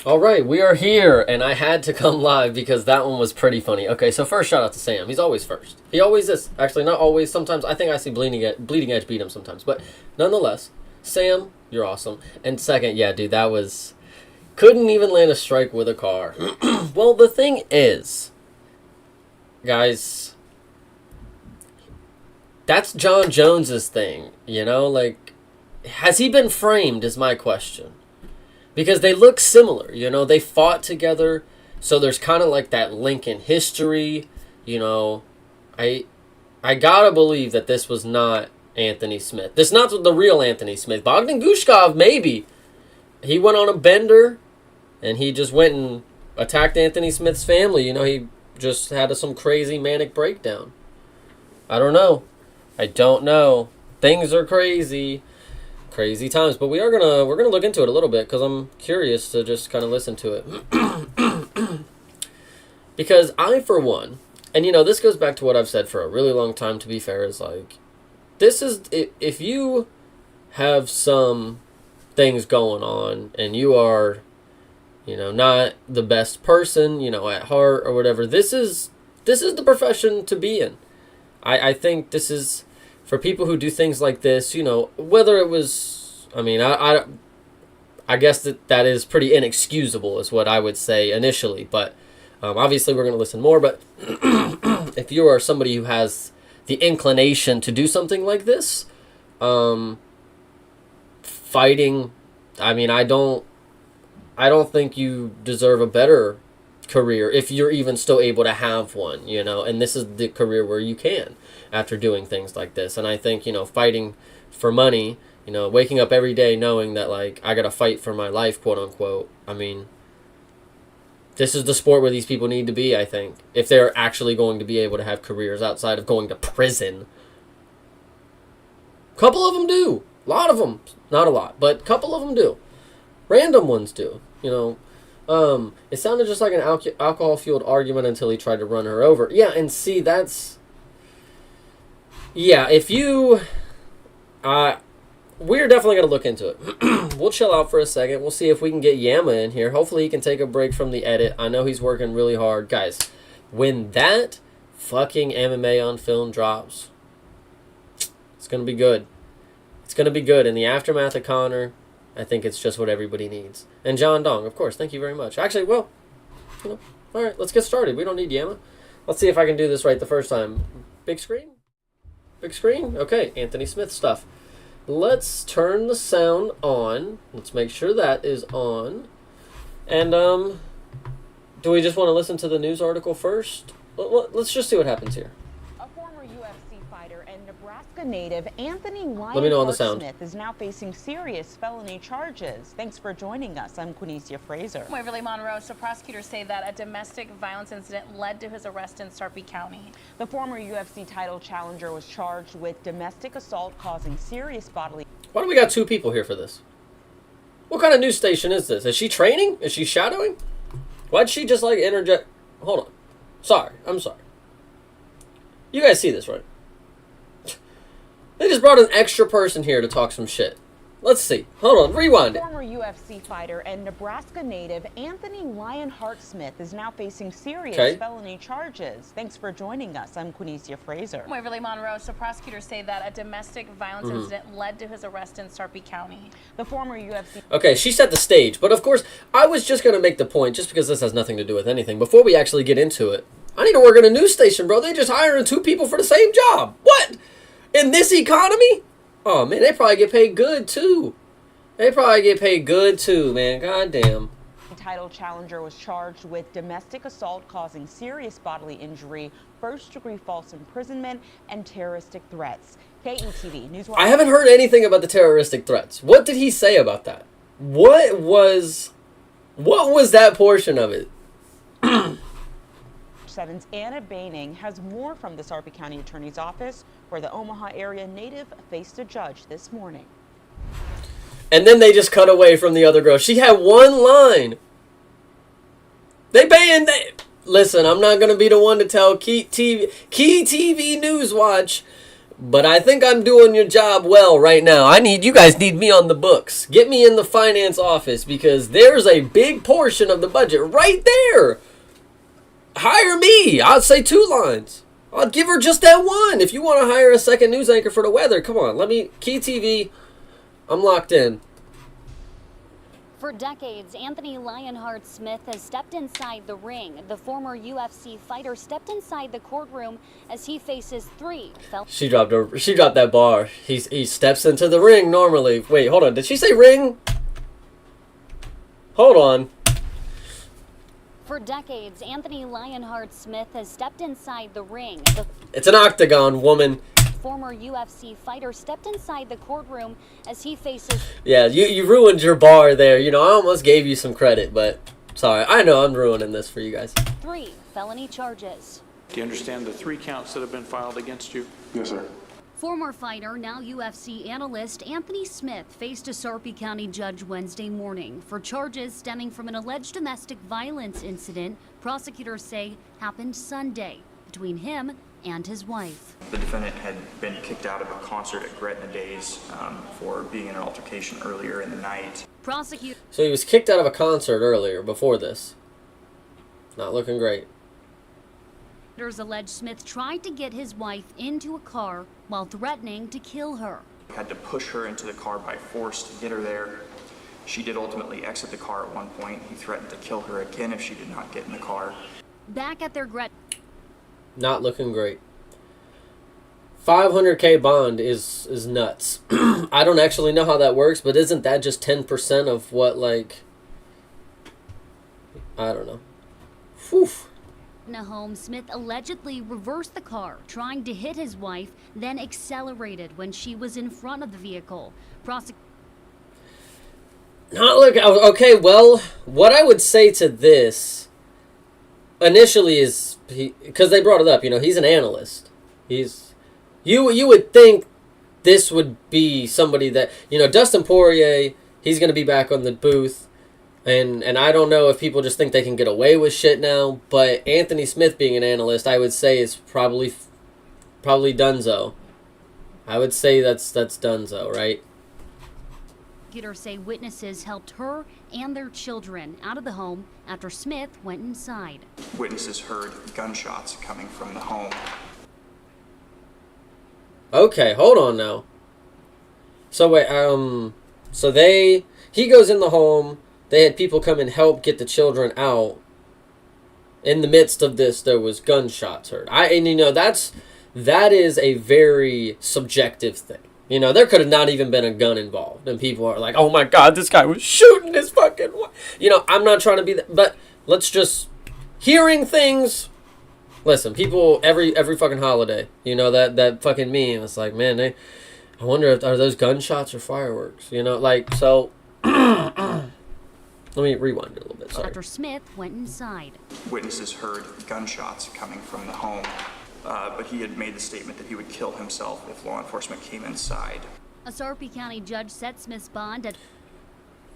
All right, we are here, and I had to come live because that one was pretty funny. Okay, so first shout out to Sam. He's always first. He always is. Actually, not always. Sometimes I think I see Bleeding Edge beat him sometimes, but nonetheless, Sam, you're awesome. And second, yeah, dude, that was couldn't even land a strike with a car. Well, the thing is, guys, that's John Jones's thing. You know, like, has he been framed? Is my question. Because they look similar, you know, they fought together, so there's kind of like that link in history, you know. I gotta believe that this was not Anthony Smith. This is not the real Anthony Smith. Bogdan Gushkov, maybe. He went on a bender, and he just went and attacked Anthony Smith's family. You know, he just had some crazy manic breakdown. I don't know. I don't know. Things are crazy. Crazy times, but we're gonna look into it a little bit because I'm curious to just kind of listen to it. Because I, for one, and you know, this goes back to what I've said for a really long time, to be fair, is like, this is, if you have some things going on and you are, you know, not the best person, you know, at heart or whatever, this is the profession to be in. I think this is, for people who do things like this, you know, whether it was, I mean, I guess that is pretty inexcusable is what I would say initially, but obviously we're going to listen more, but if you are somebody who has the inclination to do something like this, fighting, I mean, I don't think you deserve a better career if you're even still able to have one, you know, and this is the career where you can after doing things like this. And I think, you know, fighting for money, you know, waking up every day knowing that, like, I gotta fight for my life, quote unquote, I mean, this is the sport where these people need to be, I think, if they're actually going to be able to have careers outside of going to prison. A couple of them do. A lot of them, not a lot, but a couple of them do. Random ones do, you know. It sounded just like an alcohol-fueled argument until he tried to run her over. Yeah, and see, that's... Yeah, if you... we're definitely going to look into it. We'll chill out for a second. We'll see if we can get Yama in here. Hopefully he can take a break from the edit. I know he's working really hard. Guys, when that fucking MMA on film drops, it's going to be good. It's going to be good. In the aftermath of Conor, I think it's just what everybody needs. And John Dong, of course. Thank you very much. Actually, well, you know, all right, let's get started. We don't need Yama. Let's see if I can do this right the first time. Big screen? Big screen? Okay, Anthony Smith stuff. Let's turn the sound on. Let's make sure that is on. And, do we just want to listen to the news article first? Let's just see what happens here. A former UFC fighter and Nebraska native Anthony Let me know on the sound. Smith is now facing serious felony charges. Thanks for joining us. I'm Quinicia Fraser. Waverly Monroe. So prosecutors say that a domestic violence incident led to his arrest in Sarpy County. The former UFC title challenger was charged with domestic assault causing serious bodily... Why do we got two people here for this? What kind of news station is this? Is she training? Is she shadowing? Why'd she just, like, interject? Hold on. Sorry. I'm sorry. You guys see this, right? They just brought an extra person here to talk some shit. Let's see. Hold on. Rewind it. Former UFC fighter and Nebraska native Anthony Lionheart Smith is now facing serious felony charges. Thanks for joining us. I'm Quinicia Fraser. Waverly Monroe. So prosecutors say that a domestic violence incident led to his arrest in Sarpy County. The former UFC... Okay, she set the stage. But of course, I was just going to make the point, just because this has nothing to do with anything, before we actually get into it. I need to work at a news station, bro. They just hiring two people for the same job. What? In this economy? Oh, man, they probably get paid good, too. They probably get paid good, too, man. Goddamn. The title challenger was charged with domestic assault causing serious bodily injury, first-degree false imprisonment, and terroristic threats. KETV News. I haven't heard anything about the terroristic threats. What did he say about that? What was that portion of it? 7's Anna Baining has more from the Sarpy County Attorney's Office, where the Omaha area native faced a judge this morning. And then they just cut away from the other girl. She had one line. Listen, I'm not going to be the one to tell Key TV News Watch but I think I'm doing your job well right now. You guys need me on the books. Get me in the finance office because there's a big portion of the budget right there. Hire me. I'll say 2 lines. I'll give her just that one. If you want to hire a second news anchor for the weather, come on. Key TV, I'm locked in. For decades, Anthony Lionheart Smith has stepped inside the ring. The former UFC fighter stepped inside the courtroom as he faces 3 felonies. She dropped that bar. He steps into the ring normally. Wait, hold on. Did she say ring? Hold on. For decades, Anthony Lionheart Smith has stepped inside the ring. It's an octagon, woman. Former UFC fighter stepped inside the courtroom as he faces... Yeah, you ruined your bar there. I almost gave you some credit, but sorry. I know I'm ruining this for you guys. 3 felony charges. Do you understand the 3 counts that have been filed against you? Yes, sir. Former fighter, now UFC analyst, Anthony Smith faced a Sarpy County judge Wednesday morning for charges stemming from an alleged domestic violence incident prosecutors say happened Sunday between him and his wife. The defendant had been kicked out of a concert at Gretna Days for being in an altercation earlier in the night. So he was kicked out of a concert earlier, before this. Not looking great. Alleged Smith tried to get his wife into a car while threatening to kill her. He had to push her into the car by force to get her there. She did ultimately exit the car at one point. He threatened to kill her again if she did not get in the car. Back at their Not looking great. $500K bond is nuts. I don't actually know how that works, but isn't that just 10% of what, like... I don't know. Whew. In a home, Smith allegedly reversed the car, trying to hit his wife, then accelerated when she was in front of the vehicle. Okay, well, what I would say to this initially is, because they brought it up, he's an analyst. You would think this would be somebody that, Dustin Poirier, he's going to be back on the booth. And I don't know if people just think they can get away with shit now, but Anthony Smith being an analyst, I would say is probably donezo. I would say that's donezo, right? Prosecutors say witnesses helped her and their children out of the home after Smith went inside. Witnesses heard gunshots coming from the home. Okay, hold on now. So wait, he goes in the home. They had people come and help get the children out. In the midst of this, there was gunshots heard. That is a very subjective thing. There could have not even been a gun involved, and people are like, "Oh my God, this guy was shooting his fucking." I'm not trying to be that, but let's just hearing things. Listen, people every fucking holiday, that fucking meme. It's like, man, I wonder if are those gunshots or fireworks. So. Let me rewind it a little bit. Sorry. Dr. Smith went inside. Witnesses heard gunshots coming from the home, but he had made the statement that he would kill himself if law enforcement came inside. A Sarpy County judge set Smith's bond at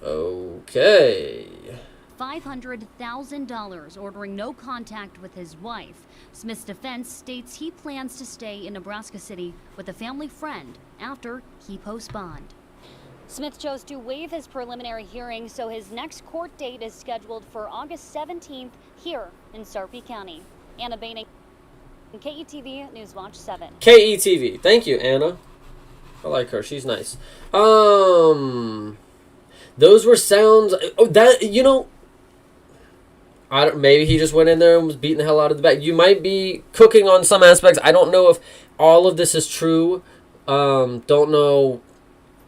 $500,000, ordering no contact with his wife. Smith's defense states he plans to stay in Nebraska City with a family friend after he posts bond. Smith chose to waive his preliminary hearing, so his next court date is scheduled for August 17th here in Sarpy County. Anna Baining, KETV News Watch 7. KETV. Thank you, Anna. I like her. She's nice. Those were sounds. Maybe he just went in there and was beating the hell out of the back. You might be cooking on some aspects. I don't know if all of this is true. Don't know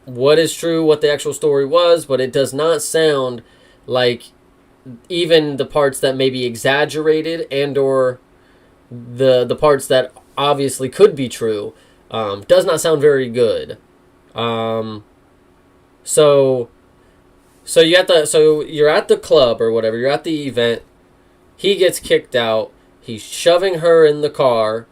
what is true, what the actual story was, but it does not sound like even the parts that may be exaggerated and or the parts that obviously could be true does not sound very good. So you're at the club or whatever, you're at the event, he gets kicked out, he's shoving her in the car,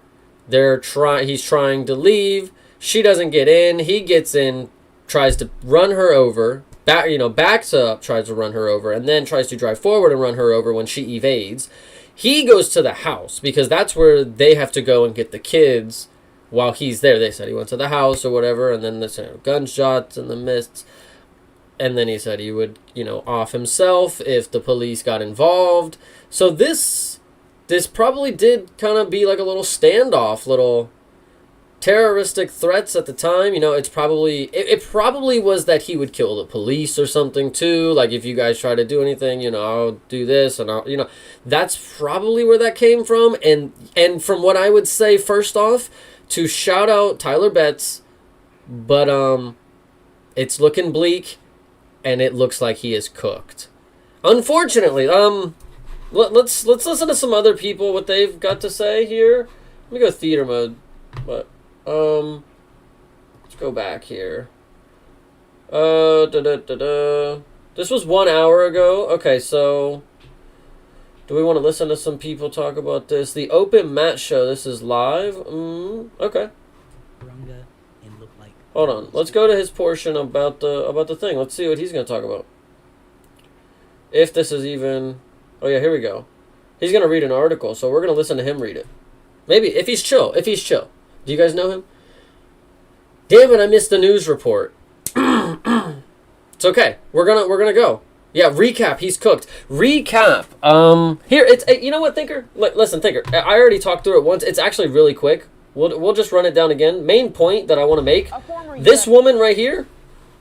he's trying to leave, she doesn't get in, he gets in, tries to run her over, backs up, tries to run her over, and then tries to drive forward and run her over when she evades. He goes to the house because that's where they have to go and get the kids while he's there. They said he went to the house or whatever, and then the gunshots in the mist. And then he said he would, off himself if the police got involved. So this probably did kind of be like a little standoff, little terroristic threats at the time. It's probably it probably was that he would kill the police or something too. Like, if you guys try to do anything, I'll do this, and I'll, that's probably where that came from. And from what I would say, first off, to shout out Tyler Betts, but it's looking bleak, and it looks like he is cooked. Unfortunately, let's listen to some other people, what they've got to say here. Let me go theater mode, but let's go back here. This was 1 hour ago. Okay, so do we want to listen to some people talk about this? The Open Mat Show. This is live. Okay. Hold on. Let's go to his portion about the thing. Let's see what he's going to talk about. If this is even... Oh, yeah, here we go. He's going to read an article, so we're going to listen to him read it. Maybe, if he's chill. If he's chill. Do you guys know him? Damn it, I missed the news report. It's okay. We're gonna go. Yeah, recap. He's cooked. Recap. Here, it's... You know what, Thinker? Listen, Thinker. I already talked through it once. It's actually really quick. We'll just run it down again. Main point that I want to make. This woman right here,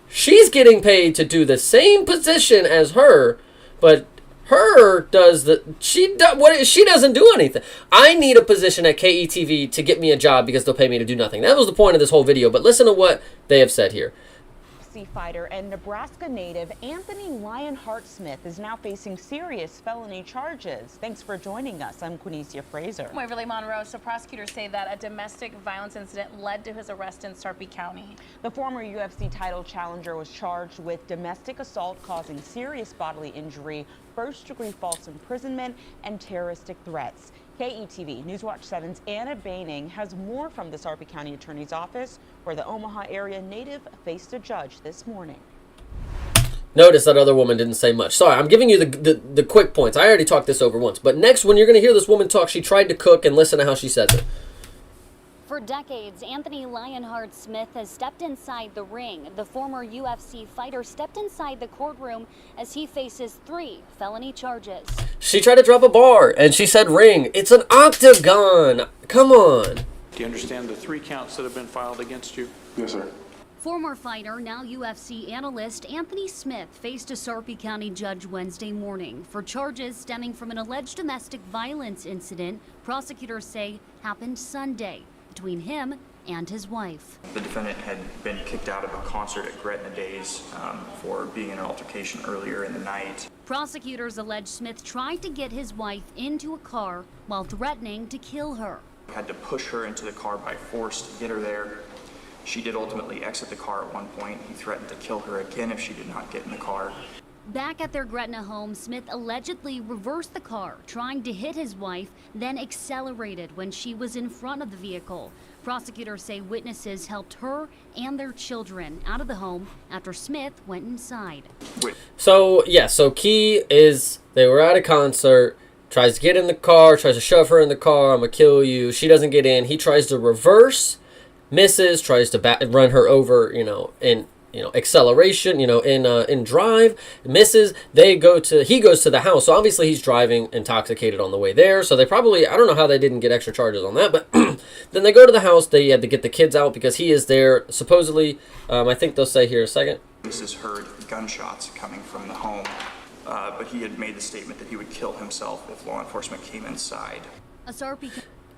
she's getting paid to do the same position as her, but her does the... She doesn't do anything. I need a position at KETV to get me a job because they'll pay me to do nothing. That was the point of this whole video, but listen to what they have said here. Fighter and Nebraska native Anthony Lionheart Smith is now facing serious felony charges. Thanks for joining us. I'm Quinicia Fraser. Waverly Monroe. So prosecutors say that a domestic violence incident led to his arrest in Sarpy County. The former UFC title challenger was charged with domestic assault causing serious bodily injury, first-degree false imprisonment, and terroristic threats. KETV Newswatch 7's Anna Baining has more from the Sarpy County Attorney's Office, where the Omaha area native faced a judge this morning. Notice that other woman didn't say much. Sorry, I'm giving you the quick points. I already talked this over once. But next, when you're going to hear this woman talk, she tried to cook, and listen to how she says it. For decades, Anthony Lionheart Smith has stepped inside the ring. The former UFC fighter stepped inside the courtroom as he faces 3 felony charges. She tried to drop a bar, and she said ring. It's an octagon. Come on. Do you understand the 3 counts that have been filed against you? Yes, sir. Former fighter, now UFC analyst, Anthony Smith faced a Sarpy County judge Wednesday morning for charges stemming from an alleged domestic violence incident prosecutors say happened Sunday between him and his wife. The defendant had been kicked out of a concert at Gretna Days for being in an altercation earlier in the night. Prosecutors allege Smith tried to get his wife into a car while threatening to kill her. He had to push her into the car by force to get her there. She did ultimately exit the car at one point. He threatened to kill her again if she did not get in the car. Back at their Gretna home, Smith allegedly reversed the car, trying to hit his wife, then accelerated when she was in front of the vehicle. Prosecutors say witnesses helped her and their children out of the home after Smith went inside. So key is they were at a concert, tries to get in the car, tries to shove her in the car, I'm gonna kill you. She doesn't get in. He tries to reverse, misses, tries to run her over, in acceleration, in drive, misses. He goes to the house. So obviously he's driving intoxicated on the way there. So they probably, I don't know how they didn't get extra charges on that, but then they go to the house. They had to get the kids out because he is there. Supposedly, I think they'll say here a second. Witnesses heard gunshots coming from the home, but he had made the statement that he would kill himself if law enforcement came inside. A Sarpy...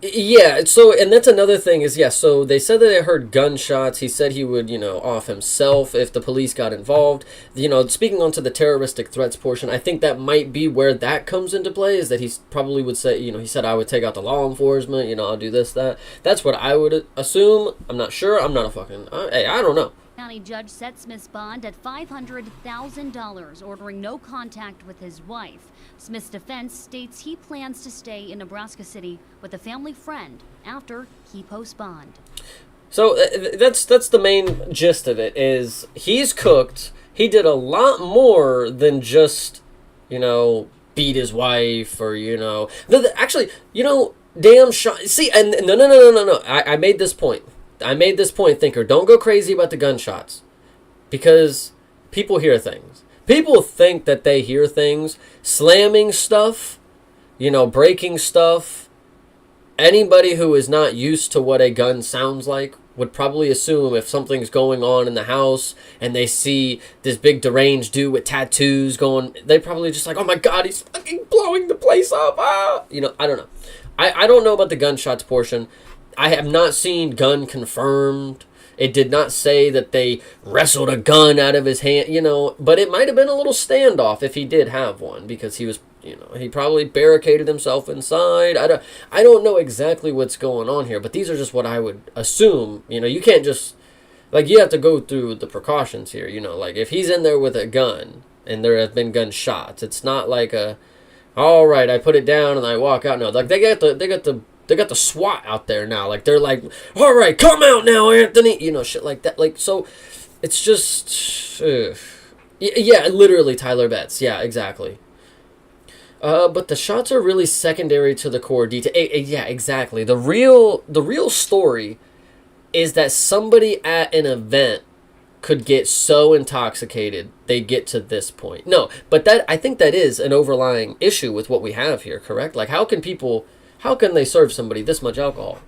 Yeah, so, and that's another thing is, so they said that they heard gunshots. He said he would, off himself if the police got involved. Speaking onto the terroristic threats portion, I think that might be where that comes into play, is that he probably would say, he said, I would take out the law enforcement, I'll do this, that. That's what I would assume. I'm not sure. I'm not a fucking, hey, I don't know. County judge set Smith's bond at $500,000, ordering no contact with his wife. Smith's defense states he plans to stay in Nebraska City with a family friend after he posts bond. So that's the main gist of it, is he's cooked. He did a lot more than just, beat his wife or, actually, damn shot. See, and no. I made this point. Thinker. Don't go crazy about the gunshots. Because people hear things. People think that they hear things. Slamming stuff, breaking stuff. Anybody who is not used to what a gun sounds like would probably assume if something's going on in the house and they see this big deranged dude with tattoos going, they probably just like, oh my God, he's fucking blowing the place up. Ah! I don't know. I don't know about the gunshots portion. I have not seen gun confirmed. It did not say that they wrestled a gun out of his hand, but it might have been a little standoff if he did have one, because he was, he probably barricaded himself inside. I don't know exactly what's going on here, but these are just what I would assume. You can't just, you have to go through the precautions here, if he's in there with a gun and there have been gunshots, it's not like all right, I put it down and I walk out. No, they got the SWAT out there now. They're like, all right, come out now, Anthony. Shit like that. So it's just, yeah, literally Tyler Betts. Yeah, exactly. But the shots are really secondary to the core detail. Yeah, exactly. The real story is that somebody at an event could get so intoxicated they get to this point. No, but I think that is an overlying issue with what we have here, correct? How can they serve somebody this much alcohol?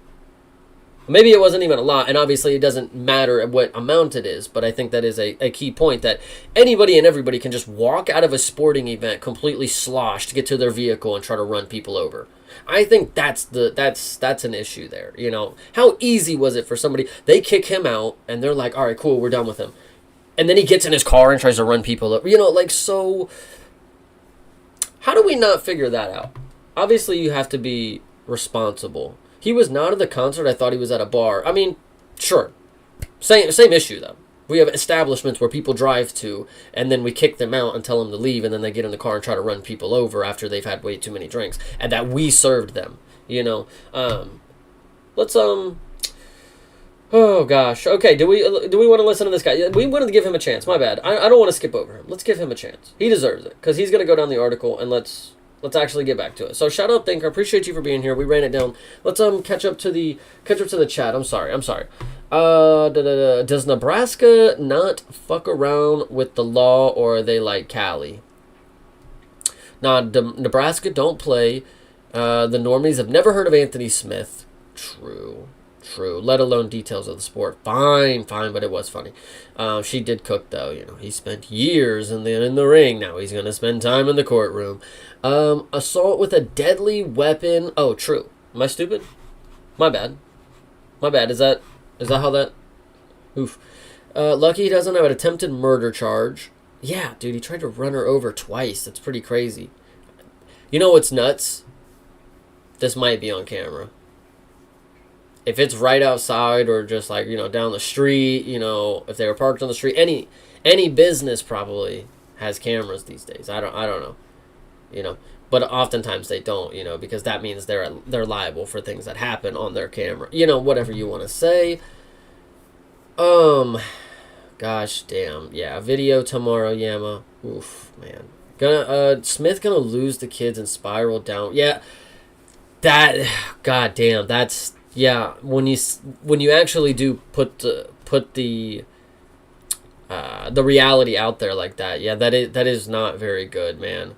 Maybe it wasn't even a lot, and obviously it doesn't matter what amount it is, but I think that is a key point, that anybody and everybody can just walk out of a sporting event completely sloshed, get to their vehicle, and try to run people over. I think that's an issue there. How easy was it for somebody? They kick him out, and they're like, all right, cool, we're done with him. And then he gets in his car and tries to run people over. So how do we not figure that out? Obviously, you have to be responsible. He was not at the concert. I thought he was at a bar. I mean, sure. Same issue, though. We have establishments where people drive to, and then we kick them out and tell them to leave, and then they get in the car and try to run people over after they've had way too many drinks, and that we served them, Let's, oh, gosh. Okay, do we want to listen to this guy? We wanted to give him a chance. My bad. I don't want to skip over him. Let's give him a chance. He deserves it, because he's going to go down the article, and let's actually get back to it. So shout out Thinker, appreciate you for being here. We ran it down. Let's catch up to the chat. I'm sorry. Does Nebraska not fuck around with the law, or are they like Cali? Nah, Nebraska don't play. The normies have never heard of Anthony Smith. True. Let alone details of the sport. Fine, but it was funny. She did cook, though. He spent years in the ring. Now he's gonna spend time in the courtroom. Assault with a deadly weapon. Oh, true. Am I stupid? My bad. Is that how that? Oof. Lucky he doesn't have an attempted murder charge. Yeah, dude, he tried to run her over twice. That's pretty crazy. You know what's nuts? This might be on camera. If it's right outside or just down the street, if they were parked on the street, any business probably has cameras these days. I don't know, but oftentimes they don't, because that means they're liable for things that happen on their camera, whatever you want to say. Gosh damn, yeah, video tomorrow, Yama. Oof, man. Smith gonna lose the kids and spiral down. Yeah, that, god damn, that's. Yeah, when you actually do put the reality out there like that, yeah, that is not very good, man.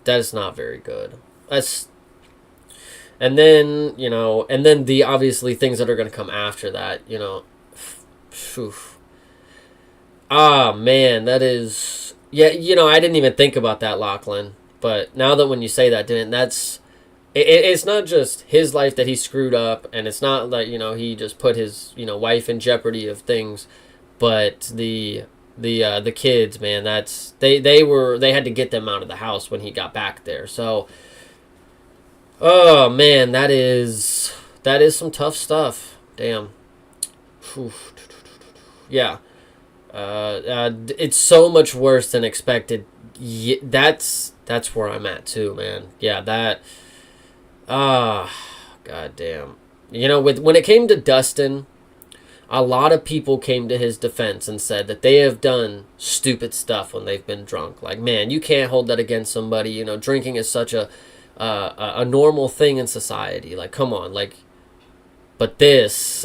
That is not very good. And then the obviously things that are going to come after that, Ah, man, that is, yeah, I didn't even think about that, Lachlan. But now that when you say that, it's not just his life that he screwed up, and it's not like, he just put his, wife in jeopardy of things, but the kids, man, that's, they had to get them out of the house when he got back there. So, oh man, that is some tough stuff. Damn. Whew. Yeah. It's so much worse than expected. Yeah, that's where I'm at too, man. Yeah, that. God damn. When it came to Dustin, a lot of people came to his defense and said that they have done stupid stuff when they've been drunk. Like, man, you can't hold that against somebody. Drinking is such a a normal thing in society. Like, come on, like, but this,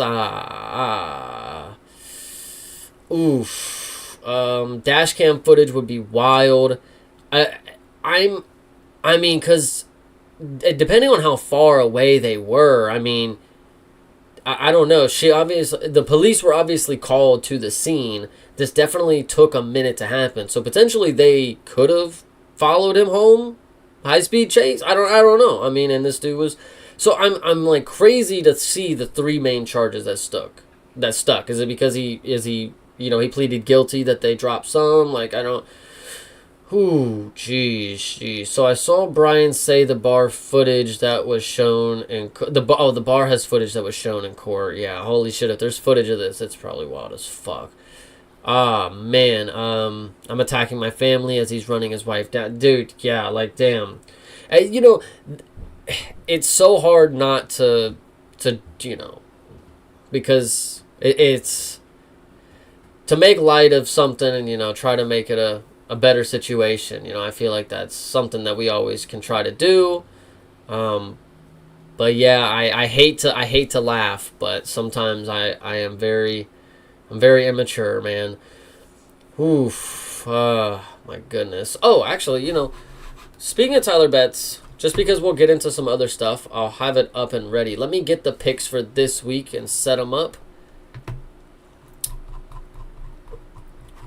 oof, dash cam footage would be wild. I mean, because depending on how far away they were, I mean, I don't know. The police were obviously called to the scene. This definitely took a minute to happen. So potentially they could have followed him home, high speed chase. I don't know. I mean, and this dude was. So I'm like crazy to see the 3 main charges that stuck. Is it because he pleaded guilty that they dropped some? Like, I don't. Ooh, jeez. So I saw Brian say the bar footage that was shown in the bar has footage that was shown in court. Yeah, holy shit! If there's footage of this, it's probably wild as fuck. Ah, man. I'm attacking my family as he's running his wife down, dude. Yeah, like damn. It's so hard not to because it's to make light of something and try to make it a better situation. I feel like that's something that we always can try to do. But yeah, I hate to laugh, but sometimes I'm very immature, man. Oof. My goodness. Oh, actually, speaking of Tyler Betts, just because we'll get into some other stuff, I'll have it up and ready. Let me get the picks for this week and set them up.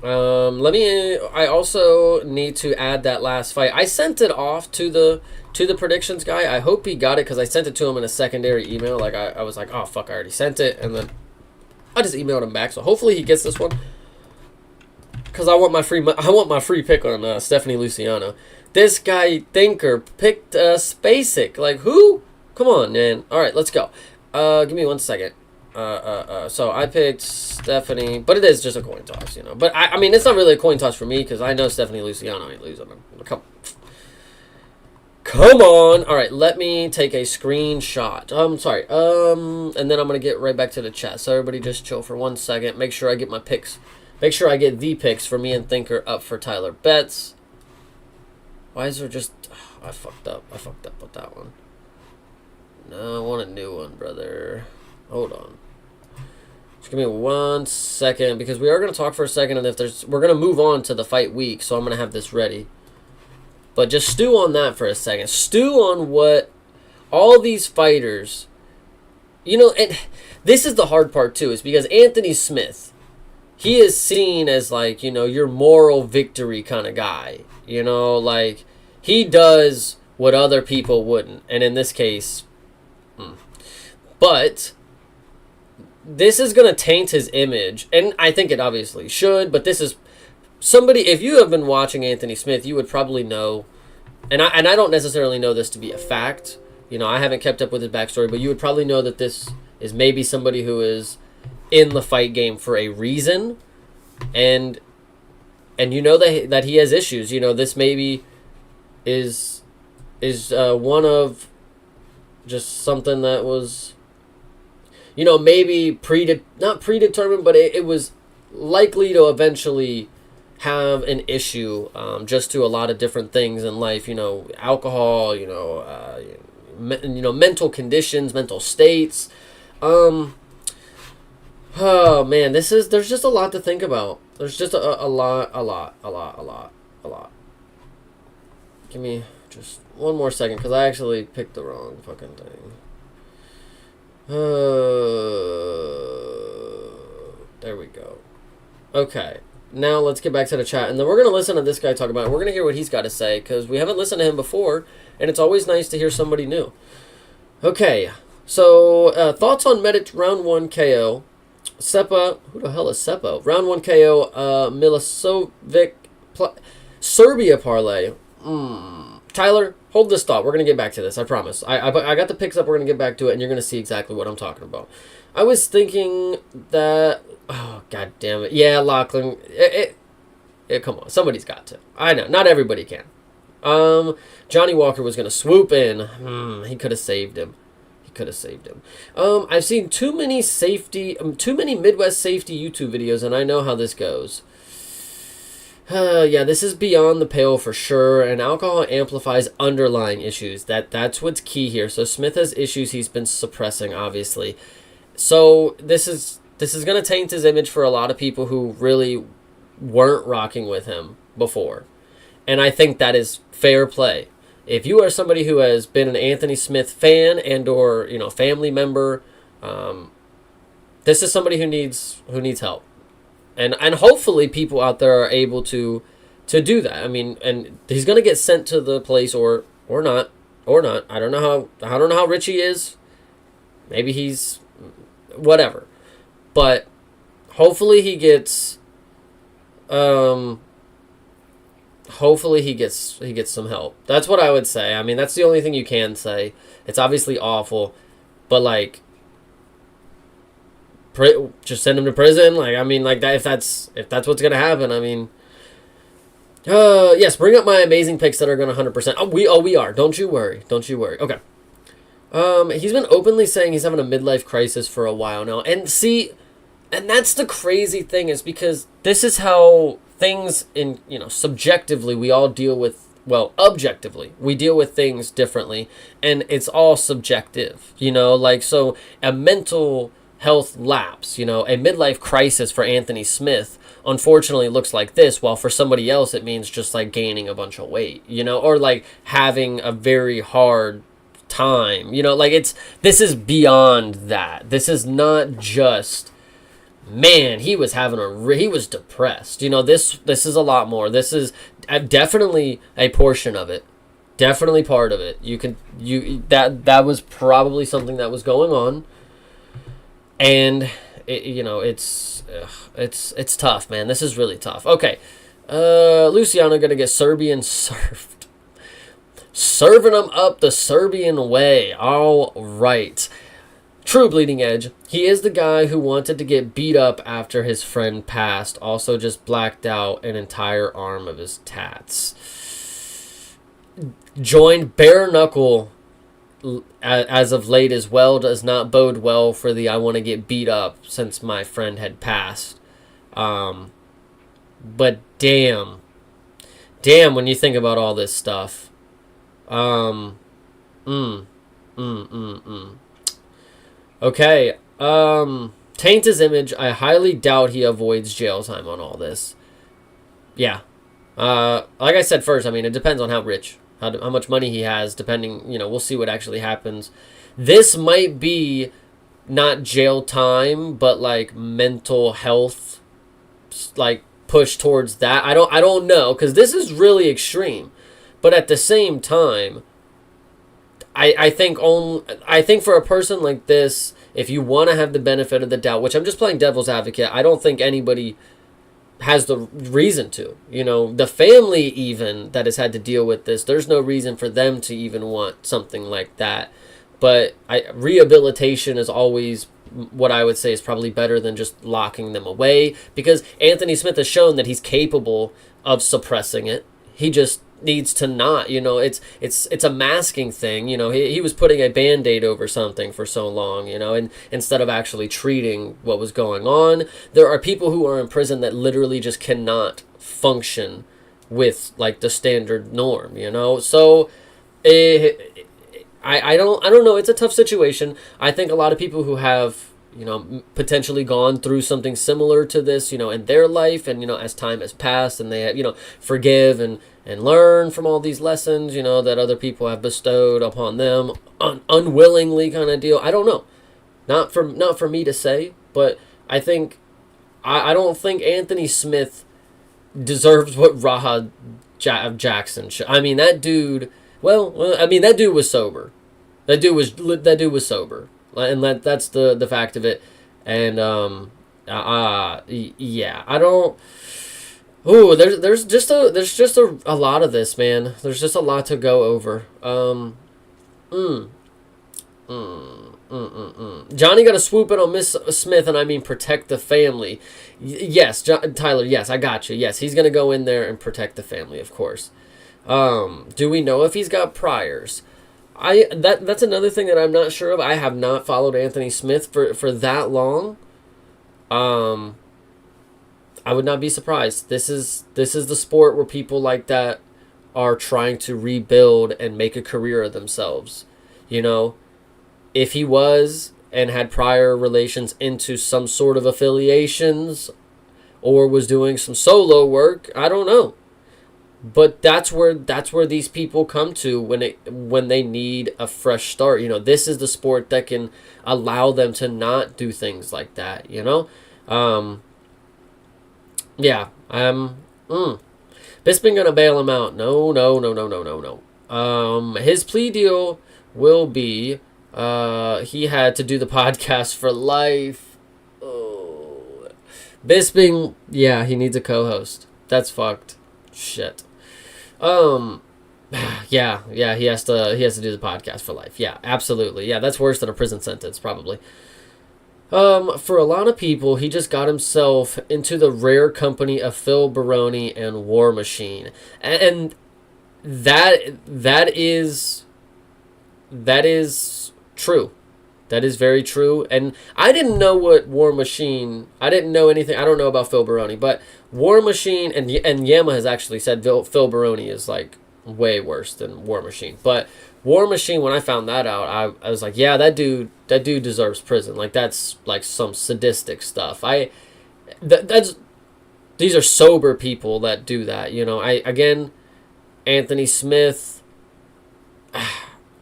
I also need to add that last fight. I sent it off to the predictions guy. I hope he got it because I sent it to him in a secondary email. Like I was like, oh fuck, I already sent it, and then I just emailed him back. So hopefully he gets this one because I want my free pick on Stephanie Luciano. This guy Thinker picked Spacek. Like who? Come on, man. All right, let's go. Give me 1 second. So I picked Stephanie, but it is just a coin toss, But I mean, it's not really a coin toss for me because I know Stephanie Luciano ain't losing. Come on. All right, let me take a screenshot. Sorry. And then I'm gonna get right back to the chat. So everybody, just chill for 1 second. Make sure I get my picks. Make sure I get the picks for me and Thinker up for Tyler Betts. Why is there just? I fucked up with that one. No, I want a new one, brother. Hold on. Just give me 1 second because we are going to talk for a second, and we're going to move on to the fight week, so I'm going to have this ready. But just stew on that for a second. Stew on what all these fighters, and this is the hard part too, is because Anthony Smith, he is seen as like, your moral victory kind of guy. Like he does what other people wouldn't, and in this case, but this is going to taint his image, and I think it obviously should, but this is somebody, if you have been watching Anthony Smith, you would probably know, and I don't necessarily know this to be a fact, I haven't kept up with his backstory, but you would probably know that this is maybe somebody who is in the fight game for a reason, and that he has issues. This maybe is one of just something that was, maybe not predetermined, but it was likely to eventually have an issue, just to a lot of different things in life, alcohol, mental conditions, mental states. Oh man, there's just a lot to think about. There's just a lot. Give me just 1 more second because I actually picked the wrong fucking thing. There we go. Okay, now let's get back to the chat, and then we're going to listen to this guy talk about it. We're going to hear what he's got to say, because we haven't listened to him before, and it's always nice to hear somebody new. Okay, so thoughts on Medic round 1 KO. Sepa, who the hell is Sepa? Round 1 KO, Milisovic, Serbia parlay. Tyler, hold this thought. We're going to get back to this, I promise. I got the picks up. We're going to get back to it, and you're going to see exactly what I'm talking about. I was thinking that... Oh, god damn it. Yeah, Lachlan. Come on. Somebody's got to. I know. Not everybody can. Johnny Walker was going to swoop in. He could have saved him. I've seen too many Midwest safety YouTube videos, and I know how this goes. Yeah, this is beyond the pale for sure, and alcohol amplifies underlying issues. That's what's key here. So Smith has issues he's been suppressing, obviously. So this is going to taint his image for a lot of people who really weren't rocking with him before. And I think that is fair play. If you are somebody who has been an Anthony Smith fan and or, family member, this is somebody who needs help. And hopefully people out there are able to do that. I mean, and he's going to get sent to the place or not. I don't know how rich he is. Maybe he's whatever. But hopefully he gets some help. That's what I would say. I mean, that's the only thing you can say. It's obviously awful, but like just send him to prison. Like, I mean, like that, if that's what's gonna happen. I mean, yes, bring up my amazing picks that are gonna 100%. We are. Don't you worry. Okay. He's been openly saying he's having a midlife crisis for a while now, and that's the crazy thing, is because this is how things subjectively we all deal with. Well, objectively, we deal with things differently, and it's all subjective. So a mental health lapse, a midlife crisis for Anthony Smith, unfortunately looks like this, while for somebody else it means just like gaining a bunch of weight, or like having a very hard time, this is beyond that. This is not just, man, he was depressed. This is a lot more. This is definitely a portion of it. Definitely part of it. That was probably something that was going on. And it's tough, man. This is really tough. Okay, Luciano gonna get Serbian served, serving him up the Serbian way. All right, true bleeding edge. He is the guy who wanted to get beat up after his friend passed. Also, just blacked out an entire arm of his tats. Joined bare knuckle as of late as well, does not bode well for the I want to get beat up since my friend had passed. But damn, when you think about all this stuff. Okay, taint his image. I highly doubt he avoids jail time on all this. Yeah. Like I said first, I mean, it depends on how rich, how much money he has, depending, we'll see what actually happens. This might be not jail time, but like mental health, like push towards that. I don't know, because this is really extreme. But at the same time, I think for a person like this, if you want to have the benefit of the doubt, which I'm just playing devil's advocate, I don't think anybody has the reason to. The family even that has had to deal with this, there's no reason for them to even want something like that. But rehabilitation is always what I would say is probably better than just locking them away, because Anthony Smith has shown that he's capable of suppressing it. He just needs to not, it's a masking thing. He was putting a Band-Aid over something for so long, and instead of actually treating what was going on. There are people who are in prison that literally just cannot function with like the standard norm, so I don't know. It's a tough situation. I think a lot of people who have, potentially gone through something similar to this, in their life, and, as time has passed and they have, forgive and learn from all these lessons, that other people have bestowed upon them unwillingly kind of deal. I don't know. Not for me to say, but I think, I don't think Anthony Smith deserves what Raha Jackson should. I mean, that dude, that dude was sober. That dude was sober. And that's the fact of it. And yeah, I don't. Ooh, there's just a lot of this, man. There's just a lot to go over. Johnny got to swoop in on Miss Smith, and I mean protect the family. Yes, Tyler. Yes, I got you. Yes, he's gonna go in there and protect the family, of course. Do we know if he's got priors? That's another thing that I'm not sure of. I have not followed Anthony Smith for that long. I would not be surprised. This is the sport where people like that are trying to rebuild and make a career of themselves. You know, if he was and had prior relations into some sort of affiliations or was doing some solo work, I don't know. But that's where these people come to when they need a fresh start. You know, this is the sport that can allow them to not do things like that, you know? Yeah. Bisping gonna bail him out. No. His plea deal will be he had to do the podcast for life. Oh. Bisping, yeah, he needs a co-host. That's fucked. Shit. Yeah, he has to do the podcast for life. Yeah, absolutely. Yeah, that's worse than a prison sentence, probably. For a lot of people, he just got himself into the rare company of Phil Baroni and War Machine. And that is true. That is very true. And I didn't know what War Machine... I didn't know anything. I don't know about Phil Baroni. But War Machine... And Yama has actually said Phil Baroni is, like, way worse than War Machine. But War Machine, when I found that out, I was like, yeah, that dude deserves prison. Like, that's, like, some sadistic stuff. These are sober people that do that, you know. Again, Anthony Smith...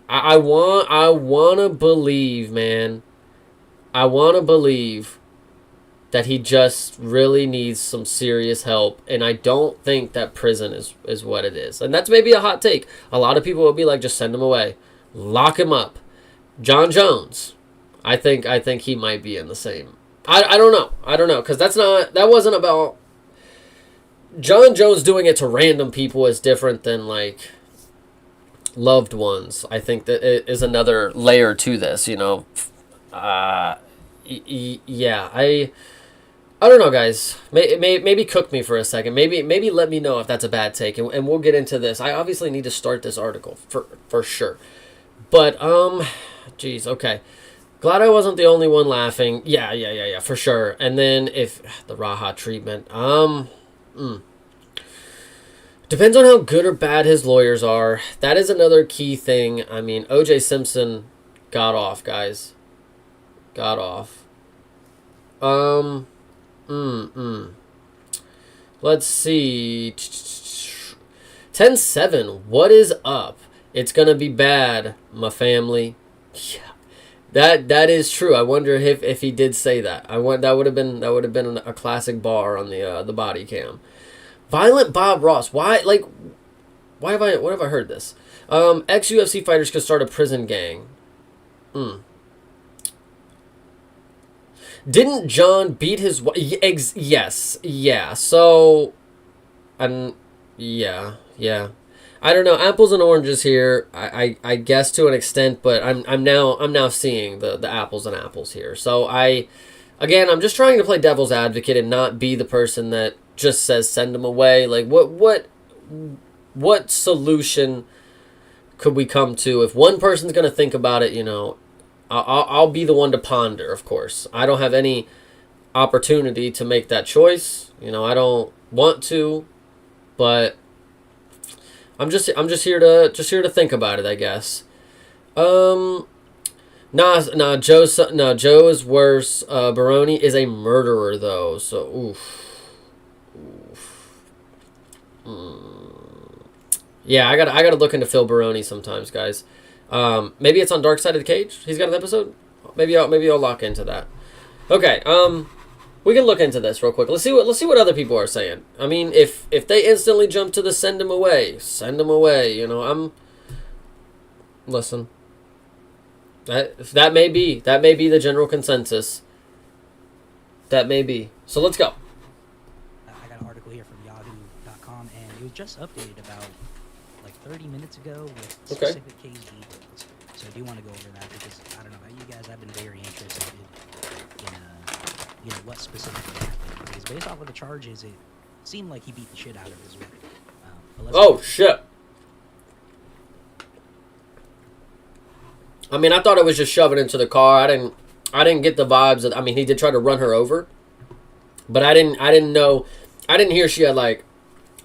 I want to believe, man. I want to believe that he just really needs some serious help, and I don't think that prison is what it is. And that's maybe a hot take. A lot of people will be like, just send him away. Lock him up. John Jones, I think he might be in the same. I don't know, because that wasn't about... John Jones doing it to random people is different than, like... loved ones. I think that it is another layer to this, you know. Yeah, I don't know, guys. Maybe cook me for a second. Maybe let me know if that's a bad take, and we'll get into this. I obviously need to start this article for sure. But geez, okay. Glad I wasn't the only one laughing. Yeah, for sure. And then if the Raha treatment, depends on how good or bad his lawyers are. That is another key thing. I mean, O.J. Simpson got off, guys. Got off. Let's see. 10-7. What is up? It's gonna be bad, my family. Yeah. That is true. I wonder if he did say that. That would have been a classic bar on the body cam. Violent Bob Ross. Why have I heard this? Ex-UFC fighters could start a prison gang. Didn't John beat his wife? Yes. Yeah. So, yeah. I don't know. Apples and oranges here. I guess to an extent, but I'm now seeing the apples and apples here. So I'm just trying to play devil's advocate and not be the person that just says send them away. Like what solution could we come to? If one person's gonna think about it, you know, I'll be the one to ponder. Of course, I don't have any opportunity to make that choice. You know, I don't want to, but I'm just here to think about it, I guess. Joe is worse. Baroni is a murderer though, so oof. Yeah, I gotta look into Phil Baroni sometimes, guys. Maybe it's on Dark Side of the Cage. He's got an episode. Maybe I'll lock into that. Okay. We can look into this real quick. Let's see what other people are saying. I mean, if they instantly jump to the send him away. You know, listen. That may be the general consensus. That may be. So let's go. I got an article here from Yahoo.com, and it was just updated about like 30 minutes ago with specific case details. So I do want to go over that because I don't know about you guys, I've been very interested in what specifically happened. Because based off of the charges, it seemed like he beat the shit out of his wife. Shit. I mean, I thought it was just shoving into the car. I didn't get the vibes that, I mean, he did try to run her over. But I didn't know. I didn't hear she had like.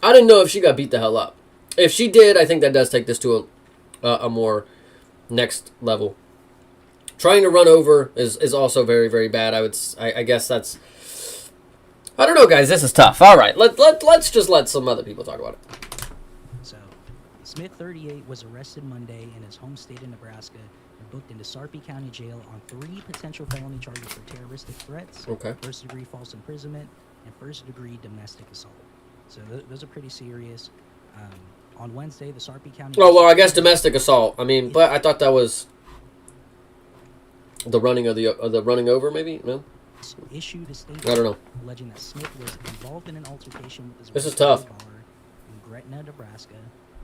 I didn't know if she got beat the hell up. If she did, I think that does take this to a more next level. Trying to run over is also very, very bad. I guess that's. I don't know, guys. This is tough. All right, let's just let some other people talk about it. So, Smith, 38, was arrested Monday in his home state of Nebraska and booked into Sarpy County Jail on 3 potential felony charges for terroristic threats, first-degree false imprisonment, and first-degree domestic assault. So those are pretty serious. On Wednesday, the Sarpy County... Oh, well, I guess domestic assault. I mean, but I thought that was the running of the running over, maybe? No? Issued a statement I don't know. alleging that Smith was involved in an altercation with his This is wife tough. at a bar in Gretna, Nebraska,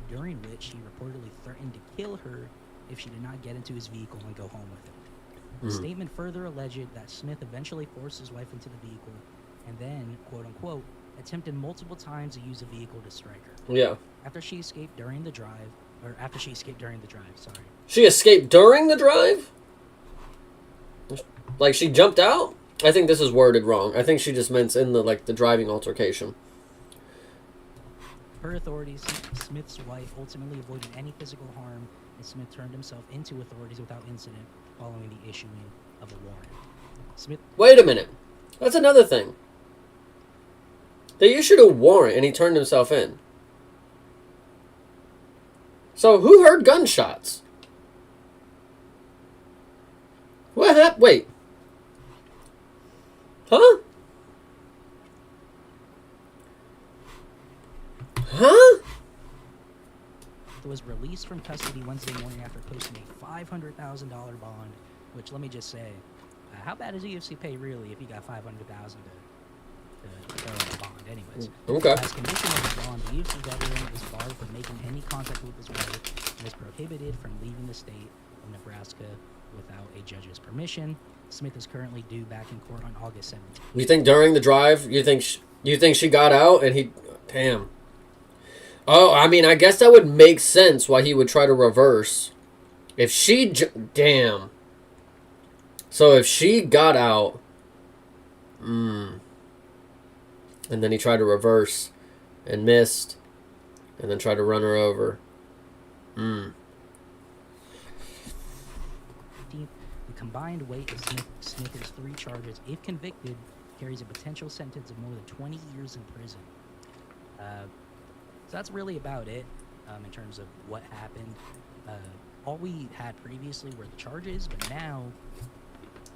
during which he reportedly threatened to kill her if she did not get into his vehicle and go home with him. The statement further alleged that Smith eventually forced his wife into the vehicle and then, quote-unquote, attempted multiple times to use the vehicle to strike her. Yeah. After she escaped during the drive, sorry. She escaped during the drive? Like she jumped out? I think this is worded wrong. I think she just meant in the driving altercation. Per authorities, Smith's wife ultimately avoided any physical harm, and Smith turned himself into authorities without incident following the issuing of a warrant. Smith... Wait a minute. That's another thing. They issued a warrant and he turned himself in. So who heard gunshots? What happened? Wait. Huh? Huh? was released from custody Wednesday morning after posting a $500,000 bond, which, let me just say, how bad does UFC pay really if you got $500,000 to throw in a bond anyways? Okay. As condition of the bond, the UFC veteran is barred from making any contact with his wife and is prohibited from leaving the state of Nebraska without a judge's permission. Smith is currently due back in court on August 17th. You think during the drive, you think she got out and he... Damn. Oh, I mean, I guess that would make sense why he would try to reverse. If she... Damn. So if she got out... and then he tried to reverse and missed. And then tried to run her over. The combined weight of Smith's three charges, if convicted, carries a potential sentence of more than 20 years in prison. So that's really about it in terms of what happened. All we had previously were the charges, but now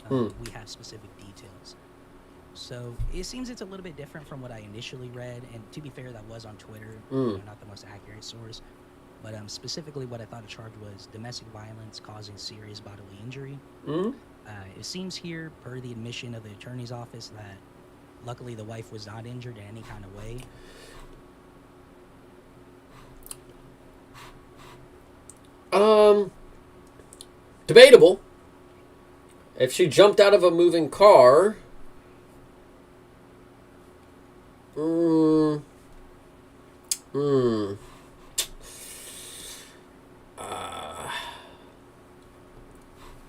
we have specific details. So it seems it's a little bit different from what I initially read, and to be fair, that was on Twitter, not the most accurate source. But specifically what I thought the charge was domestic violence causing serious bodily injury. It seems here, per the admission of the attorney's office, that luckily the wife was not injured in any kind of way. Debatable. If she jumped out of a moving car...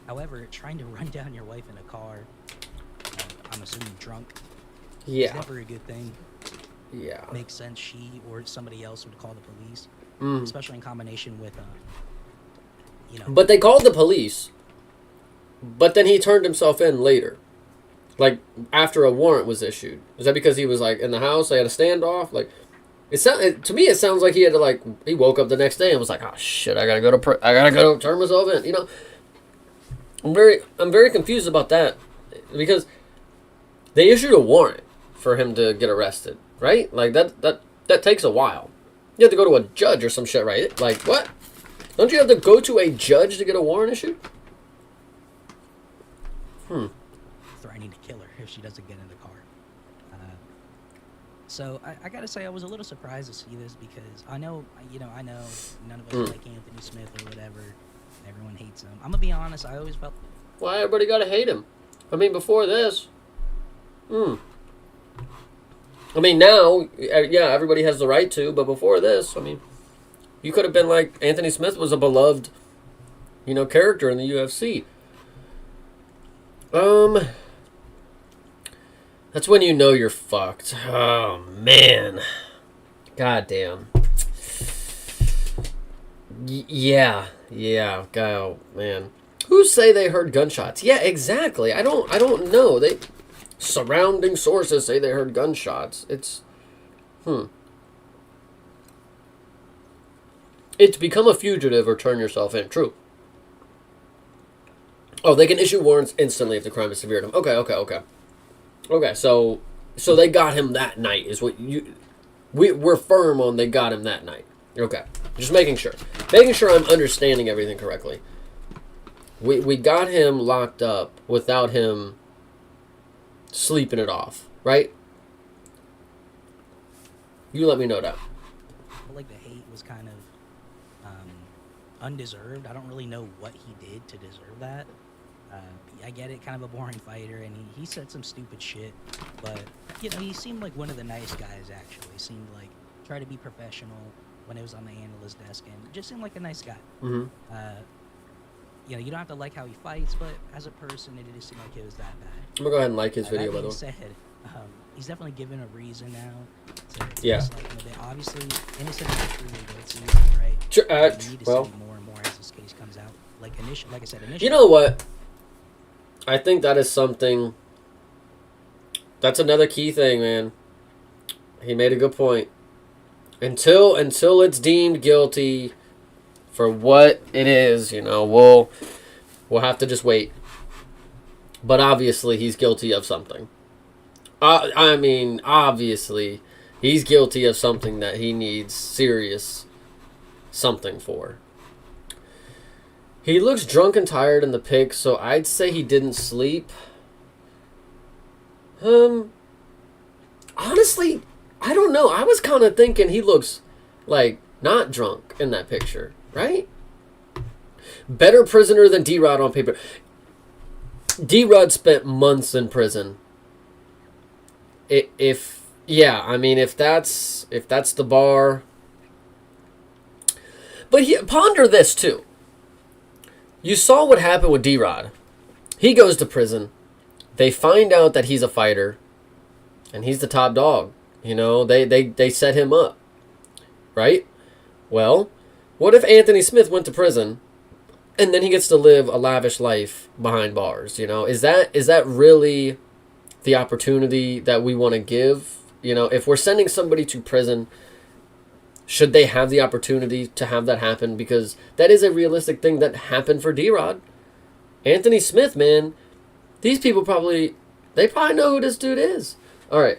However, trying to run down your wife in a car, I'm assuming drunk, Yeah. is never a good thing. Yeah. Makes sense she or somebody else would call the police, especially in combination with, But they called the police. But then he turned himself in later. Like, after a warrant was issued. Is that because he was, like, in the house? They had a standoff? Like, to me, it sounds like he had to, like, he woke up the next day and was like, oh, shit, I gotta go turn myself in, you know? I'm very confused about that. Because they issued a warrant for him to get arrested, right? Like, that takes a while. You have to go to a judge or some shit, right? Like, what? Don't you have to go to a judge to get a warrant issued? threatening to kill her if she doesn't get in the car. So I gotta say I was a little surprised to see this because I know none of us like Anthony Smith or whatever. Everyone hates him. I'm gonna be honest. I always felt. Why everybody gotta hate him? I mean, before this. I mean, now, yeah, everybody has the right to, but before this, I mean, you could have been like, Anthony Smith was a beloved, character in the UFC. That's when you know you're fucked. Oh, man. God damn. Yeah. Oh, man. Who say they heard gunshots? Yeah, exactly. I don't know. Surrounding sources say they heard gunshots. It's It's become a fugitive or turn yourself in. True. Oh, they can issue warrants instantly if the crime is severe enough. Okay, so they got him that night is what we're firm on. They got him that night. Okay, just making sure I'm understanding everything correctly. We got him locked up without him sleeping it off, right? You let me know that. Like the hate was kind of undeserved. I don't really know what he did to deserve that. I get it, kind of a boring fighter, and he said some stupid shit, but he seemed like one of the nice guys. Actually, seemed like try to be professional when it was on the analyst desk, and just seemed like a nice guy. Mm-hmm. You don't have to like how he fights, but as a person, it didn't seem like it was that bad. I'm gonna go ahead and like his video, by the way. Said, he's definitely given a reason now to yeah. dislike him a bit. Obviously, innocent until proven guilty, right? Sure, we need to well, see more and more as this case comes out. Like I said, initially. You know what? I think that is something. That's another key thing, man. He made a good point. Until it's deemed guilty for what it is, we'll have to just wait. But obviously, he's guilty of something. I mean, obviously, he's guilty of something that he needs serious something for. He looks drunk and tired in the pic, so I'd say he didn't sleep. Honestly, I don't know. I was kind of thinking he looks like not drunk in that picture, right? Better prisoner than D-Rod on paper. D-Rod spent months in prison. If that's the bar. But ponder this too. You saw what happened with D-Rod. He goes to prison. They find out that he's a fighter, and he's the top dog. They set him up, right? Well, what if Anthony Smith went to prison, and then he gets to live a lavish life behind bars? Is that really the opportunity that we want to give? If we're sending somebody to prison, should they have the opportunity to have that happen? Because that is a realistic thing that happened for D-Rod. Anthony Smith, man. These people probably know who this dude is. All right.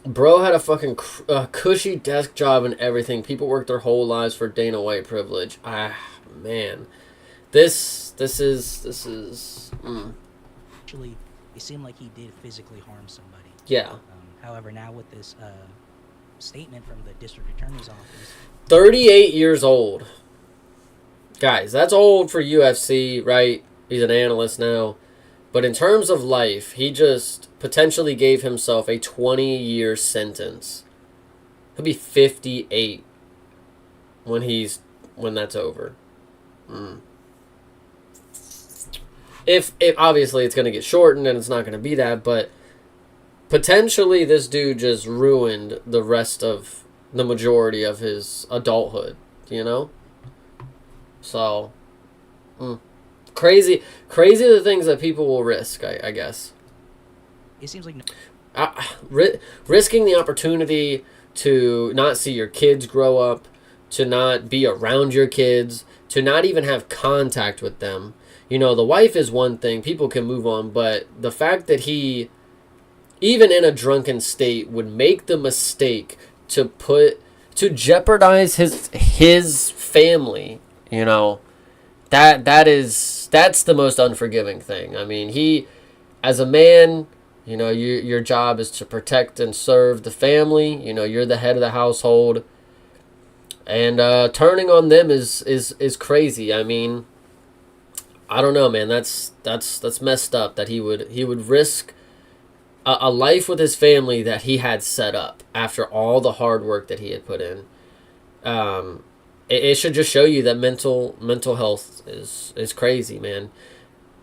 Bro had a fucking cushy desk job and everything. People work their whole lives for Dana White privilege. Man. This is... Actually, it seemed like he did physically harm somebody. Yeah. However, now with this statement from the district attorney's office. 38 years old. Guys, that's old for UFC, right? He's an analyst now. But in terms of life, he just potentially gave himself a 20-year sentence. He'll be 58 when that's over. If obviously it's going to get shortened and it's not going to be that, but potentially this dude just ruined the rest of the majority of his adulthood, So, crazy the things that people will risk, I guess. It seems like risking the opportunity to not see your kids grow up, to not be around your kids, to not even have contact with them. The wife is one thing, people can move on, but the fact that he, even in a drunken state, would make the mistake to jeopardize his family, that's the most unforgiving thing. I mean, he, as a man, your job is to protect and serve the family. You're the head of the household, and turning on them is crazy. I mean, I don't know, man. That's messed up that he would risk a life with his family that he had set up after all the hard work that he had put in. It should just show you that mental health is crazy, man.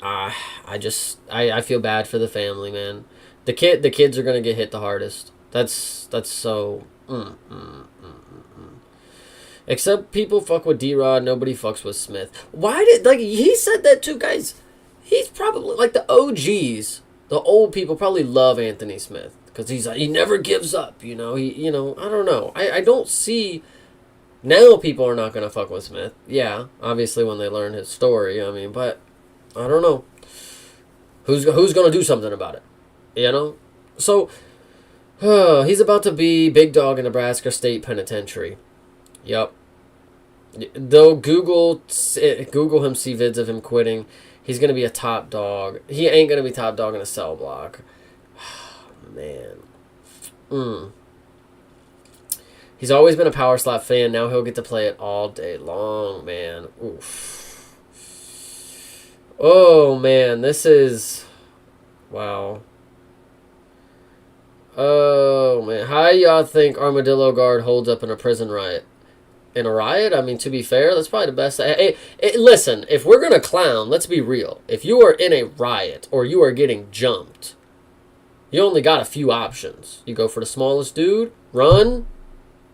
I feel bad for the family, man. The kids are gonna get hit the hardest. That's so. Except people fuck with D-Rod, nobody fucks with Smith. Why did, like, he said that too, guys. He's probably, like, the OGs, the old people probably love Anthony Smith. Because he never gives up, you know. I don't know. I don't see, now people are not going to fuck with Smith. Yeah, obviously when they learn his story, I mean, but, I don't know. Who's going to do something about it? You know? So, he's about to be big dog in Nebraska State Penitentiary. Yep. They'll Google him, see vids of him quitting. He's going to be a top dog. He ain't going to be top dog in a cell block. Man. He's always been a power slap fan. Now he'll get to play it all day long, man. Oof. Oh, man. This is... Wow. Oh, man. How y'all think Armadillo Guard holds up in a prison riot? In a riot? I mean, to be fair, that's probably the best. Listen, if we're going to clown, let's be real. If you are in a riot or you are getting jumped, you only got a few options. You go for the smallest dude, run,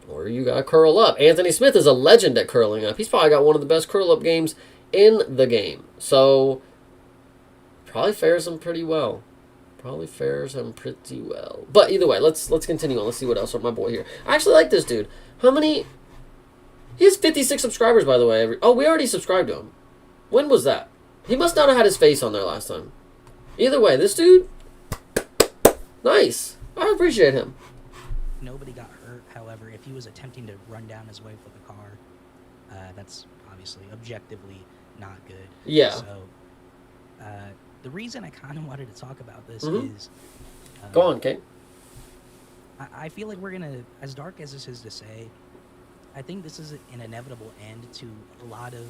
or you got to curl up. Anthony Smith is a legend at curling up. He's probably got one of the best curl up games in the game. So, probably fares him pretty well. But either way, let's continue on. Let's see what else with my boy here. I actually like this dude. How many... He has 56 subscribers, by the way. Oh, we already subscribed to him. When was that? He must not have had his face on there last time. Either way, this dude, nice. I appreciate him. Nobody got hurt. However, if he was attempting to run down his wife with a car, that's obviously objectively not good. Yeah. So, the reason I kind of wanted to talk about this is... Go on, Kate. I feel like we're going to, as dark as this is to say, I think this is an inevitable end to a lot of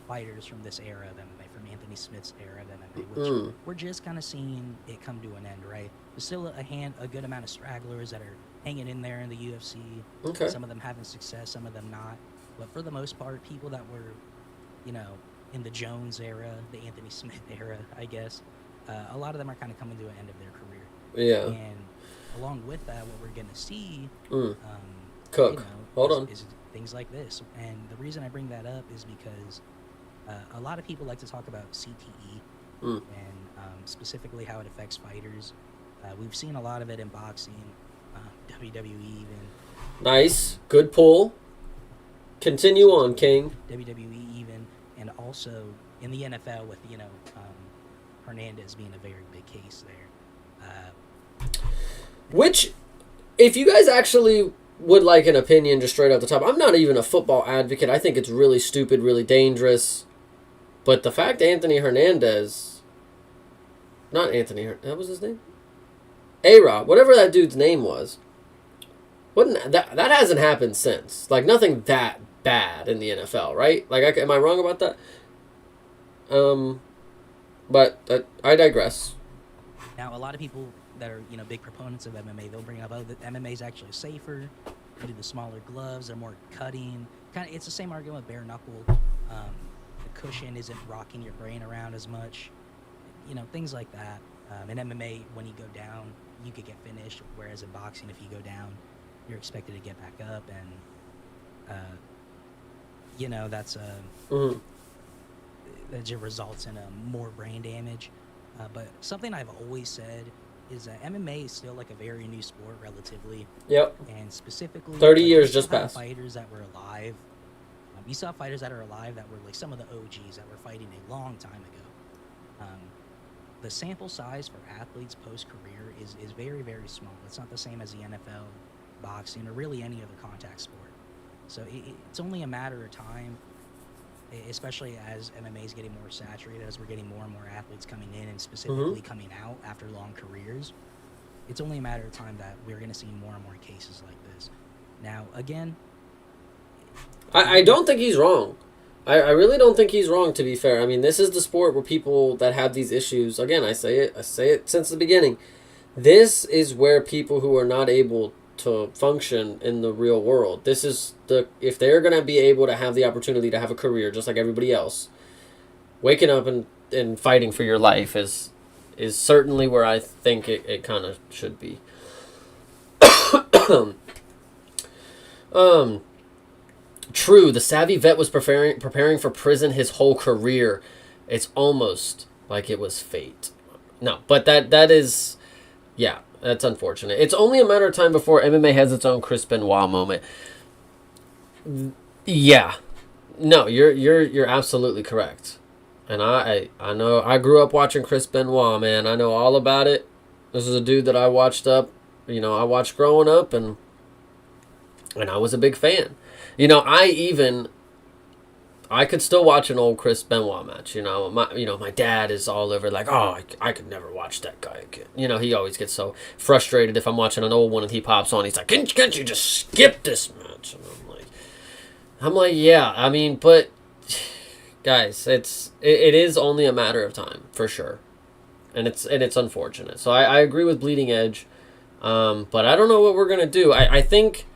fighters from this era of MMA, from Anthony Smith's era of MMA, which we're just kind of seeing it come to an end, right? There's still a good amount of stragglers that are hanging in there in the UFC. Okay. Some of them having success, some of them not. But for the most part, people that were, in the Jones era, the Anthony Smith era, I guess, a lot of them are kind of coming to an end of their career. Yeah. And along with that, what we're going to see... Cook. Hold on. Is things like this. And the reason I bring that up is because a lot of people like to talk about CTE and specifically how it affects fighters. We've seen a lot of it in boxing, WWE even. Nice. Good pull. Continue on, King. WWE even, and also in the NFL with, Hernandez being a very big case there. Which, if you guys actually... would like an opinion just straight off the top. I'm not even a football advocate. I think it's really stupid, really dangerous. But the fact Anthony Hernandez... Not Anthony... That was his name? A-Rod. Whatever that dude's name was. That hasn't happened since. Like, nothing that bad in the NFL, right? Like, am I wrong about that? But I digress. Now, a lot of people that are, big proponents of MMA, they'll bring up, that MMA is actually safer. They do the smaller gloves, they're more cutting. It's the same argument with bare knuckle. The cushion isn't rocking your brain around as much. Things like that. In MMA, when you go down, you could get finished, whereas in boxing, if you go down, you're expected to get back up, and that's that just results in more brain damage. But something I've always said is that MMA is still like a very new sport, relatively. Yep. And specifically, 30 years just passed. Fighters that were alive. You saw fighters that are alive that were like some of the OGs that were fighting a long time ago. The sample size for athletes post-career is very, very small. It's not the same as the NFL, boxing, or really any other contact sport. So it's only a matter of time, especially as MMA is getting more saturated, as we're getting more and more athletes coming in and specifically coming out after long careers. It's only a matter of time that we're going to see more and more cases like this. Now, again... I don't think he's wrong. I really don't think he's wrong, to be fair. I mean, this is the sport where people that have these issues, again, I say it since the beginning, this is where people who are not able to function in the real world, this is if they're going to be able to have the opportunity to have a career just like everybody else, waking up and and fighting for your life is certainly where I think it kind of should be. True, the savvy vet was preparing for prison his whole career. It's almost like it was fate. No, but that is, yeah, that's unfortunate. It's only a matter of time before MMA has its own Chris Benoit moment. Yeah, no, you're absolutely correct. And I know I grew up watching Chris Benoit, man. I know all about it. This is a dude that I watched growing up, and I was a big fan. I could still watch an old Chris Benoit match. My dad is all over like, oh, I could never watch that guy again. He always gets so frustrated if I'm watching an old one and he pops on. He's like, can't you just skip this match? And I'm like, yeah. I mean, but guys, it is only a matter of time for sure, and it's unfortunate. So I agree with Bleeding Edge, but I don't know what we're gonna do. I think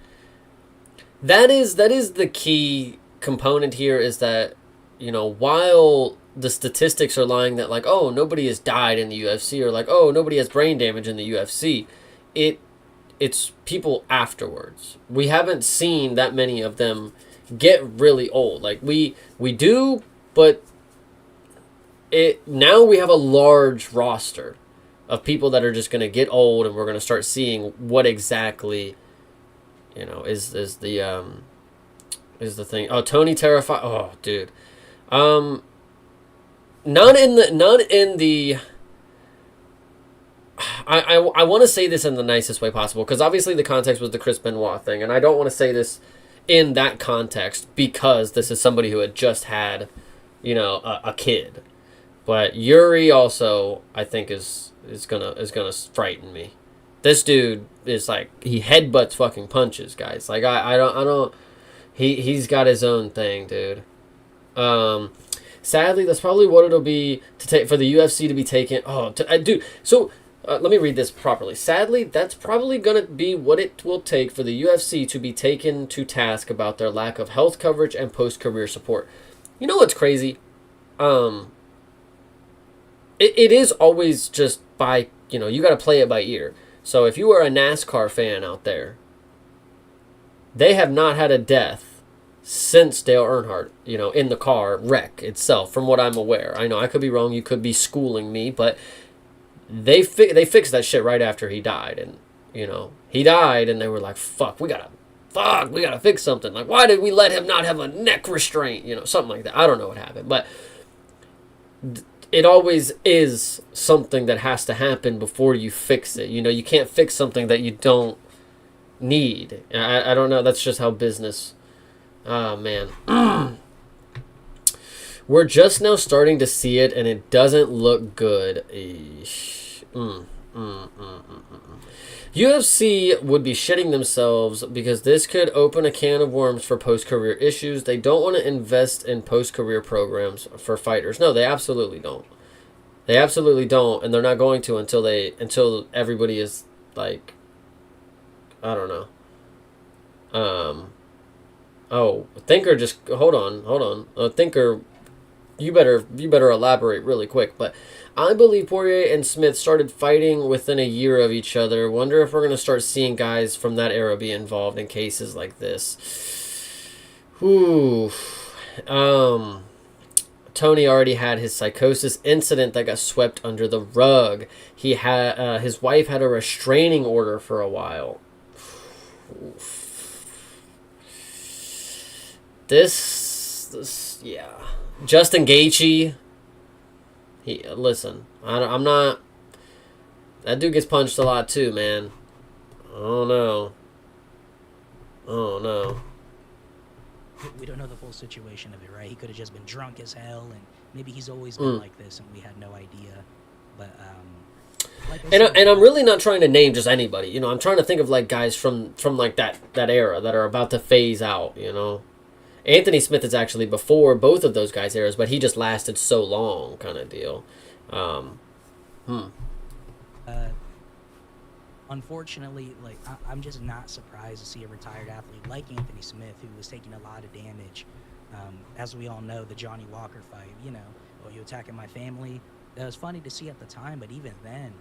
that is the key component here, is that while the statistics are lying that like, oh, nobody has died in the UFC, or like, oh, nobody has brain damage in the UFC, it's people afterwards. We haven't seen that many of them get really old. Like we do, but now we have a large roster of people that are just going to get old, and we're going to start seeing what exactly is the thing. Oh, Tony Terrified. Oh, dude. Not in the I want to say this in the nicest way possible, because obviously the context was the Chris Benoit thing, and I don't want to say this in that context because this is somebody who had just had a kid. But Yuri also, I think, is gonna frighten me. This dude is like, he headbutts fucking punches, guys. Like I don't. He's got his own thing, dude. Sadly, that's probably what it'll be to take for the UFC to be taken. Dude. So let me read this properly. Sadly, that's probably gonna be what it will take for the UFC to be taken to task about their lack of health coverage and post-career support. You know what's crazy? It is always just by, you got to play it by ear. So if you are a NASCAR fan out there, they have not had a death since Dale Earnhardt, in the car wreck itself, from what I'm aware. I know I could be wrong. You could be schooling me, but they fixed that shit right after he died. And, he died, and they were like, we gotta fix something. Like, why did we let him not have a neck restraint? Something like that. I don't know what happened, but it always is something that has to happen before you fix it. You can't fix something that you don't need. I don't know. That's just how business. Oh, man. We're just now starting to see it, and it doesn't look good. UFC would be shitting themselves because this could open a can of worms for post-career issues. They don't want to invest in post-career programs for fighters. No, they absolutely don't. They absolutely don't, and they're not going to until everybody is like, I don't know. Thinker, just hold on. Thinker, you better elaborate really quick. But I believe Poirier and Smith started fighting within a year of each other. Wonder if we're gonna start seeing guys from that era be involved in cases like this. Whew. Tony already had his psychosis incident that got swept under the rug. He had his wife had a restraining order for a while. This yeah. Justin Gaethje. Listen. I'm not. That dude gets punched a lot too, man. Oh no. We don't know the full situation of it, right? He could have just been drunk as hell, and maybe he's always been like this, and we had no idea. But and I'm really not trying to name just anybody. I'm trying to think of like guys from like that era that are about to phase out. Anthony Smith is actually before both of those guys' eras, but he just lasted so long, kind of deal. Unfortunately, like I'm just not surprised to see a retired athlete like Anthony Smith, who was taking a lot of damage. As we all know, the Johnny Walker fight, you attacking my family. That was funny to see at the time, but even then,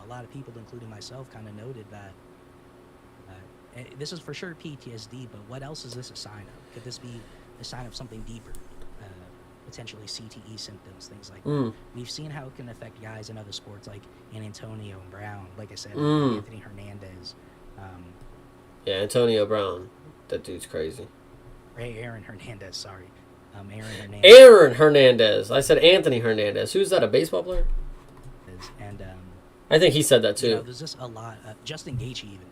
a lot of people, including myself, kind of noted that this is for sure PTSD, but what else is this a sign of? Could this be a sign of something deeper? Potentially CTE symptoms, things like that. We've seen how it can affect guys in other sports, like in Antonio Brown, like I said, Anthony Hernandez. Yeah, Antonio Brown. That dude's crazy. Aaron Hernandez, sorry. Aaron Hernandez. I said Anthony Hernandez. Who's that, a baseball player? And I think he said that too. You know, there's just a lot. Justin Gaethje even.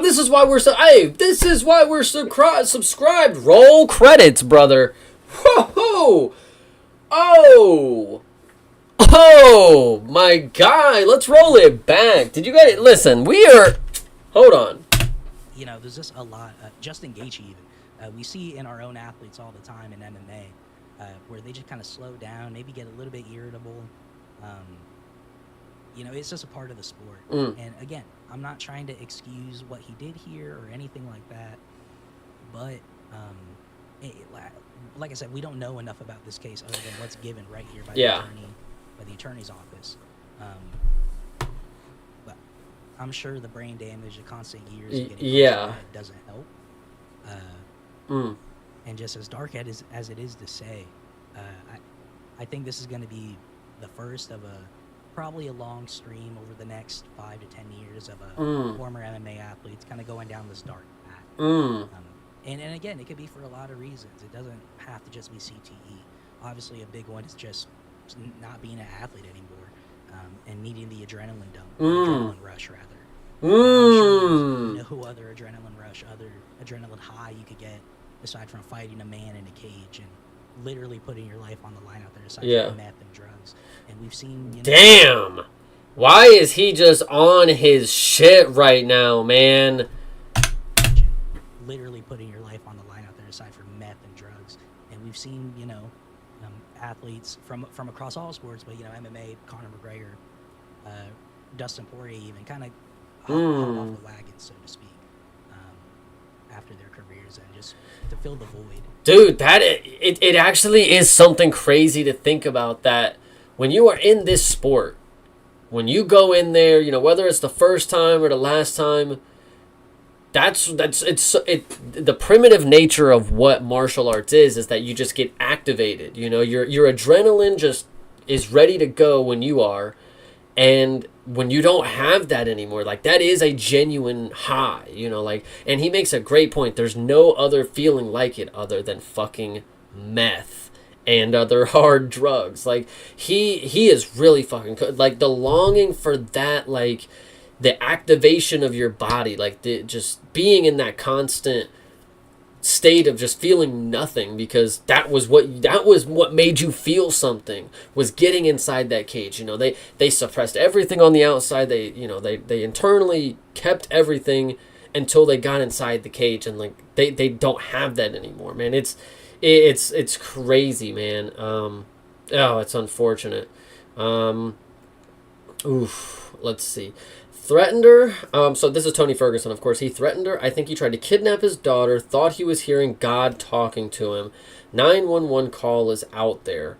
This is why we're this is why we're subscribed. Roll credits, brother. Whoa! Oh, my guy. Let's roll it back. Did you guys listen? Hold on. You know, there's just a lot. Justin Gaethje even. We see in our own athletes all the time in MMA, where they just kind of slow down, maybe get a little bit irritable. You know, it's just a part of the sport. And again, I'm not trying to excuse what he did here or anything like that. But, like I said, we don't know enough about this case other than what's given right here by the attorney's office. But I'm sure the brain damage, the constant years of getting doesn't help. And just as dark as it is to say, I think this is going to be the first of probably a long stream over the next 5 to 10 years of former MMA athletes kind of going down this dark path. And again, it could be for a lot of reasons. It doesn't have to just be CTE. Obviously, a big one is just not being an athlete anymore and needing the adrenaline dump, adrenaline rush rather. I'm sure there's no other adrenaline rush, other adrenaline high you could get aside from fighting a man in a cage and literally putting your life on the line out there aside from meth and drugs. And we've seen... Damn! Why is he just on his shit right now, man? Literally putting your life on the line out there aside from meth and drugs. And we've seen, athletes from across all sports, but, MMA, Conor McGregor, Dustin Poirier even kind of hop off the wagon, so to speak, after their careers and just to fill the void. Dude, it actually is something crazy to think about, that when you are in this sport, when you go in there, whether it's the first time or the last time, the primitive nature of what martial arts is that you just get activated. Your adrenaline just is ready to go when you are, and when you don't have that anymore, like, that is a genuine high, and he makes a great point. There's no other feeling like it other than fucking meth and other hard drugs. Like, he is really fucking good. Like, the longing for that, like, the activation of your body, like, just being in that constant state of just feeling nothing, because that was what made you feel something, was getting inside that cage. They suppressed everything on the outside. They internally kept everything until they got inside the cage, and like they don't have that anymore, man. It's crazy, man. It's unfortunate. Let's see. Threatened her. So this is Tony Ferguson, of course. He threatened her. I think he tried to kidnap his daughter. Thought he was hearing God talking to him. 911 call is out there.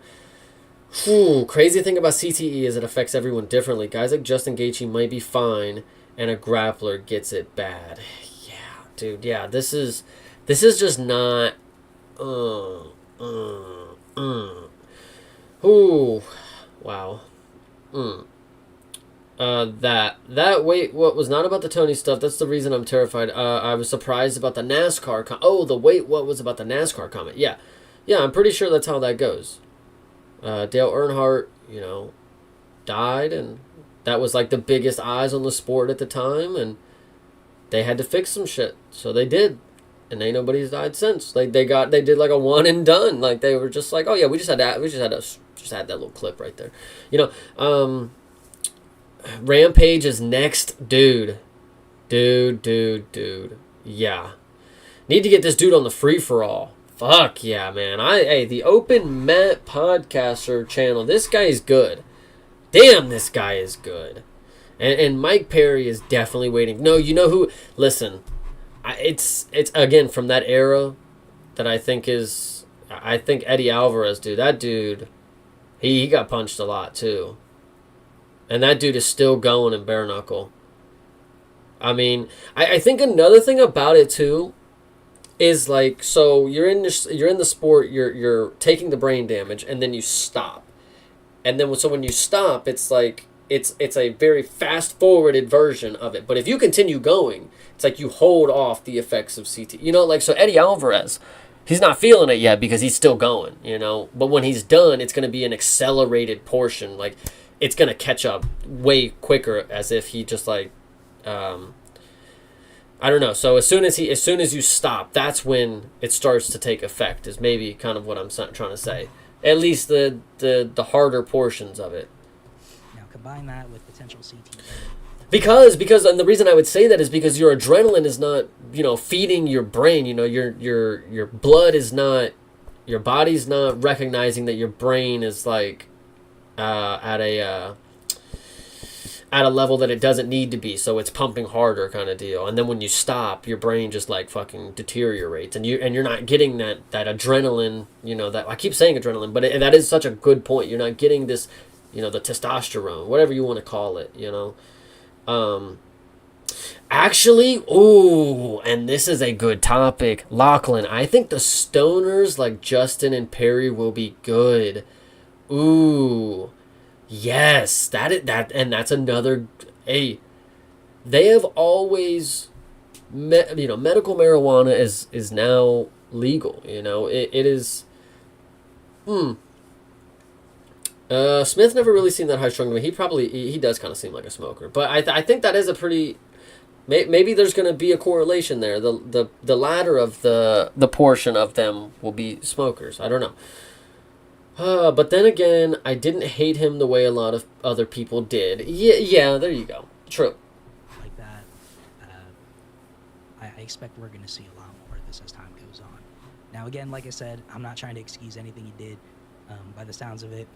Crazy thing about CTE is it affects everyone differently. Guys like Justin Gaethje might be fine, and a grappler gets it bad. Yeah, dude. Yeah, this is just not. Wow. Wait, what was not about the Tony stuff? That's the reason I'm terrified. I was surprised about the NASCAR what was about the NASCAR comment? Yeah, I'm pretty sure that's how that goes. Dale Earnhardt, died, and that was like the biggest eyes on the sport at the time, and they had to fix some shit, so they did, and ain't nobody's died since. Like they did like a one and done. Like they were just like, oh yeah, we just had that little clip right there, Rampage is next, dude. Yeah. Need to get this dude on the free-for-all. Fuck yeah, man. The Open Mat Podcaster channel. This guy is good. Damn, this guy is good. And Mike Perry is definitely waiting. No, you know who? Listen, it's again from that era that I think is I think Eddie Alvarez, dude, that dude, he got punched a lot too. And that dude is still going in bare knuckle. I mean, I think another thing about it too is like, so you're in the sport, you're taking the brain damage, and then you stop. And then so when you stop, it's like it's a very fast forwarded version of it. But if you continue going, it's like you hold off the effects of CT. You know, like, so Eddie Alvarez, he's not feeling it yet because he's still going, you know. But when he's done, it's going to be an accelerated portion. Like, it's going to catch up way quicker, as if he just like, I don't know. So as soon as you stop, that's when it starts to take effect, is maybe kind of what I'm trying to say. At least the harder portions of it. Now combine that with potential CTE. Because and the reason I would say that is because your adrenaline is not, you know, feeding your brain. You know, your blood is not, your body's not recognizing that your brain is like at a level that it doesn't need to be, so it's pumping harder kind of deal. And then when you stop, your brain just like fucking deteriorates, and you're not getting that adrenaline. You know, that I keep saying adrenaline, but that is such a good point. You're not getting this, you know, the testosterone, whatever you want to call it. You know. Actually, ooh, and this is a good topic, Lachlan. I think the stoners like Justin and Perry will be good. Ooh, yes, and that's another. Hey, they have always, medical marijuana is now legal. You know, it is. Smith never really seemed that high strung to me. He does kind of seem like a smoker, but I think that is a pretty. Maybe there's going to be a correlation there. The latter of the portion of them will be smokers. I don't know. But then again, I didn't hate him the way a lot of other people did. Yeah, there you go. True. Like that, I expect we're going to see a lot more of this as time goes on. Now, again, like I said, I'm not trying to excuse anything he did. By the sounds of it,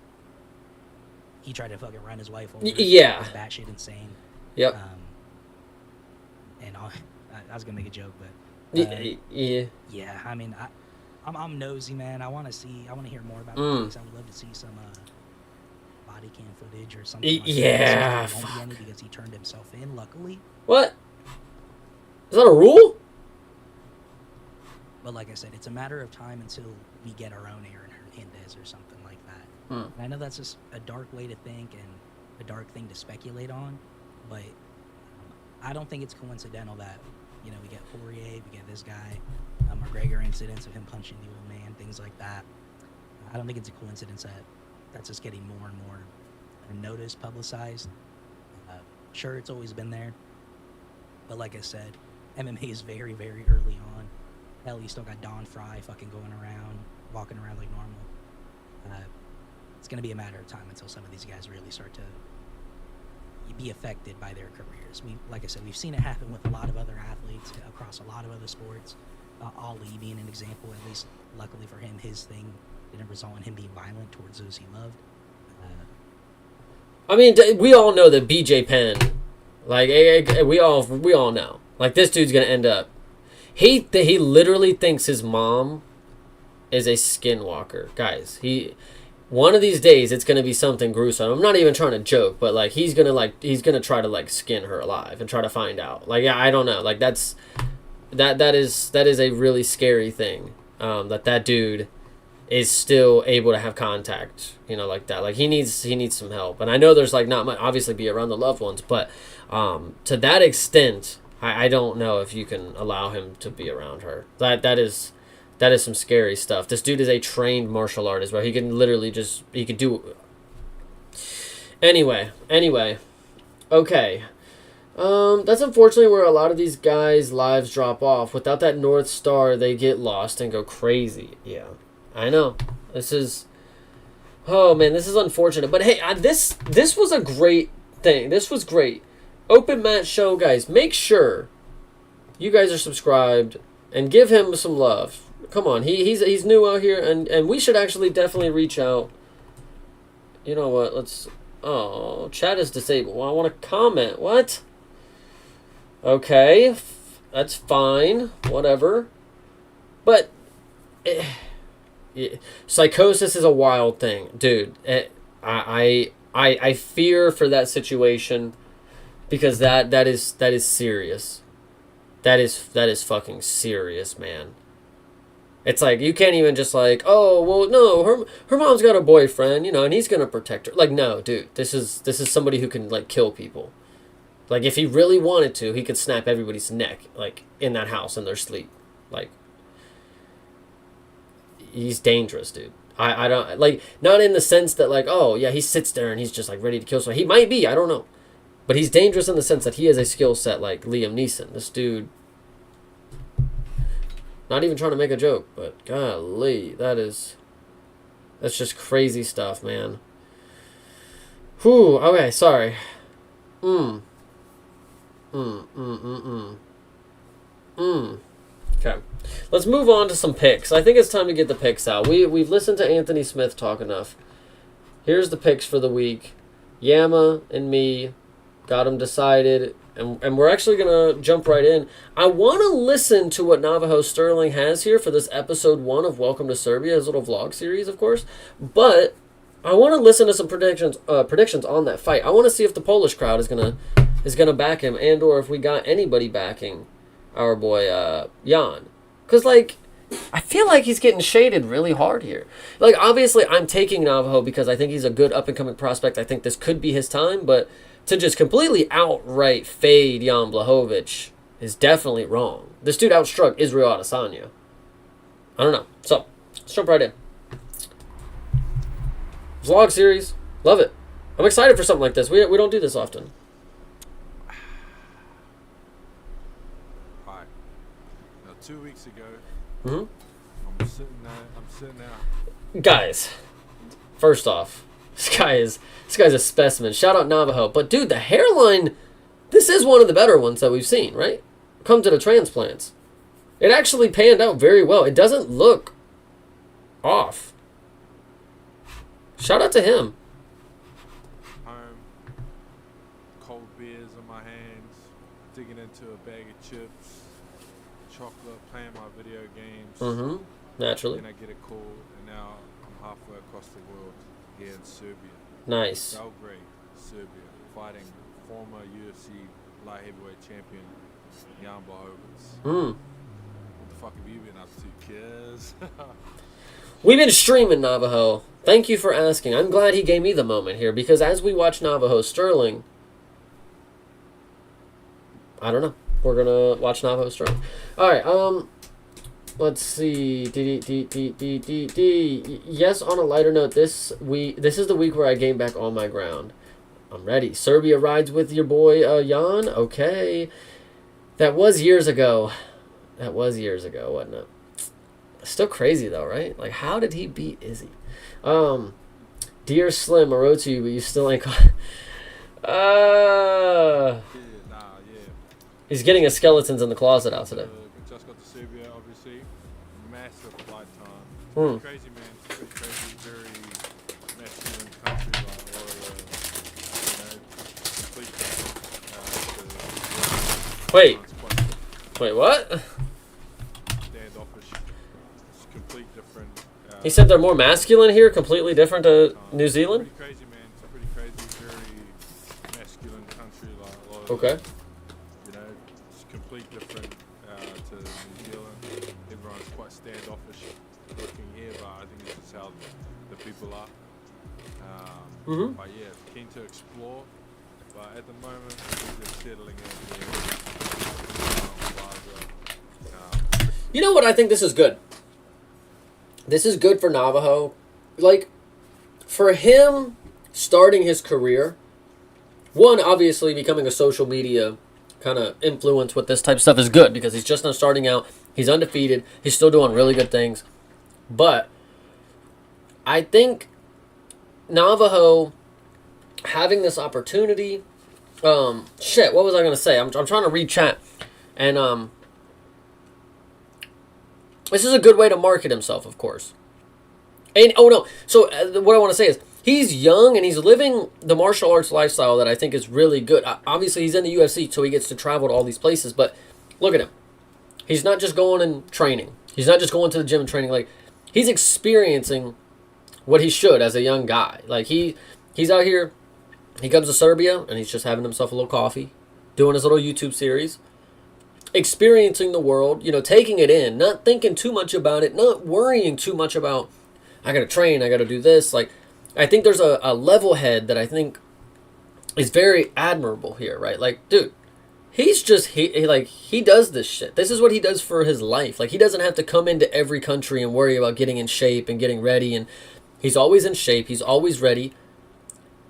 he tried to fucking run his wife over. Yeah. It's batshit insane. Yep. And I was gonna make a joke, but yeah. Yeah. I mean, I'm nosy, man. I want to hear more about the case. I would love to see some body cam footage or something. Like yeah. That. Won't be any because he turned himself in. Luckily. What? Is that a rule? But like I said, it's a matter of time until we get our own Aaron Hernandez or something like that. And I know that's just a dark way to think and a dark thing to speculate on, but I don't think it's coincidental that, you know, we get Poirier, we get this guy, McGregor incidents of him punching the old man, things like that. I don't think it's a coincidence that that's just getting more and more noticed, publicized. Sure, it's always been there, but like I said, MMA is very, very early on. Hell, you still got Don Fry fucking going around, walking around like normal. It's going to be a matter of time until some of these guys really start to be affected by their careers. Like I said, we've seen it happen with a lot of other athletes across a lot of other sports. Ali being an example, at least luckily for him, his thing didn't result in him being violent towards those he loved. I mean, we all know that BJ Penn, like, we all know, like, this dude's gonna end up. He literally thinks his mom is a skinwalker, guys. One of these days, it's gonna be something gruesome. I'm not even trying to joke, but like he's gonna try to like skin her alive and try to find out. Like, yeah, I don't know. Like that is a really scary thing. That dude is still able to have contact. You know, like that. Like he needs some help. And I know there's like not much, obviously, be around the loved ones, but to that extent, I don't know if you can allow him to be around her. That is some scary stuff. This dude is a trained martial artist, bro. He can literally he could do. Anyway. Okay. That's unfortunately where a lot of these guys' lives drop off. Without that North Star, they get lost and go crazy. Yeah, I know. Oh man, this is unfortunate. But hey, this was a great thing. This was great. Open Mat Show, guys. Make sure you guys are subscribed and give him some love. Come on, he's new out here, and we should actually definitely reach out. You know what? Chat is disabled. Well, I want to comment. What? Okay, that's fine. Whatever. But psychosis is a wild thing, dude. I fear for that situation because that is serious. That is fucking serious, man. It's like you can't even just like, oh well, no, her mom's got a boyfriend, you know, and he's gonna protect her. Like, no, dude, this is somebody who can like kill people. Like, if he really wanted to, he could snap everybody's neck, like in that house in their sleep. Like, he's dangerous, dude. I don't like, not in the sense that like, oh yeah, he sits there and he's just like ready to kill someone. He might be, I don't know, but he's dangerous in the sense that he has a skill set like Liam Neeson. This dude. Not even trying to make a joke, but golly, that's just crazy stuff, man. Whew, okay, sorry. Okay. Let's move on to some picks. I think it's time to get the picks out. We've listened to Anthony Smith talk enough. Here's the picks for the week. Yama and me got them decided. And we're actually going to jump right in. I want to listen to what Navajo Sterling has here for this episode 1 of Welcome to Serbia, his little vlog series, of course. But I want to listen to some predictions on that fight. I want to see if the Polish crowd is gonna back him, and or if we got anybody backing our boy Jan. Because, like, I feel like he's getting shaded really hard here. Like, obviously, I'm taking Navajo because I think he's a good up-and-coming prospect. I think this could be his time, but to just completely outright fade Jan Blachowicz is definitely wrong. This dude outstruck Israel Adesanya. I don't know. So, let's jump right in. Vlog series. Love it. I'm excited for something like this. We don't do this often. Alright. Now 2 weeks ago, Mm-hmm. I'm sitting there. Guys, first off, this guy's a specimen. Shout out Navajo. But dude, the hairline, this is one of the better ones that we've seen, right? Come to the transplants. It actually panned out very well. It doesn't look off. Shout out to him. Home, cold beers in my hands, digging into a bag of chips, chocolate, playing my video games. Mm-hmm. Naturally. Then I get a call, and now I'm halfway across the world here in Serbia. Nice. Belgrade, Serbia, fighting former UFC light heavyweight champion Jan Blachowicz. What the fuck have you been up to, kids? We've been streaming Navajo. Thank you for asking. I'm glad he gave me the moment here, because as we watch Navajo Sterling, I don't know. We're gonna watch Navajo Sterling. All right. Let's see. Yes. On a lighter note, this is the week where I gain back all my ground. I'm ready. Serbia rides with your boy Jan. Okay. That was years ago. Wasn't it? Still crazy though, right? Like, how did he beat Izzy? Dear Slim, I wrote to you, but you still ain't caught. He's getting his skeletons in the closet out today. Just got to Serbia, obviously. Massive flight time. Crazy, man. Pretty crazy. Very masculine country. Like, Wait, what? Standoffish. It's complete different. He said they're more masculine here, completely different to New Zealand? Pretty crazy, man. It's a pretty crazy, very masculine country. Like, a lot of, Okay. it's complete different to New Zealand. Everyone's quite standoffish looking here, but I think this is how the people are. But yeah, keen to explore. But at the moment, we're just settling in here. You know what? I think this is good. This is good for Navajo. Like, for him starting his career, one, obviously becoming a social media kind of influence with this type of stuff is good, because he's just now starting out. He's undefeated. He's still doing really good things. But I think Navajo having this opportunity, shit, what was I going to say? I'm trying to read chat. And this is a good way to market himself, of course. And, oh no, so what I want to say is, he's young and he's living the martial arts lifestyle that I think is really good. Obviously, he's in the UFC, so he gets to travel to all these places. But look at him. He's not just going and training. He's not just going to the gym and training. Like, he's experiencing what he should as a young guy. Like, he's out here, he comes to Serbia, and he's just having himself a little coffee, doing his little YouTube series, experiencing the world, you know, taking it in, not thinking too much about it, not worrying too much about, I gotta train, I gotta do this. Like, I think there's a level head that I think is very admirable here, right? Like, dude, he's just, he does this shit. This is what he does for his life. Like, he doesn't have to come into every country and worry about getting in shape and getting ready. And he's always in shape. He's always ready.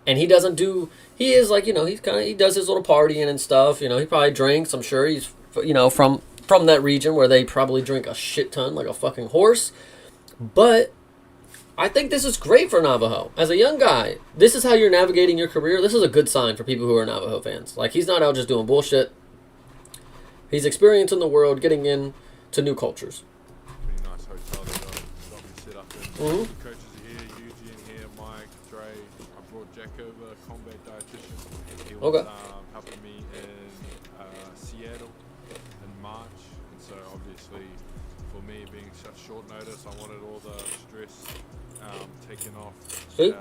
And he doesn't do, he is like, you know, he does his little partying and stuff. You know, he probably drinks. I'm sure he's, you know, from that region where they probably drink a shit ton like a fucking horse. But I think this is great for Navajo. As a young guy, this is how you're navigating your career. This is a good sign for people who are Navajo fans. Like, he's not out just doing bullshit. He's experiencing the world, getting into new cultures. Pretty nice hotel they got me set up in. Mm-hmm. The coaches are here, Eugene here, Mike, Dre. I brought Jack over, combat dietitian. He was helping me in Seattle in March. And so obviously for me being such short notice, I wanted all the stress taken off for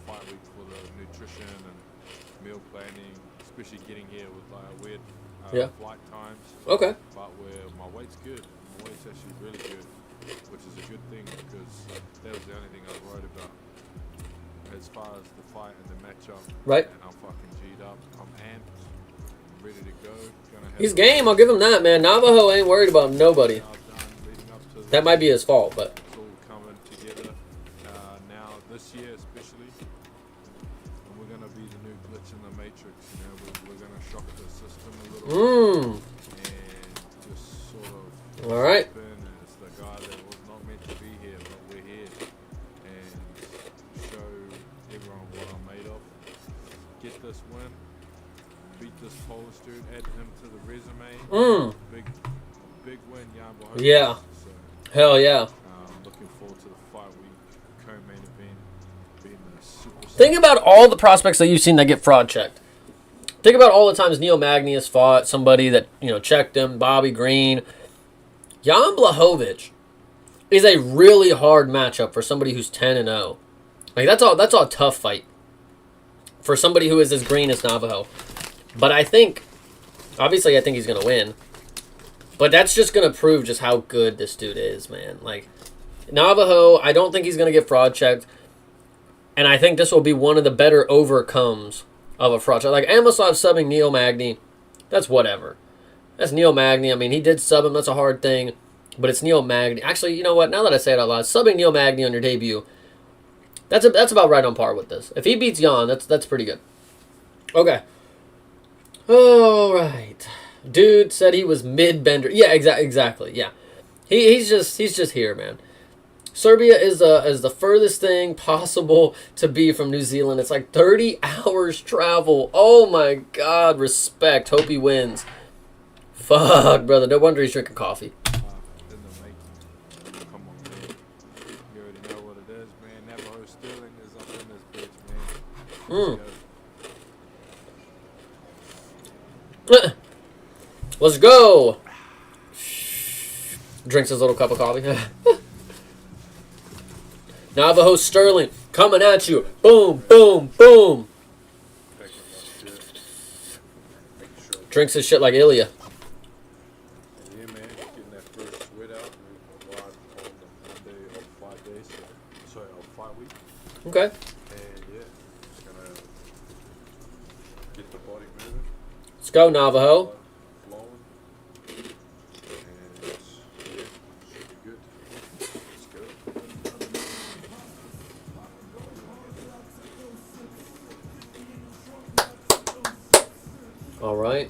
fight week for the nutrition and meal planning, especially getting here with weird flight times. Okay. But where my weight's good. My weight's actually really good, which is a good thing because that was the only thing I was worried about. As far as the fight and the matchup, right? And I'm fucking G'd up. I'm amped. I'm ready to go. He's game. I'll give him that, man. Navajo ain't worried about nobody. That might be his fault, but it's all coming together now this year, especially. And we're gonna be the new glitch in the matrix. You know, we're gonna shock the system a little bit and just sort of. All right. As the guy that was not meant to be here, but we're here, and show everyone what I'm made of. Get this win, beat this Polish dude, add him to the resume. Big win, Yamba. Yeah. So, hell yeah. Looking forward to the fight week, co-main event, being the super. Think about all the prospects that you've seen that get fraud checked. Think about all the times Neil Magny has fought somebody that, you know, checked him, Bobby Green. Jan Blachowicz is a really hard matchup for somebody who's 10-0. Like, that's a tough fight for somebody who is as green as Navajo. But I think he's going to win. But that's just going to prove just how good this dude is, man. Like, Navajo, I don't think he's going to get fraud checked. And I think this will be one of the better overcomes of a fraud check. Like, Amosov subbing Neil Magny, that's whatever. That's Neil Magny. I mean, he did sub him. That's a hard thing. But it's Neil Magny. Actually, you know what? Now that I say it out loud, subbing Neil Magny on your debut, that's about right on par with this. If he beats Jan, that's pretty good. Okay. All right. Dude said he was mid-bender. Yeah, exactly. Yeah. He's just here, man. Serbia is the furthest thing possible to be from New Zealand. It's like 30 hours travel. Oh my God, respect. Hope he wins. Fuck, brother. No wonder he's drinking coffee. Come on, man. You already know what it is, man. Navajo Sterling is up in this bitch, man. Let's go. Drinks his little cup of coffee. Navajo Sterling coming at you. Boom, boom, boom. Drinks his shit like Ilya. Yeah, man. Getting that first sweat out. We're live on the Monday of 5 days. So, 5 weeks. Okay. And yeah, just gonna get the body moving. Let's go, Navajo. Flowing. And yeah, should be good. Let's go. All right.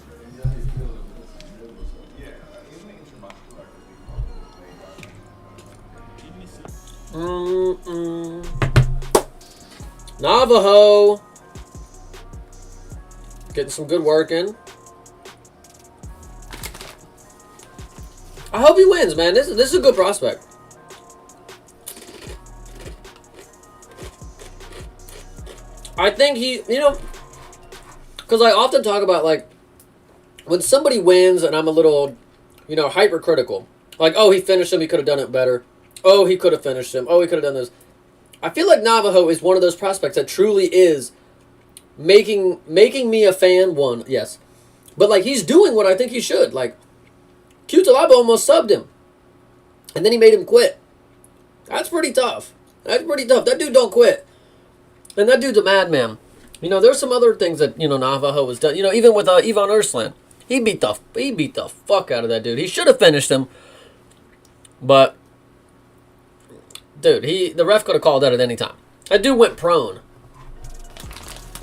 Navajo getting some good work in. I hope he wins, man. This is a good prospect. I think he, you know, because I often talk about, like, when somebody wins and I'm a little, you know, hypercritical. Like, oh, he finished him, he could have done it better. Oh, he could have finished him. Oh, he could have done this. I feel like Navajo is one of those prospects that truly is making me a fan. One, yes. But, like, he's doing what I think he should. Like, Cutelaba almost subbed him. And then he made him quit. That's pretty tough. That's pretty tough. That dude don't quit. And that dude's a madman. You know, there's some other things that, you know, Navajo has done. You know, even with Ivan Urslan. He beat the fuck out of that dude. He should have finished him. But, dude, the ref could have called that at any time. That dude went prone.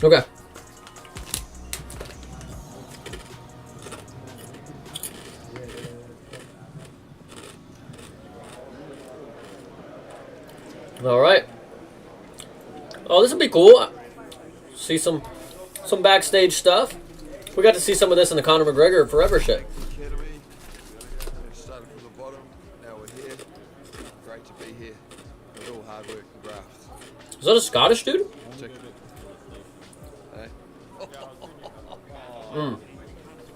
Okay. All right. Oh, this would be cool. See some backstage stuff. We got to see some of this in the Conor McGregor Forever shit. Started from the bottom, now we're here. Great to be here. It's all hard work and graft. Is that a Scottish dude? Hey?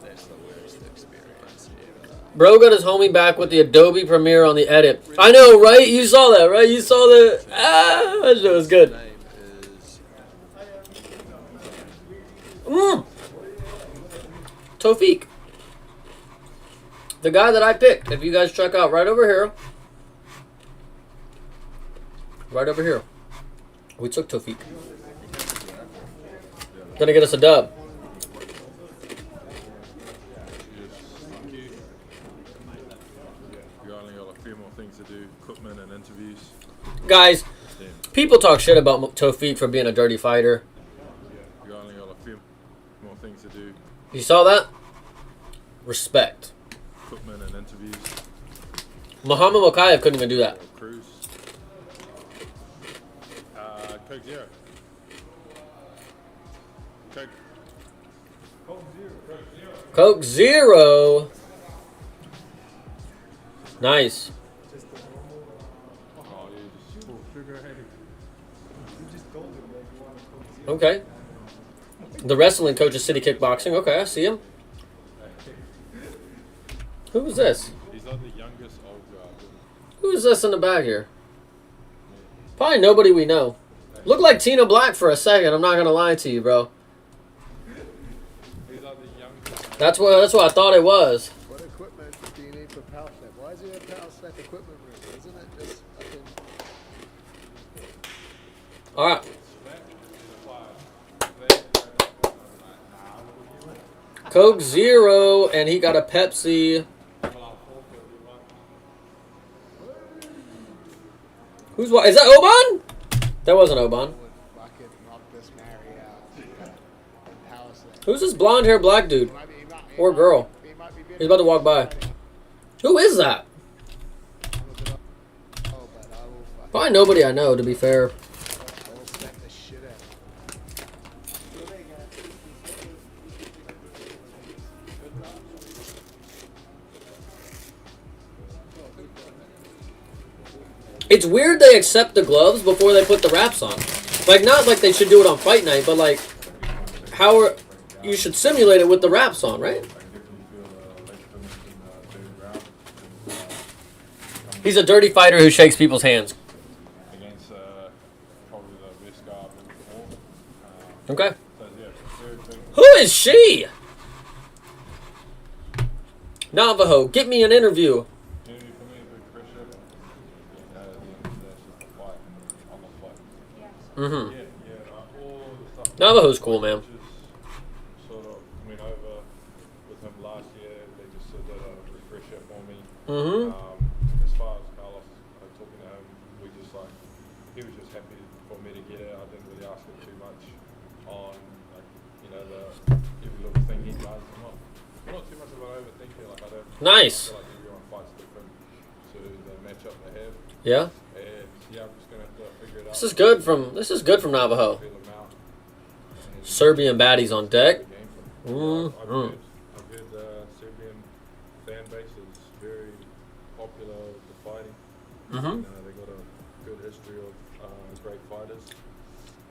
That's the worst experience ever. Bro got his homie back with the Adobe Premiere on the edit. I know, right? You saw that, right? You saw that. That shit was good. Tofik. The guy that I picked. If you guys check out right over here. Right over here. We took Tofik. Gonna get us a dub. You only got a few more things to do, equipment and interviews. Guys, people talk shit about Tofik for being a dirty fighter. You only got a few more things to do. You saw that? Respect. Equipment and interviews. Muhammad Mokaev couldn't even do that. Cruise. Coke Zero. Coke. Coke Zero. Nice. Oh, you just pull sugar ahead. Okay. The wrestling coach is City Kickboxing. Okay, I see him. Who is this? He's not the youngest old guy. Who is this in the back here? Probably nobody we know. Looked like Tina Black for a second. I'm not gonna lie to you, bro. He's not the youngest. That's what I thought it was. What equipment do you need for Power Snap? Why is it a Power Snap equipment room? Isn't it just fucking... All right. Coke Zero, and he got a Pepsi. Who's what? Is that Oban? That wasn't Oban. Who's this blonde hair black dude? Or girl? He's about to walk by. Who is that? Probably nobody I know, to be fair. It's weird they accept the gloves before they put the wraps on. Like, not like they should do it on fight night, but like, you should simulate it with the wraps on, right? He's a dirty fighter who shakes people's hands. Against probably the best guy I've ever fought. Okay. So yeah, very big. Who is she? Navajo, get me an interview. Interview for me, big pressure. That's just the fight, on the fight. Mm-hmm. Yeah, all the stuff. Navajo's cool, man. Just sort of went over with him last year. They just did a refresher for me. Mm-hmm. As far as Carlos, talking to him, he was just happy for me to get it. I didn't really ask him too much on, like, you know, every little thing he does. I'm not too much of an overthinker. Like, I don't. Nice. I feel like everyone fights different to the matchup they have. Yeah. And yeah, I'm just gonna have to figure it out. This is good from Navajo. Feel them out. Serbian baddies on deck. I've heard Serbian fan base is very popular with the fighting. Mm-hmm. They got a good history of great fighters.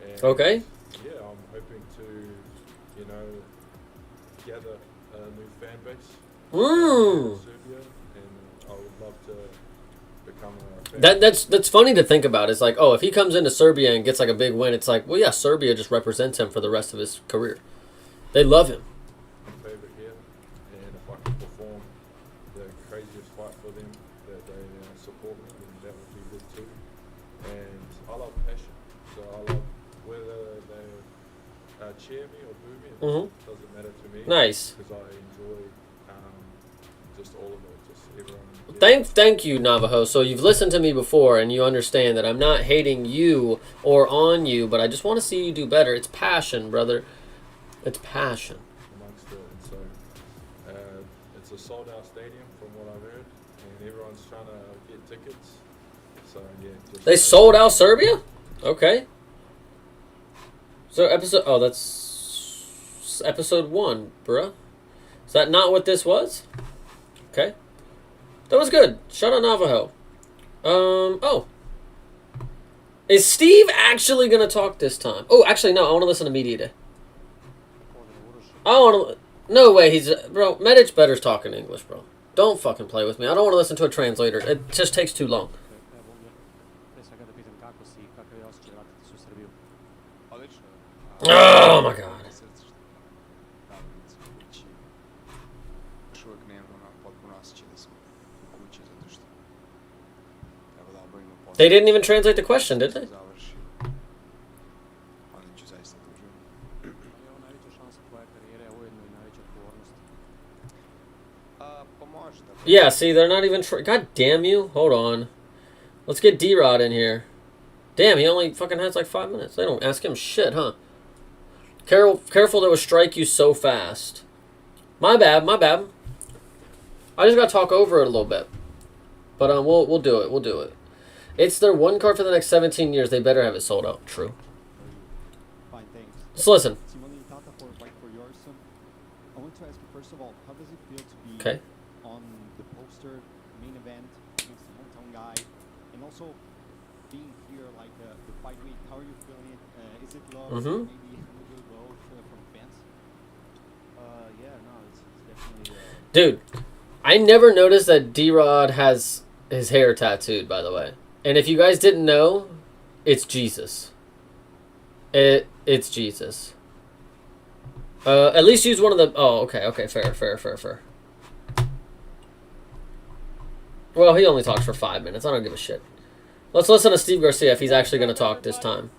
And Okay. yeah, I'm hoping to, gather a new fan base in Serbia, and I would love to becoming a fan. That's funny to think about. It's like, oh, if he comes into Serbia and gets like a big win, it's like, well, yeah, Serbia just represents him for the rest of his career. They love him. I'm favorite here, and if I can perform the craziest fight for them that they support me, then that would be good too. And I love passion, so I love whether they cheer me or boo me. It doesn't matter to me. Nice. Because I enjoy just all of it, just everyone. Thank you, Navajo. So you've listened to me before, and you understand that I'm not hating you or on you, but I just want to see you do better. It's passion, brother. It's passion. Amongst it, and so it's a sold-out stadium from what I've heard, and everyone's trying to get tickets. So yeah, They sold out Serbia? Okay. So that's episode 1, bruh. Is that not what this was? Okay. That was good. Shout out Navajo. Oh. Is Steve actually going to talk this time? Oh, actually, no. I want to listen to Media Day. I want to... No way. Bro, Medic better's talking English, bro. Don't fucking play with me. I don't want to listen to a translator. It just takes too long. Oh, my God. They didn't even translate the question, did they? Yeah, see, they're not even... God damn you. Hold on. Let's get D-Rod in here. Damn, he only fucking has like 5 minutes. They don't ask him shit, huh? Careful that would strike you so fast. My bad, my bad. I just gotta talk over it a little bit. But we'll do it, we'll do it. It's their one card for the next 17 years. They better have it sold out. True. Fine, thanks. Let's listen. I want to ask you, first of all, how does it feel to be on the poster main event against the hometown guy, and also being here like the fight week? How are you feeling it? Is it love? Maybe a little bit low from fans? Yeah, no, it's definitely. Dude, I never noticed that D-Rod has his hair tattooed, by the way. And if you guys didn't know, it's Jesus. It's Jesus. At least use one of the... Oh, okay, fair. Well, he only talks for 5 minutes. I don't give a shit. Let's listen to Steve Garcia if he's actually going to talk this time.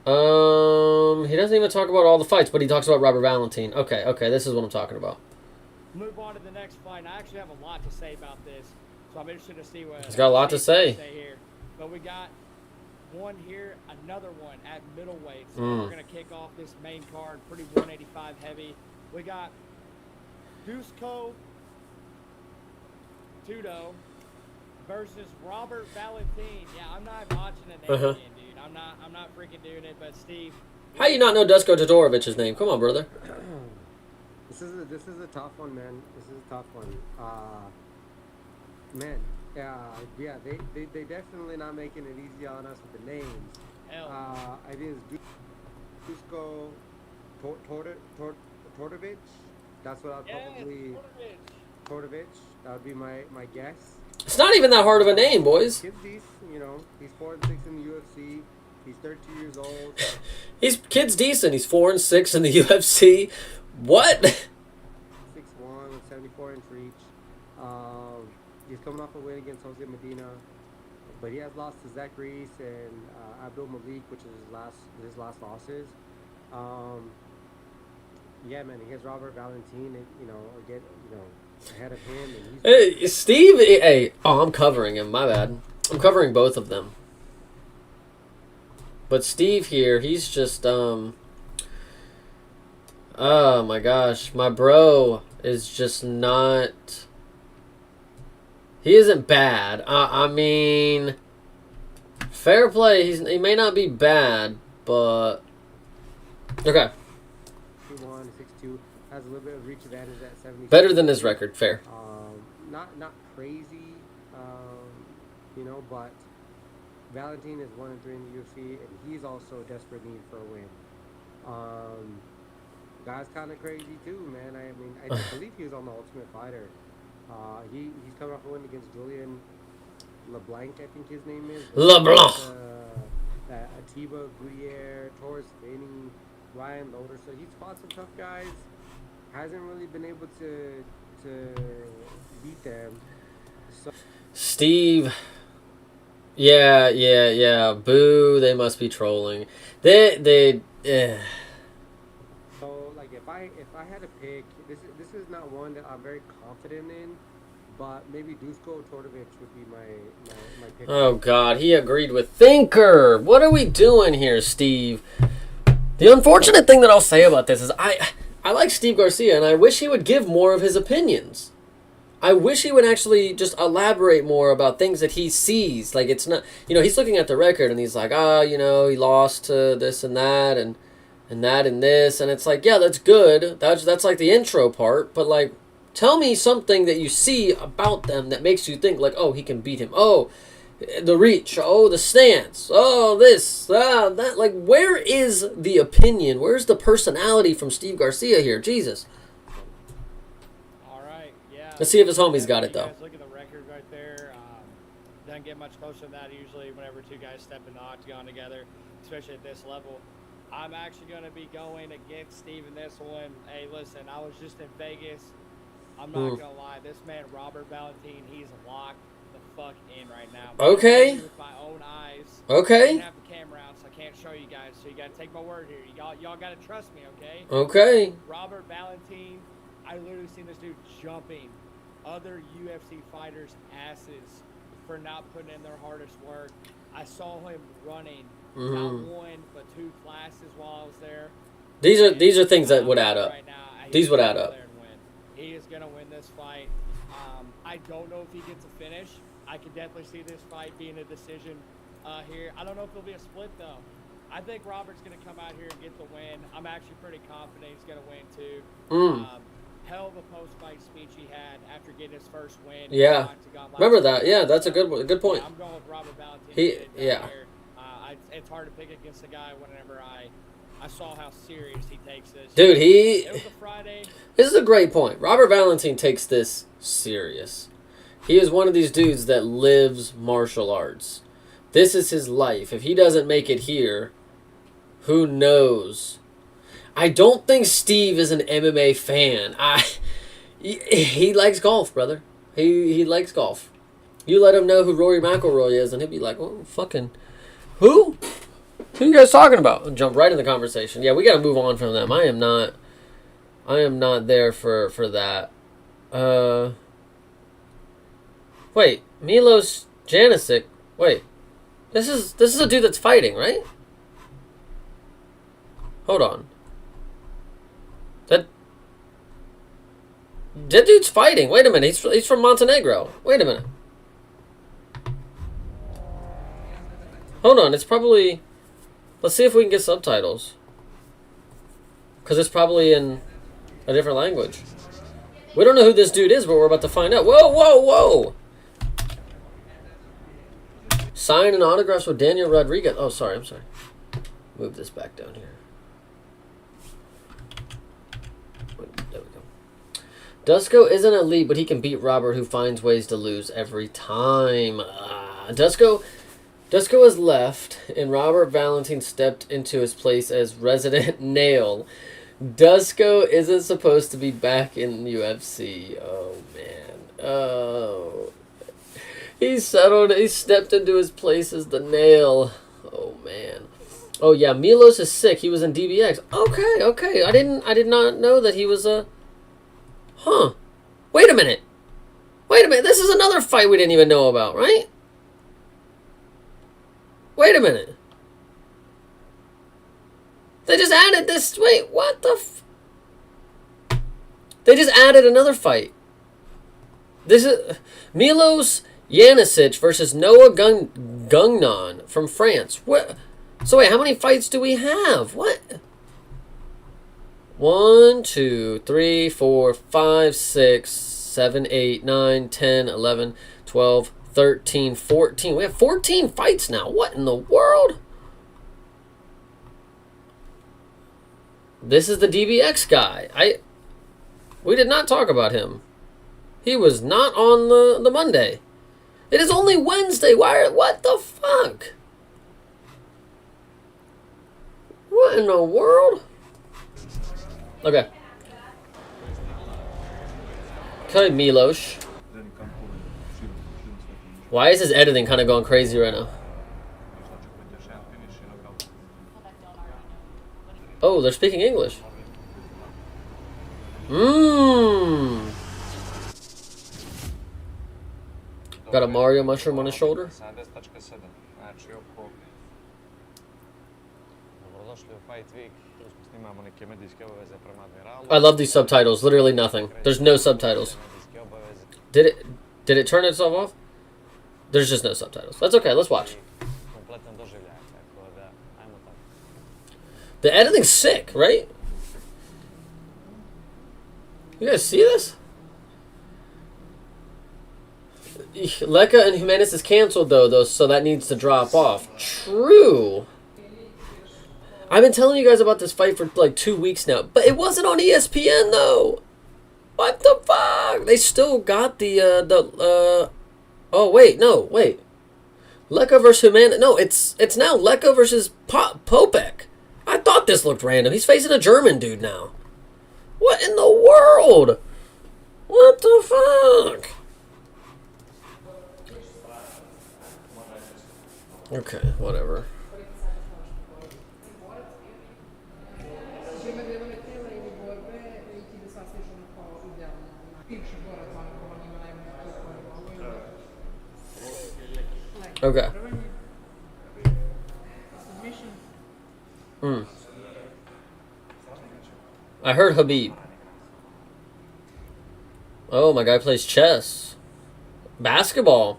He doesn't even talk about all the fights, but he talks about Robert Valentine. Okay, this is what I'm talking about. Move on to the next fight. I actually have a lot to say about this, so I'm interested to see what he's got a lot to say here. But we got one here, another one at middleweight. So we're gonna kick off this main card, pretty 185 heavy. We got Dusko Tudo versus Robert Valentine. Yeah, I'm not watching the name again, dude. I'm not freaking doing it. But Steve, how you not know Dusko Todorovich's name? Come on, brother. This is a tough one, man. This is a tough one. Man, yeah, they definitely not making it easy on us with the names. I think it's Dusko Todorovic. That's what I'd probably. Todorovic. That would be my guess. It's not even that hard of a name, boys. Kid's decent, you know. He's 4-6 in the UFC. He's 32 years old. Kid's decent. He's 4-6 in the UFC. What? 6'1", with 74-inch reach. He's coming off a win against Jose Medina, but he has lost to Zach Reese and Abdul Malik, which is his last losses. Yeah, man, he has Robert Valentine, and ahead of him. And hey, Steve. Hey, I'm covering him. My bad. I'm covering both of them. But Steve here, he's just oh my gosh, my bro is just not... He isn't bad. I mean, fair play. He may not be bad, but okay. 2-1, 6'2", has a little bit of reach advantage at 70. Better than his record, fair. Not crazy, but Valentine is 1-3 in the UFC, and he's also desperate need for a win. Guy's kind of crazy too, man. I mean, I believe he was on the Ultimate Fighter. He's coming off a win against Julian LeBlanc, I think his name is. LeBlanc. Atiba, Gutierrez, Torres, Finney, Ryan Loader. So he's fought some tough guys. Hasn't really been able to beat them. So Steve. Yeah. Boo, they must be trolling. They So like if I had to pick, this is not one that I'm very confident in, but maybe Dusko Todorovic would be my pick. Oh God, he agreed with Thinker. What are we doing here, Steve? The unfortunate thing that I'll say about this is I like Steve Garcia, and I wish he would give more of his opinions. I wish he would actually just elaborate more about things that he sees. Like, it's not, he's looking at the record and he's like, he lost to this and that and that and this. And it's like, yeah, that's good. That's like the intro part. But, like, tell me something that you see about them that makes you think, like, oh, he can beat him. Oh, the reach. Oh, the stance. Oh, this. That. Like, where is the opinion? Where's the personality from Steve Garcia here? Jesus. Let's see if his homies got it, though. Look at the record right there. Doesn't get much closer than that usually whenever two guys step in the octagon together, especially at this level. I'm actually going to be going against Steve in this one. Hey, listen, I was just in Vegas. I'm not going to lie. This man, Robert Valentin, he's locked the fuck in right now. Okay. With my own eyes. Okay. I didn't have the camera out, so I can't show you guys. So you got to take my word here. Y'all got to trust me, okay? Okay. Robert Valentin, I literally seen this dude jumping other UFC fighters' asses for not putting in their hardest work. I saw him running not one but two classes while I was there. These are things that would add up. Right now, These would add up. He is gonna win this fight. I don't know if he gets a finish. I could definitely see this fight being a decision here. I don't know if it'll be a split though. I think Robert's gonna come out here and get the win. I'm actually pretty confident he's gonna win too. Hell of a post-fight speech he had after getting his first win. Yeah, remember that. Yeah, that's a good point. I'm going with Robert Valentin. Yeah. It's hard to pick against a guy whenever I saw how serious he takes this. Dude, it was a Friday. This is a great point. Robert Valentin takes this serious. He is one of these dudes that lives martial arts. This is his life. If he doesn't make it here, who knows? I don't think Steve is an MMA fan. He likes golf, brother. He likes golf. You let him know who Rory McIlroy is, and he'll be like, "Oh, fucking who? Who you guys talking about?" And jump right in the conversation. Yeah, we got to move on from them. I am not there for that. Wait, Milos Janicic. Wait, this is a dude that's fighting, right? Hold on. That dude's fighting. Wait a minute. He's from Montenegro. Wait a minute. Hold on. It's probably... Let's see if we can get subtitles. Because it's probably in a different language. We don't know who this dude is, but we're about to find out. Whoa! Sign and autographs with Daniel Rodriguez. Oh, sorry. I'm sorry. Move this back down here. There we go. Dusko isn't elite, but he can beat Robert, who finds ways to lose every time. Dusko has left, and Robert Valentin stepped into his place as resident nail. Dusko isn't supposed to be back in UFC. Oh, man. Oh. He stepped into his place as the nail. Oh, man. Oh, yeah, Milos is sick. He was in DBX. Okay. I did not know that he was a... Huh. Wait a minute. This is another fight we didn't even know about, right? Wait a minute. They just added this... Wait, what the... They just added another fight. This is... Milos Janicic versus Noah Gugnon from France. What? So wait, how many fights do we have? What? 1, 2, 3, 4, 5, 6, 7, 8, 9, 10, 11, 12, 13, 14. We have 14 fights now. What in the world? This is the DBX guy. We did not talk about him. He was not on the Monday. It is only Wednesday. What the fuck? What in the world? Okay. Okay, Milos. Why is his editing kind of going crazy right now? Oh, they're speaking English. Mmm. Got a Mario mushroom on his shoulder. I love these subtitles. Literally nothing. There's no subtitles. Did it turn itself off? There's just no subtitles. That's okay. Let's watch. The editing's sick, right? You guys see this? Lekka and Humanis is canceled though, so that needs to drop off. True. I've been telling you guys about this fight for like 2 weeks now, but it wasn't on ESPN though. What the fuck? They still got oh wait, no, wait. Lekka versus Humanis. No, it's now Lekka versus Popek. I thought this looked random. He's facing a German dude now. What in the world? What the fuck? Okay, whatever. Okay. I heard Habib. Oh, my guy plays chess. Basketball.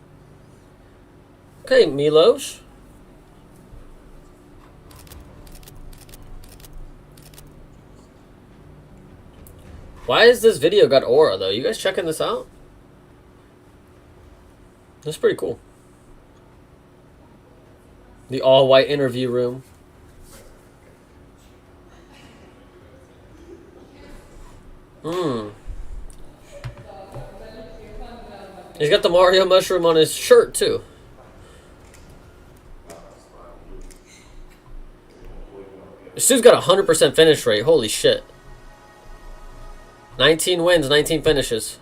Okay, Milos. Why is this video got aura, though? You guys checking this out? That's pretty cool. The all-white interview room. He's got the Mario mushroom on his shirt, too. This dude's got a 100% finish rate. Holy shit. 19 wins, 19 finishes.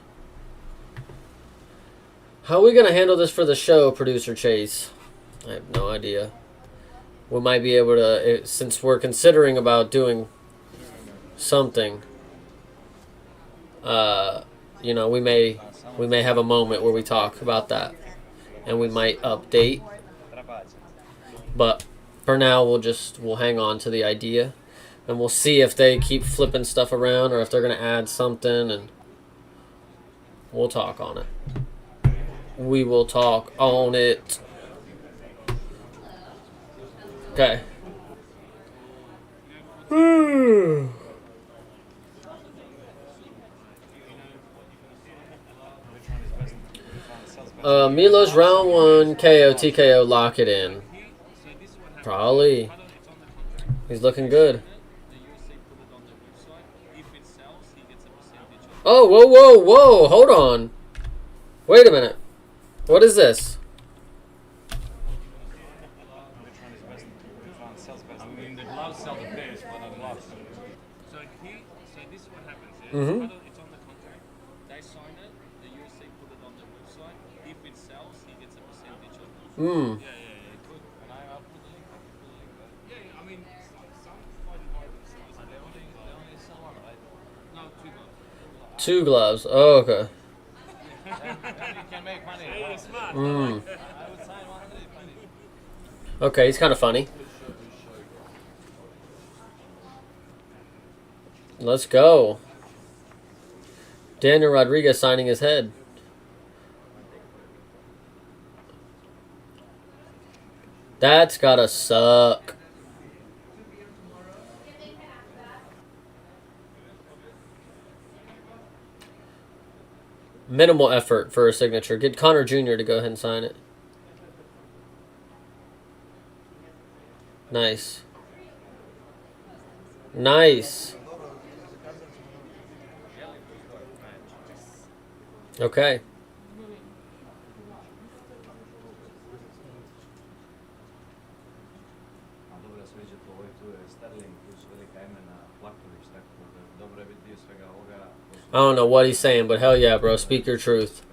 How are we going to handle this for the show, Producer Chase? I have no idea. We might be able to, since we're considering about doing something, you know, we may have a moment where we talk about that, and we might update. But for now, we'll hang on to the idea, and we'll see if they keep flipping stuff around or if they're gonna add something, and we'll talk on it. We will talk on it. Okay. Milos round 1 KO TKO, lock it in. Probably. He's looking good. Oh, whoa, whoa, whoa, hold on. Wait a minute. What is this? Mm-hmm. It's on the contract. They sign it. The UFC put it on the website. If it sells, he gets a percentage of it. Mm. Yeah, good. And I'll put the link. Yeah, I mean, some fighting by themselves. They only sell one, right? No, 2 gloves. 2 gloves. Oh, okay. Then you can make money. Yeah, you're smart. Mm. I would sign one. Okay, he's kind of funny. Let's go. Daniel Rodriguez signing his head. That's gotta suck. Minimal effort for a signature. Get Connor Jr. to go ahead and sign it. Nice. Nice. Okay. I don't know what he's saying, but hell yeah, bro. Speak your truth.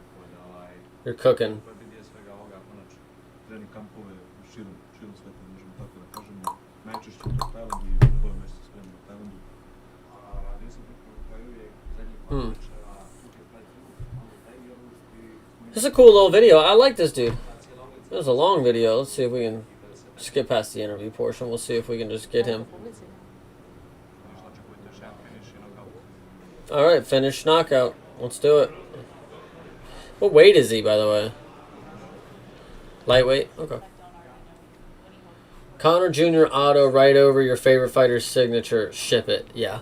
You're cooking. This is a cool little video. I like this dude. It was a long video. Let's see if we can skip past the interview portion. We'll see if we can just get him. All right, finish knockout. Let's do it. What weight is he, by the way? Lightweight? Okay. Conor Jr. auto right over your favorite fighter's signature. Ship it. Yeah.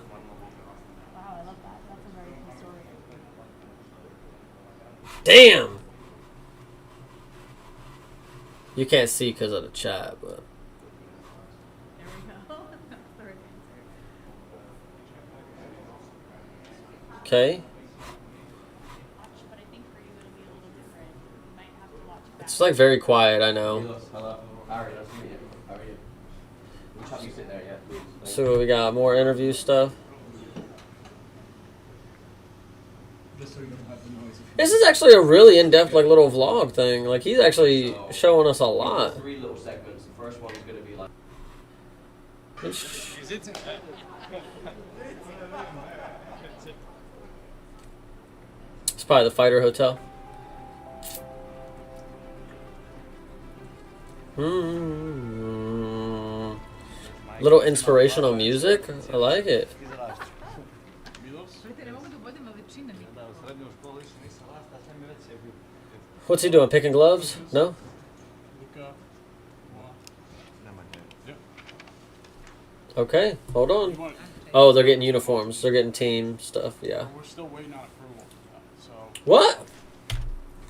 Damn! You can't see because of the chat, but... Okay. It's like very quiet, I know. So we got more interview stuff. This is actually a really in-depth like little vlog thing. Like he's actually showing us a lot. 3 little segments. The first one's going to be like... It's probably the Fighter Hotel. Little inspirational music. I like it. What's he doing? Picking gloves? No? Okay, hold on. Oh, they're getting uniforms. They're getting team stuff, yeah. We're still waiting on approval for that, so... What?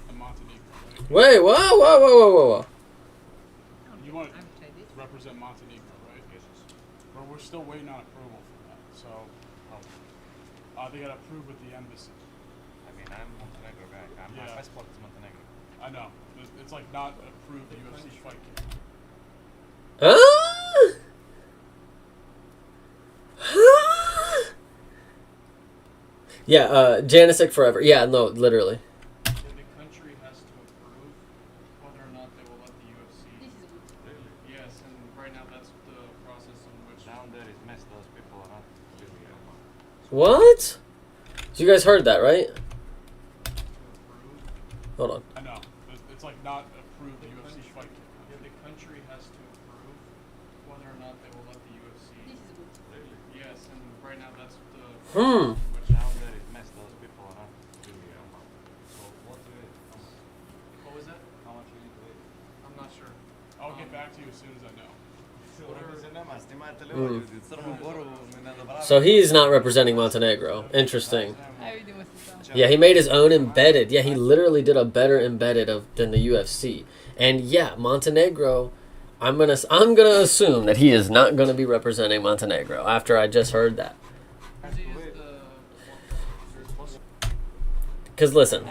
The Montenegro, right? Wait, whoa. You want to represent Montenegro, right? Yes. But we're still waiting on approval for that, so... they got approved with the embassy. I mean, I'm Montenegro guy. My passport is Montenegro. I know. It's like not approved UFC fight camp. Yeah, Janisic forever. Yeah, no, literally. The country has to approve whether or not they will let the UFC. Yes, and right now that's the process in which... Down there is mess. Those people are not really... What? So you guys heard that, right? Hold on. I know. It's like not approved UFC fight camp. The country has to approve whether or not they will let the UFC. Yes, and right now that's the... Hmm. Down there is mess. Those people are not really... So what do you... What was that? How much you need to wait? I'm not sure. I'll get back to you as soon as I know. So he's not representing Montenegro. Interesting. Yeah, he made his own embedded. Yeah, he literally did a better embedded than the UFC. And yeah, Montenegro, I'm gonna assume that he is not gonna be representing Montenegro after I just heard that. Because listen,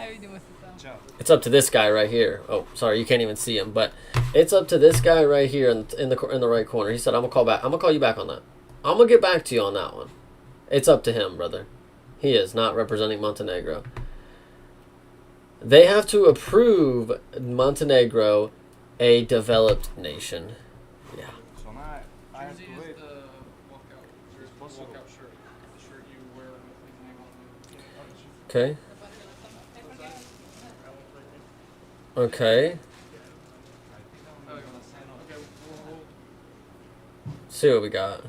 it's up to this guy right here. Oh, sorry, you can't even see him, but it's up to this guy right here in the right corner. He said, "I'm gonna call you back on that. I'm gonna get back to you on that one." It's up to him, brother. He is not representing Montenegro. They have to approve Montenegro a developed nation. Yeah. So now I have to Jersey wait. is the walkout shirt. The shirt you wear with his name on it. Okay. Okay. See what we got.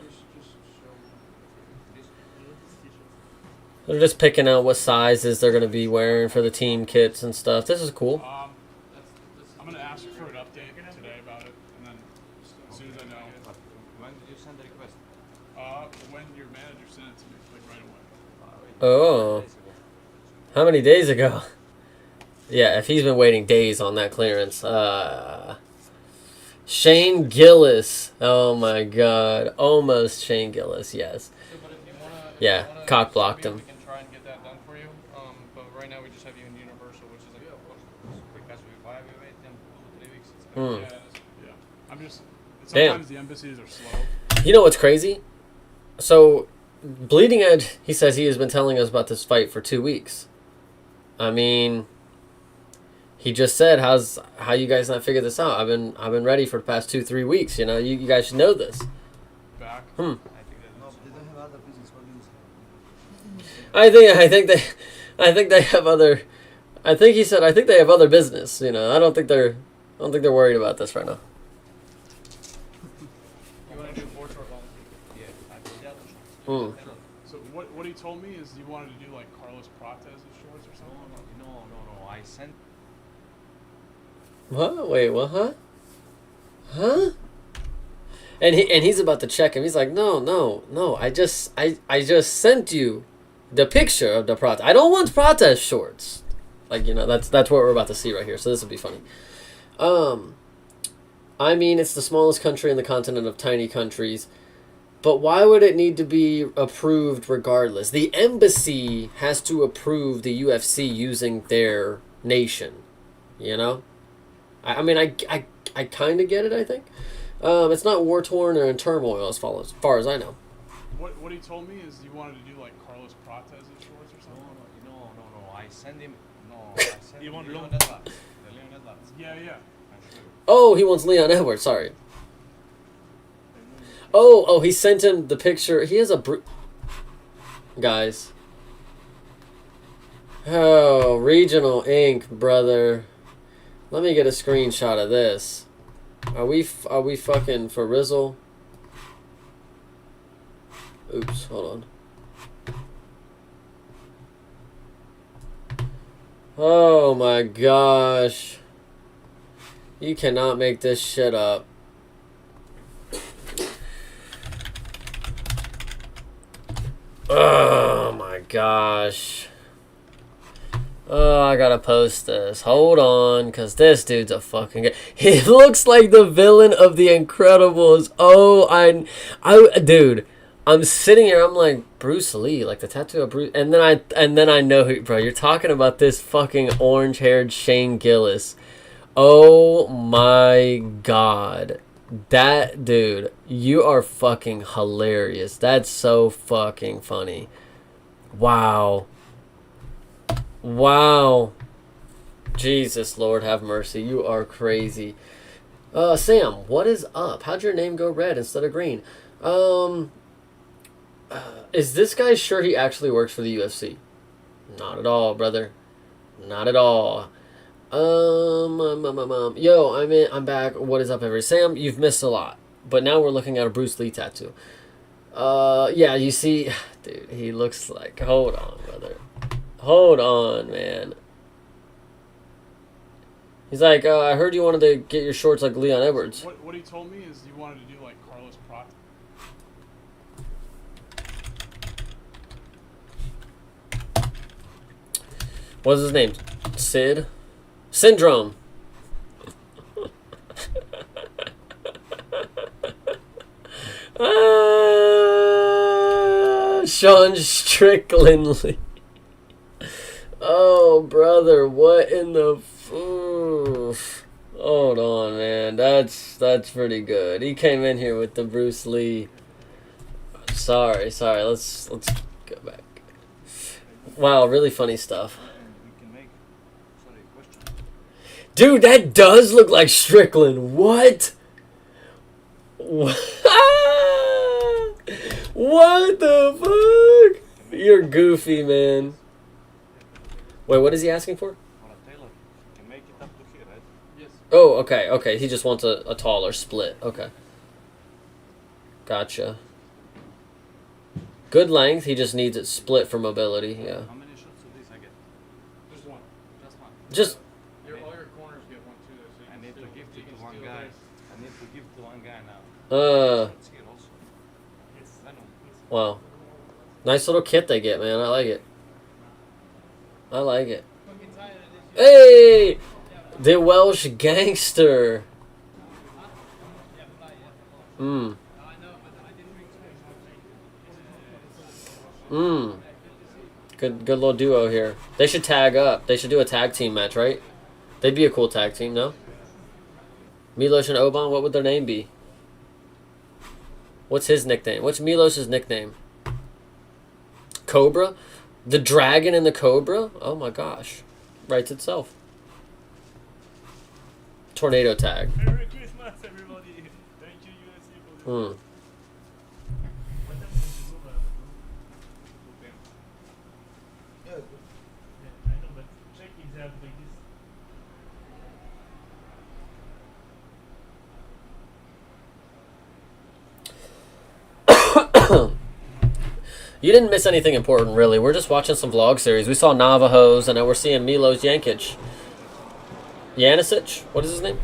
They're just picking out what sizes they're going to be wearing for the team kits and stuff. This is cool. I'm going to ask for an update today about it, and then as soon as I know. When did you send the request? When your manager sent it to me, like right away. Oh. How many days ago? Yeah, if he's been waiting days on that clearance. Shane Gillis. Oh my god. Almost Shane Gillis, yes. Yeah, cock blocked him. We can try and get that done for you. But right now we just have you in universal. Hmm. Yeah, I'm just. Damn. Sometimes the embassies are slow. You know what's crazy? So, Bleeding Edge, he says he has been telling us about this fight for 2 weeks. I mean, he just said, how you guys not figured this out? I've been ready for the past 2-3 weeks. You know, you guys should know this. Back. I think they have other. I think he said I think they have other business. You know, I don't think they're worried about this right now. You want to do 4 short long? Hmm. So what he told me is you wanted to do like Carlos Prates' shorts or something. No. I sent. What? Wait, what? Huh? And he's about to check him. He's like, no. I just sent you the picture of the Prates. I don't want Prates shorts. Like, you know, that's what we're about to see right here. So this will be funny. I mean, it's the smallest country in the continent of tiny countries. But why would it need to be approved regardless? The embassy has to approve the UFC using their nation. You know? I mean, I kind of get it, I think. It's not war-torn or in turmoil as far as I know. What he told me is you wanted to do like Carlos Prates' shorts or something. No. I sent him. No. I sent him Leon Edwards. Leon Edwards. Yeah. Oh, he wants Leon Edwards. Sorry. Oh, he sent him the picture. He has a guys. Oh, Regional Inc., brother. Let me get a screenshot of this. Are we fucking for Rizzle? Oops, hold on. Oh my gosh. You cannot make this shit up. Oh my gosh. Oh, I gotta post this. Hold on, because this dude's a fucking guy. He looks like the villain of The Incredibles. Oh, dude, I'm sitting here, I'm like, Bruce Lee, like the tattoo of Bruce, and then I know who, bro, you're talking about this fucking orange-haired Shane Gillis. Oh my god. That dude, you are fucking hilarious. That's so fucking funny. Wow. Jesus, Lord have mercy. You are crazy. Sam, what is up? How'd your name go red instead of green? Is this guy sure he actually works for the UFC? Not at all, brother. Not at all. Yo, I'm back. What is up, everybody? Sam, you've missed a lot. But now we're looking at a Bruce Lee tattoo. Yeah, you see, dude, he looks like, hold on, brother. Hold on, man. He's like, I heard you wanted to get your shorts like Leon Edwards. What he told me is you wanted to do like Carlos Prates. What's his name? Sid? Syndrome. Sean Strickland. Oh, brother, what in the... Hold on, man. That's pretty good. He came in here with the Bruce Lee. Sorry. Let's go back. Wow, really funny stuff. Dude, that does look like Strickland. What? What the fuck? You're goofy, man. Wait, what is he asking for? Oh, okay. He just wants a taller split. Okay. Gotcha. Good length. He just needs it split for mobility. Yeah. How many shots of this I get? Just one. Just. All your corners get one too. So I need to give it to one guy. I need to give to one guy now. Wow. Nice little kit they get, man. I like it. Hey! The Welsh Gangster. Good little duo here. They should tag up. They should do a tag team match, right? They'd be a cool tag team, no? Milos and Oban, what would their name be? What's his nickname? What's Milos's nickname? Cobra? The dragon and the cobra? Oh my gosh. Writes itself. Tornado tag. Merry Christmas, everybody. Thank you, UFC, for this. I know, but check exactly this. You didn't miss anything important, really. We're just watching some vlog series. We saw Navajos, and now we're seeing Milos Jankic. Janicic? What is his name?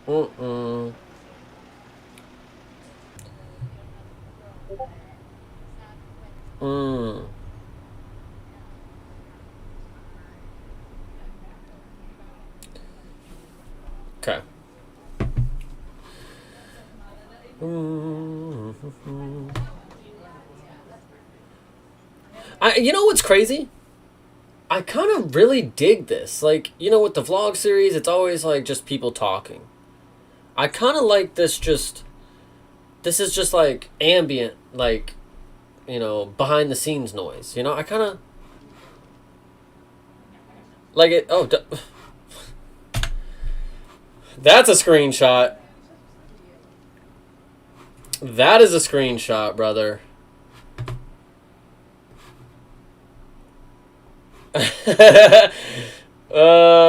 Mm-mm. Mm. Okay. You know what's crazy? I kind of really dig this. Like, you know, with the vlog series, it's always like just people talking. I kind of like this just... This is just like ambient, like, you know, behind the scenes noise. You know, I kind of... Like it... Oh, that's a screenshot. That is a screenshot, brother. Oh.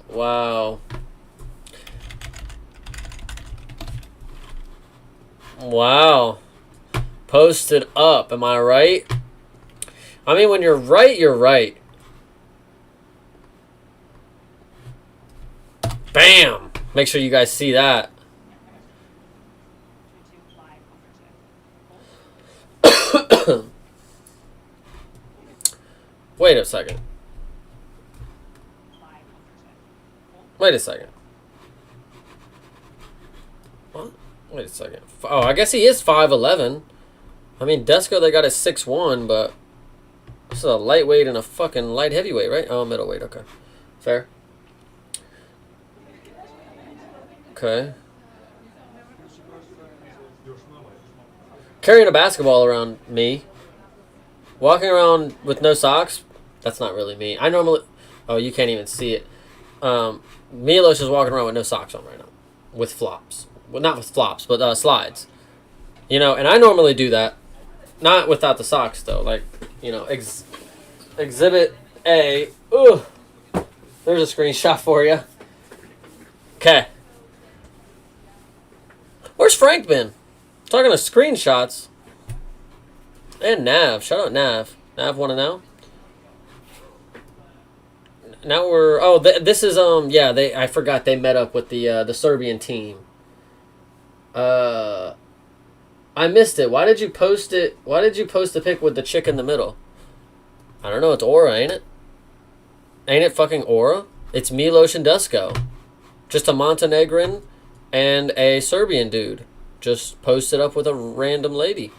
Wow. Wow. Posted up, am I right? I mean, when you're right, you're right. Bam! Make sure you guys see that. Wait a second. Wait a second. What? Wait a second. Oh, I guess he is 5'11". I mean, Desco, they got a 6'1", but this is a lightweight and a fucking light heavyweight, right? Oh, middleweight. Okay. Fair. Okay. Carrying a basketball around me. Walking around with no socks. That's not really me. I normally... Oh, you can't even see it. Milos is walking around with no socks on right now. With flops. Well, not with flops, but slides. You know, and I normally do that. Not without the socks, though. Like, you know, Exhibit A. Ooh. There's a screenshot for you. Okay. Where's Frank been? Talking to screenshots. And Nav. Shout out Nav. Nav wanna know? Now we're... Oh, this is... Yeah, I forgot they met up with the Serbian team. I missed it. Why did you post it? Why did you post the pic with the chick in the middle? I don't know. It's Aura, ain't it? Ain't it fucking Aura? It's Milos and Dusko. Just a Montenegrin and a Serbian dude. Just posted up with a random lady.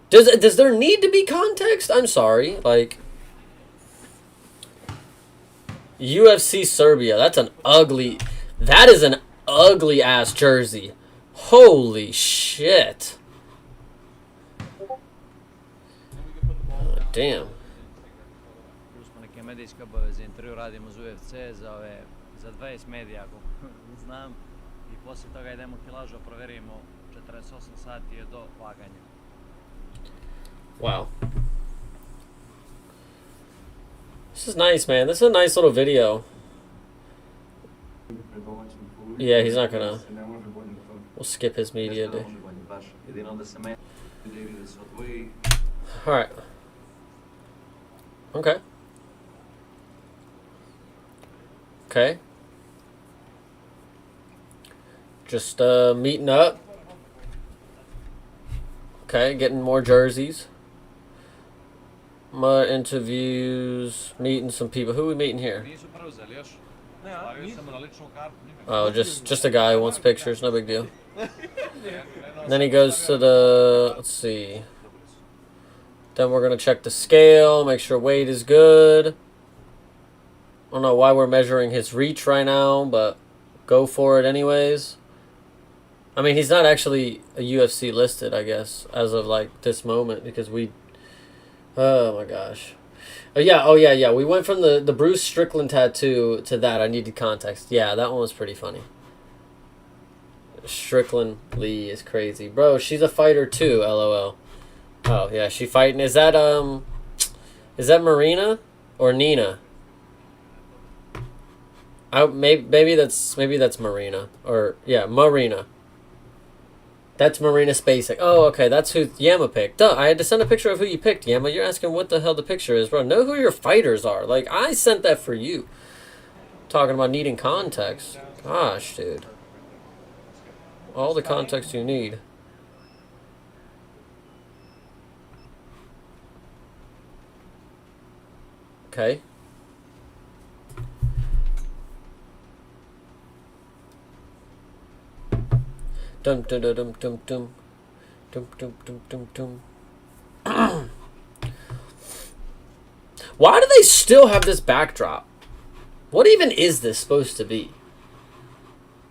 Does there need to be context? I'm sorry. Like... UFC Serbia. That's an ugly... That is an ugly-ass jersey. Holy shit. Oh, damn. Smo neke medijske obaveze, intervju radimo za UFC, za 20 medija, ako znam. I poslije toga idemo kilažu, proverimo 48 sati je do vaganja. Wow. This is nice, man. This is a nice little video. Yeah, he's not gonna... We'll skip his media day. Alright. Okay. Okay. Just meeting up. Okay, getting more jerseys. My interviews, meeting some people. Who are we meeting here? Oh, just a guy who wants pictures, no big deal. And then he goes to the, let's see. Then we're going to check the scale, make sure weight is good. I don't know why we're measuring his reach right now, but go for it anyways. I mean, he's not actually a UFC listed, I guess, as of like this moment, because we... Oh my gosh. Oh yeah. We went from the Bruce Strickland tattoo to that. I needed context. Yeah, that one was pretty funny. Strickland Lee is crazy. Bro, she's a fighter too, LOL. Oh yeah, she fighting. Is that Marina or Nina? Maybe that's Marina. Or yeah, Marina. That's Marina Spacek. Oh, okay, that's who Yama picked. Duh, I had to send a picture of who you picked, Yama. You're asking what the hell the picture is, bro. Know who your fighters are. Like, I sent that for you. Talking about needing context. Gosh, dude. All the context you need. Okay. Dum dum dum dum dum dum dum dum dum dum. Why do they still have this backdrop? What even is this supposed to be?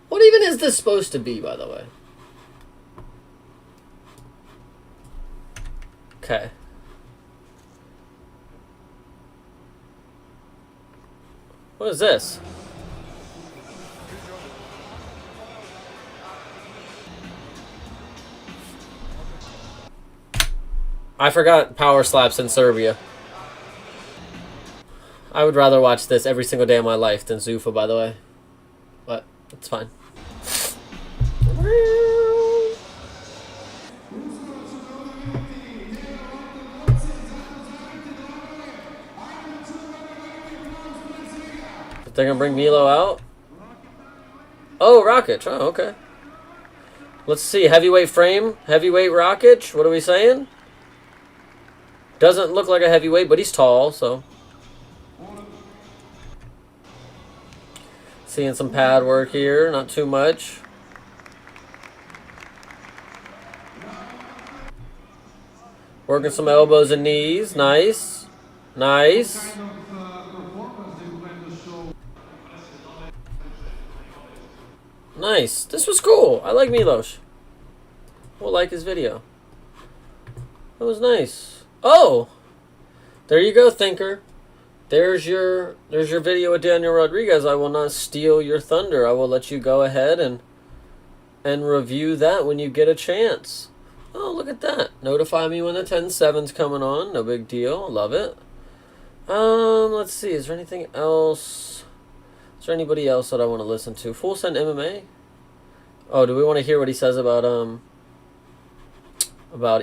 What even is this supposed to be, by the way? Okay. What is this? I forgot power slaps in Serbia. I would rather watch this every single day of my life than Zuffa, by the way. But it's fine. They're gonna bring Milo out? Oh, Rakic. Oh, okay. Let's see. Heavyweight frame. Heavyweight Rakic. What are we saying? Doesn't look like a heavyweight, but he's tall, so. Seeing some pad work here. Not too much. Working some elbows and knees. Nice. Nice. Nice. This was cool. I like Milos. We'll like his video. That was nice. Oh! There you go, Thinker. There's your video with Daniel Rodriguez. I will not steal your thunder. I will let you go ahead and review that when you get a chance. Oh, look at that. Notify me when the 10-7's coming on. No big deal. Love it. Let's see. Is there anything else? Is there anybody else that I want to listen to? Full Send MMA? Oh, do we want to hear what he says about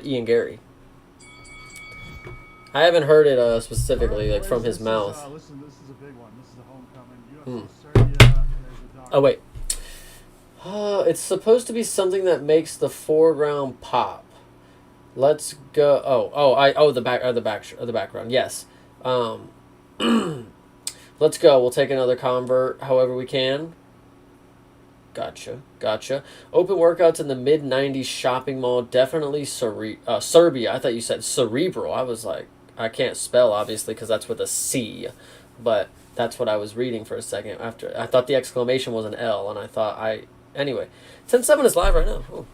Ian Gary? I haven't heard it specifically, like from his mouth. Listen, this is a big one. This is a homecoming. UFC Serbia. Oh wait. It's supposed to be something that makes the foreground pop. Let's go. The background. Yes. Let's go. We'll take another convert, however we can. Gotcha. Open workouts in the mid-90s shopping mall. Definitely Serbia. I thought you said cerebral. I was like, I can't spell, obviously, because that's with a C. But that's what I was reading for a second. After I thought the exclamation was an L, and I thought Anyway, 10-7 is live right now. Ooh.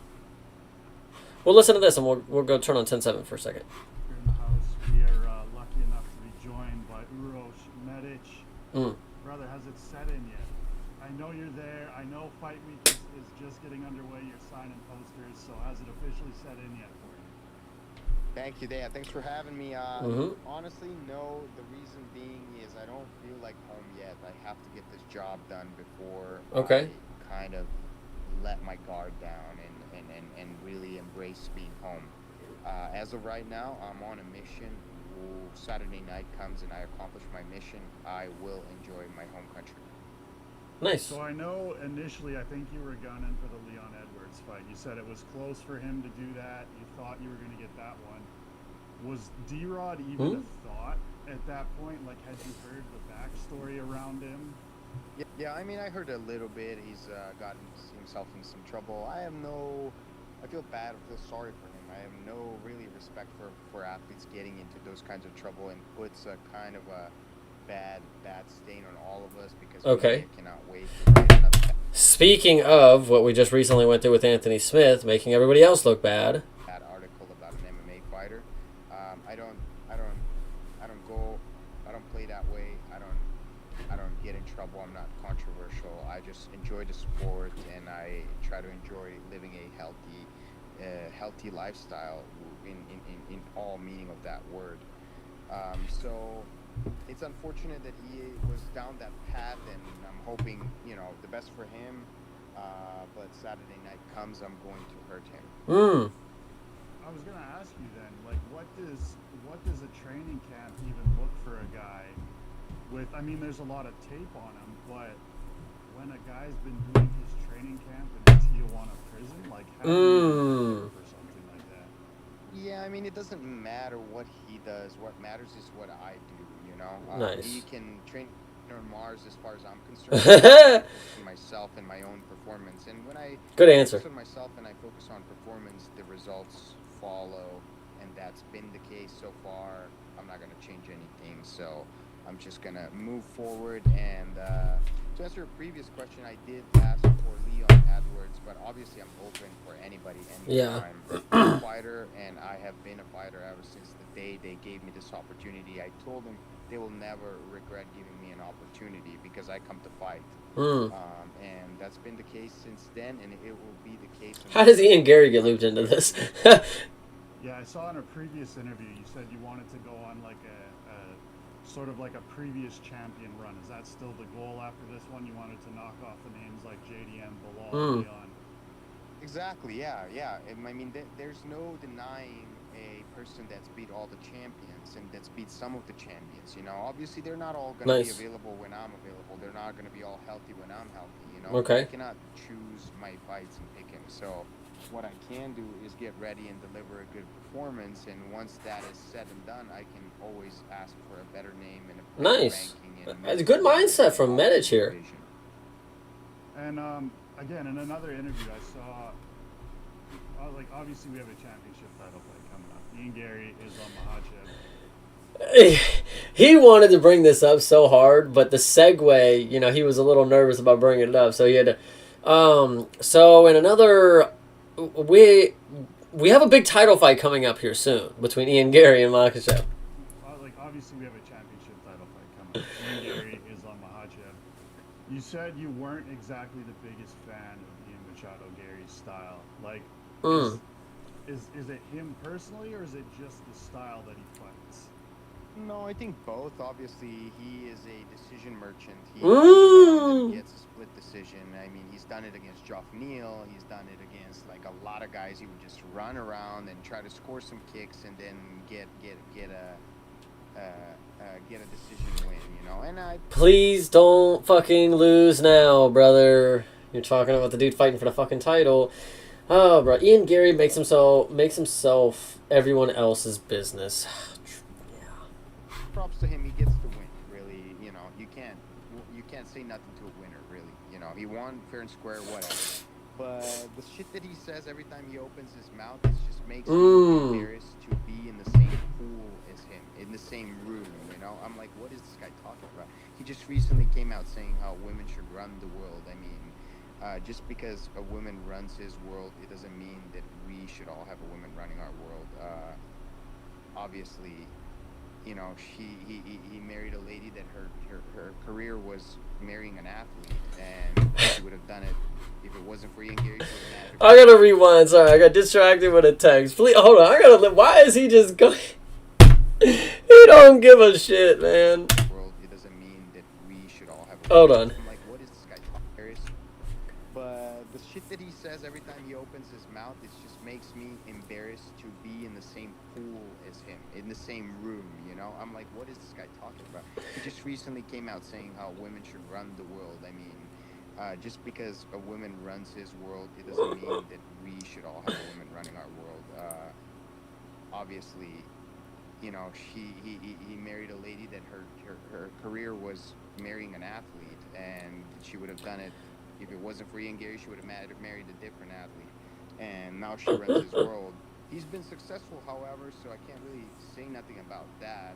We'll listen to this, and we'll go turn on 10-7 for a second. Here in the house, we are lucky enough to be joined by Uroš Medic. Brother, has it set in yet? I know you're there. I know Fight Week is just getting underway. You're signing posters, so has it officially set in yet for you? Thank you, Dave. Thanks for having me. Honestly, no. The reason being is I don't feel like home yet. I have to get this job done before I kind of let my guard down and really embrace being home. As of right now, I'm on a mission. Saturday night comes and I accomplish my mission, I will enjoy my home country. Nice. So I know initially I think you were gunning for the Leon Edwards fight. You said it was close for him to do that. You thought you were going to get that one. Was D-Rod even a thought at that point? Like, had you heard the backstory around him? Yeah, I mean, I heard a little bit. He's gotten himself in some trouble. I feel bad. I feel sorry for him. I have no really respect for athletes getting into those kinds of trouble, and puts a kind of a bad stain on all of us, because Okay. we cannot wait to fight another Speaking of what we just recently went through with Anthony Smith, making everybody else look bad. bad article about an MMA fighter. I don't play that way. I don't get in trouble. I'm not controversial. I just enjoy the sport, and I try to enjoy living a healthy lifestyle in all meaning of that word. So it's unfortunate that he was down that path, and I'm hoping, the best for him. But Saturday night comes, I'm going to hurt him. I was gonna ask you then, like, what does a training camp even look for a guy with? I mean, there's a lot of tape on him, but when a guy's been doing his training camp in a Tijuana prison, like, how do you for something like that? Yeah, I mean, it doesn't matter what he does. What matters is what I do. Nice. He can train on Mars as far as I'm concerned. I focus on myself and my own performance, and when I Good answer. focus on myself and I focus on performance, the results follow, and that's been the case so far. I'm not going to change anything, so I'm just going to move forward. And to answer a previous question, I did ask for Leon Edwards, but obviously I'm open for anybody anytime. I'm a fighter, and I have been a fighter ever since the day they gave me this opportunity. I told them they will never regret giving me an opportunity, because I come to fight. And that's been the case since then, and it will be the case. How does Ian Gary get looped into this? Yeah, I saw in a previous interview you said you wanted to go on like a sort of like a previous champion run. Is that still the goal after this one? You wanted to knock off the names like JDM, Bilal, Leon? Exactly, yeah. I mean, there's no denying a person that's beat all the champions and that's beat some of the champions. Obviously they're not all going to be available when I'm available. They're not going to be all healthy when I'm healthy. Okay. I cannot choose my fights and pick him. So what I can do is get ready and deliver a good performance. And once that is said and done, I can always ask for a better name and a better ranking. Nice. A good mindset from Medic here. And again, in another interview I saw, like, obviously we have a championship title fight coming up. Ian Gary is on Makhachev. He wanted to bring this up so hard, but the segue, he was a little nervous about bringing it up, so he had to. So in another, we have a big title fight coming up here soon between Ian Gary and Makhachev. Like, obviously we have a championship title fight coming up. Ian Gary is on Makhachev. You said you weren't exactly the biggest fan of Ian Machado Gary's style. Like, is it him personally, or is it just the style that he fights? No, I think both. Obviously, he is a decision merchant. He gets a split decision. I mean, he's done it against Geoff Neal. He's done it against like a lot of guys. He would just run around and try to score some kicks and then get a decision win. And please don't fucking lose now, brother. You're talking about the dude fighting for the fucking title. Oh, bro. Ian Gary makes himself everyone else's business. Props to him. He gets the win. Really, you can't say nothing to a winner. Really, he won fair and square. Whatever. But the shit that he says every time he opens his mouth, it just makes me embarrassed to be in the same pool as him, in the same room. I'm like, what is this guy talking about? He just recently came out saying how women should run the world. I mean, just because a woman runs his world, it doesn't mean that we should all have a woman running our world. Obviously, he married a lady that her career was marrying an athlete, and she would have done it if it wasn't for Ian Gary. I gotta rewind. Sorry, I got distracted with a text. Please hold on. Why is he just going? He don't give a shit, man. It doesn't mean that we should all have. Hold on. I'm like, what is this guy talking? But the shit that he says every time he opens his mouth, it just makes me embarrassed to be in the same pool as him, in the same room. I'm like, what is this guy talking about? He just recently came out saying how women should run the world. I mean, just because a woman runs his world, it doesn't mean that we should all have a woman running our world. Obviously, he married a lady that her career was marrying an athlete, and she would have done it if it wasn't for Ian Gary. She would have married a different athlete, and now she runs his world. He's been successful, however, so I can't really say nothing about that.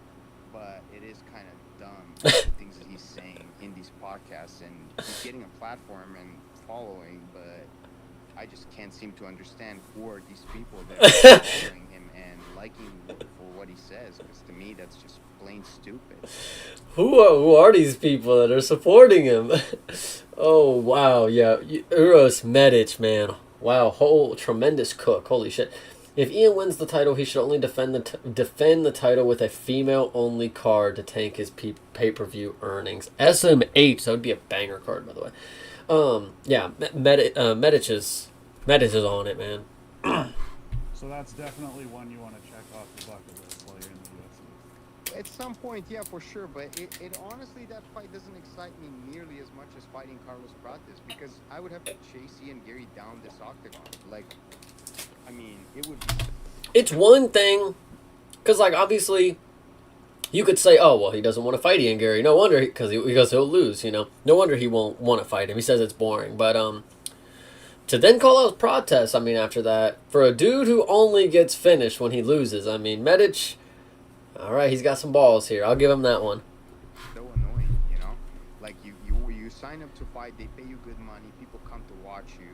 But it is kind of dumb, the things that he's saying in these podcasts, and he's getting a platform and following, but I just can't seem to understand who are these people that are following him and liking for what he says, because to me that's just plain stupid. Who are these people that are supporting him? Oh, wow, yeah. Uros Medic, man. Wow, whole tremendous cook. Holy shit. If Ian wins the title, he should only defend the title with a female-only card to tank his pay-per-view earnings. SMH, that would be a banger card, by the way. Yeah, Medic is on it, man. So that's definitely one you want to check off the bucket list while you're in the UFC. At some point, yeah, for sure, but it honestly, that fight doesn't excite me nearly as much as fighting Carlos Prates, because I would have to chase Ian Gary down this octagon. Like, I mean, it would be... It's one thing, because, like, obviously, you could say, oh, well, he doesn't want to fight Ian Gary. No wonder, because he'll lose, you know. No wonder he won't want to fight him. He says it's boring. But to then call out protests, I mean, after that, for a dude who only gets finished when he loses, I mean, Medic, all right, he's got some balls here. I'll give him that one. So annoying, you know? Like, you sign up to fight, they pay you good money, people come to watch you.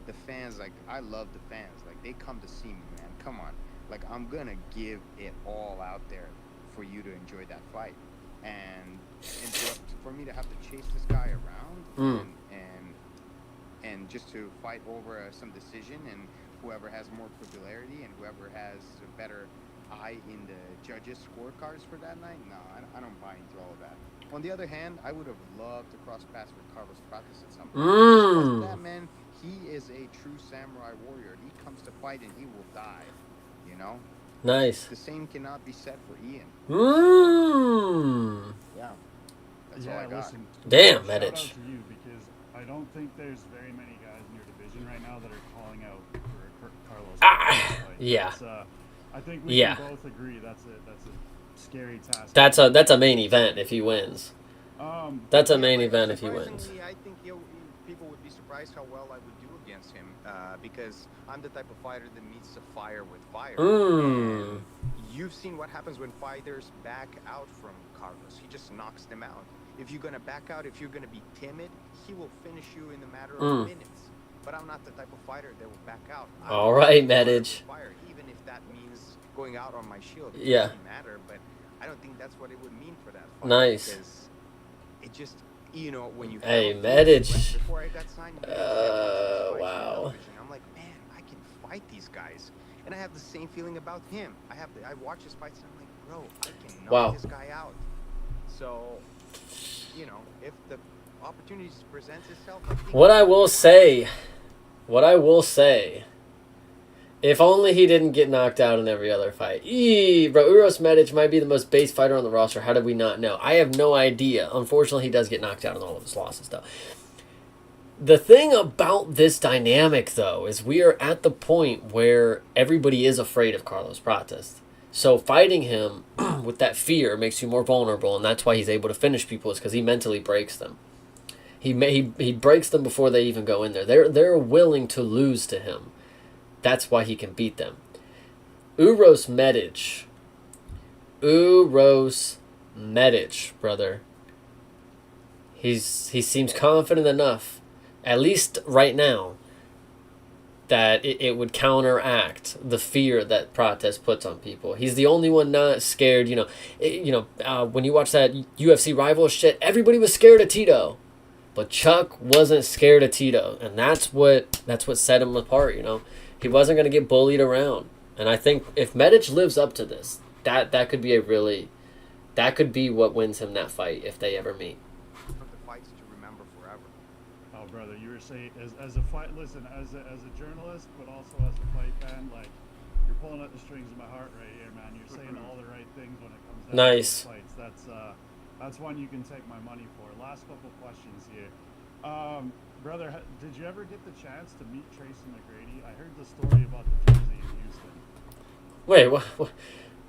The fans, like, I love the fans. Like, they come to see me, man. Come on. Like, I'm gonna give it all out there for you to enjoy that fight. And for me to have to chase this guy around and just to fight over some decision, and whoever has more popularity and whoever has a better eye in the judges' scorecards for that night, no, I don't buy into all of that. On the other hand, I would have loved to cross paths with Carlos Prates at some point. That man, he is a true samurai warrior. He comes to fight and he will die, you know? Nice. The same cannot be said for Ian. Yeah. That's all I got. Listen, damn, Medic. Medic. Shout out to you, because I don't think there's very many guys in your division right now that are calling out for Carlos. Yeah. I think we can both agree that's a scary task. That's a main event if he wins. That's a main event if he wins. I think people would be surprised how well I would do against him, because I'm the type of fighter that meets the fire with fire. And you've seen what happens when fighters back out from Carlos. He just knocks them out. If you're going to back out, if you're going to be timid, he will finish you in a matter of minutes. But I'm not the type of fighter that will back out. All right, Medic. Even if that means going out on my shield, it Yeah. doesn't matter. But I don't think that's what it would mean for that fight. Nice. Because it just, you know, when you... Hey, Medic. Before I got signed, wow. I'm like, man, I can fight these guys. And I have the same feeling about him. I watch his fights and I'm like, bro, I can knock this guy out. So, you know, if the opportunity presents itself... What I will say, if only he didn't get knocked out in every other fight. Bro, Uros Medic might be the most base fighter on the roster. How did we not know? I have no idea. Unfortunately, he does get knocked out in all of his losses, though. The thing about this dynamic, though, is we are at the point where everybody is afraid of Carlos Prates. So fighting him with that fear makes you more vulnerable, and that's why he's able to finish people, is because he mentally breaks them. He breaks them before they even go in there. They're willing to lose to him. That's why he can beat them. Uros Medic, brother. He seems confident enough, at least right now, that it would counteract the fear that Prates puts on people. He's the only one not scared. When you watch that UFC rival shit, everybody was scared of Tito, but Chuck wasn't scared of Tito, and that's what set him apart. You know, he wasn't going to get bullied around, and I think if Medic lives up to this, that could be that could be what wins him that fight if they ever meet. Oh, brother, you were saying as a fight. Listen, as a journalist, but also as a fight fan, like, you're pulling at the strings of my heart right here, man. You're saying all the right things when it comes down to fights. That's one you can take my money for. Last couple questions here, brother. Did you ever get the chance to meet Tracy McGrady? I heard the story about the jersey in Houston.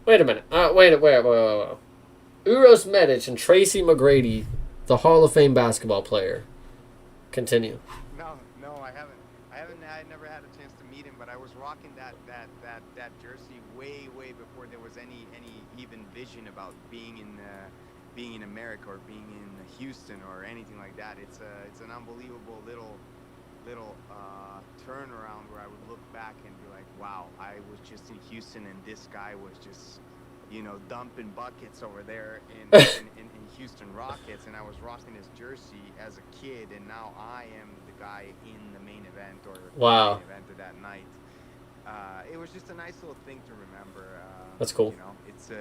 Wait a minute. Wait. Uros Medic and Tracy McGrady, the Hall of Fame basketball player. Continue. No, I I never had a chance to meet him, but I was rocking that jersey way before there was any even vision about being in America or being in Houston or anything like that. It's an unbelievable little turnaround where I would look back and be like, wow, I was just in Houston and this guy was just, you know, dumping buckets over there in Houston Rockets, and I was rocking his jersey as a kid, and now I am the guy in the main event or wow. the main event of that night. It was just a nice little thing to remember. That's cool. You know, it's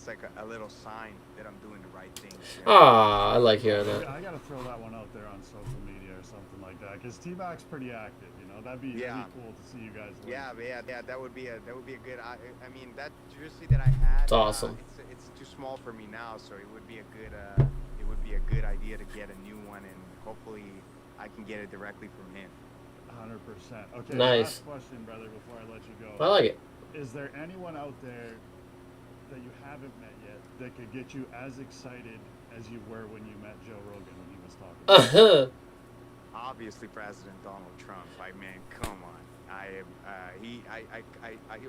like a little sign that I'm doing the right thing. You know? Ah, I like hearing that. I gotta throw that one out there on social media or something like that, because T-Mac's pretty active. You know, that'd be cool to see you guys. Yeah, that would be a good. I mean, that jersey that I had. It's awesome. It's too small for me now, so it would be a good idea to get a new one, and hopefully I can get it directly from him. 100%. Okay. Nice. Last question, brother, before I let you go. I like it. Is there anyone out there that you haven't met yet that could get you as excited as you were when you met Joe Rogan when he was talking? Obviously, President Donald Trump. Like, man, come on. I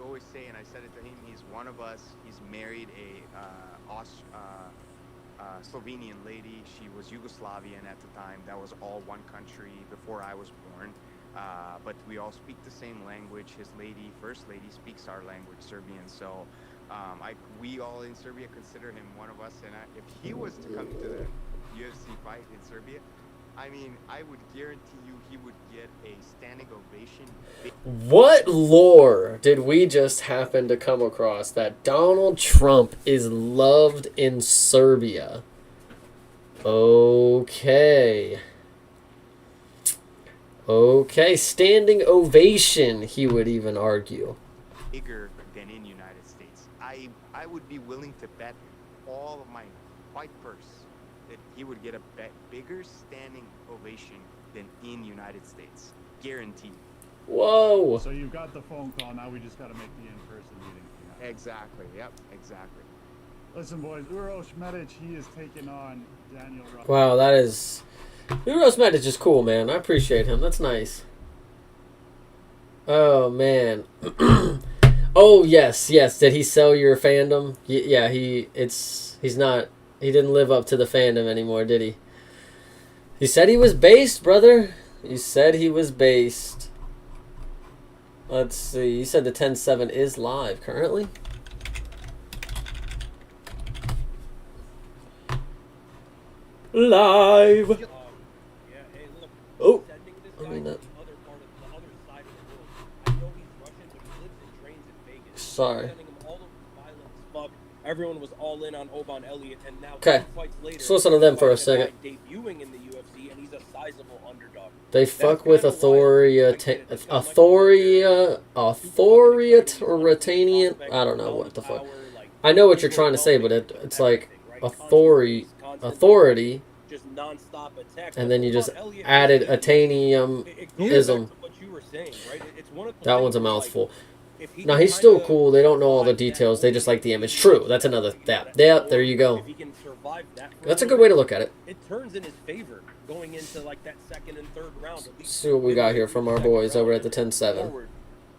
always say, and I said it to him, he's one of us. He's married a Slovenian lady. She was Yugoslavian at the time. That was all one country before I was born. But we all speak the same language. His first lady, speaks our language, Serbian. So we all in Serbia consider him one of us. And if he was to come to the UFC fight in Serbia, I mean, I would guarantee you he would get a standing ovation. What lore did we just happen to come across that Donald Trump is loved in Serbia? Okay. Okay, standing ovation, he would even argue. Bigger than in United States. I would be willing to bet all of my white purse that he would get a bigger standing ovation than in United States. Guaranteed. Whoa. So you've got the phone call, now we just got to make the in-person meeting. Exactly, yep, exactly. Listen, boys, Uros Medic, he is taking on Daniel Rush. Wow, that is... Uros Medic is cool, man. I appreciate him. That's nice. Oh, man. Oh, yes. Did he sell your fandom? Yeah, he's not... He didn't live up to the fandom anymore, did he? He said he was based, brother. You said he was based. Let's see. You said the 10-7 is live currently. Live. Oh. I mean that. Sorry. Everyone was all in on Oban Elliott, and now okay. Let's listen to them for a second. Debuting in the UFC, and he's a sizable underdog. They fuck with authoritarian. I don't know what the fuck. I know what you're trying to say, but it's like authority, just non-stop attack. And then you just added Atanium-ism. That one's a mouthful. Now, he's still cool. They don't know all the details. They just like the image. True. That's another... Yeah, there you go. That's a good way to look at it. It turns in his favor going into like that second and third round. Let's see what we got here from our boys over at the 10-7.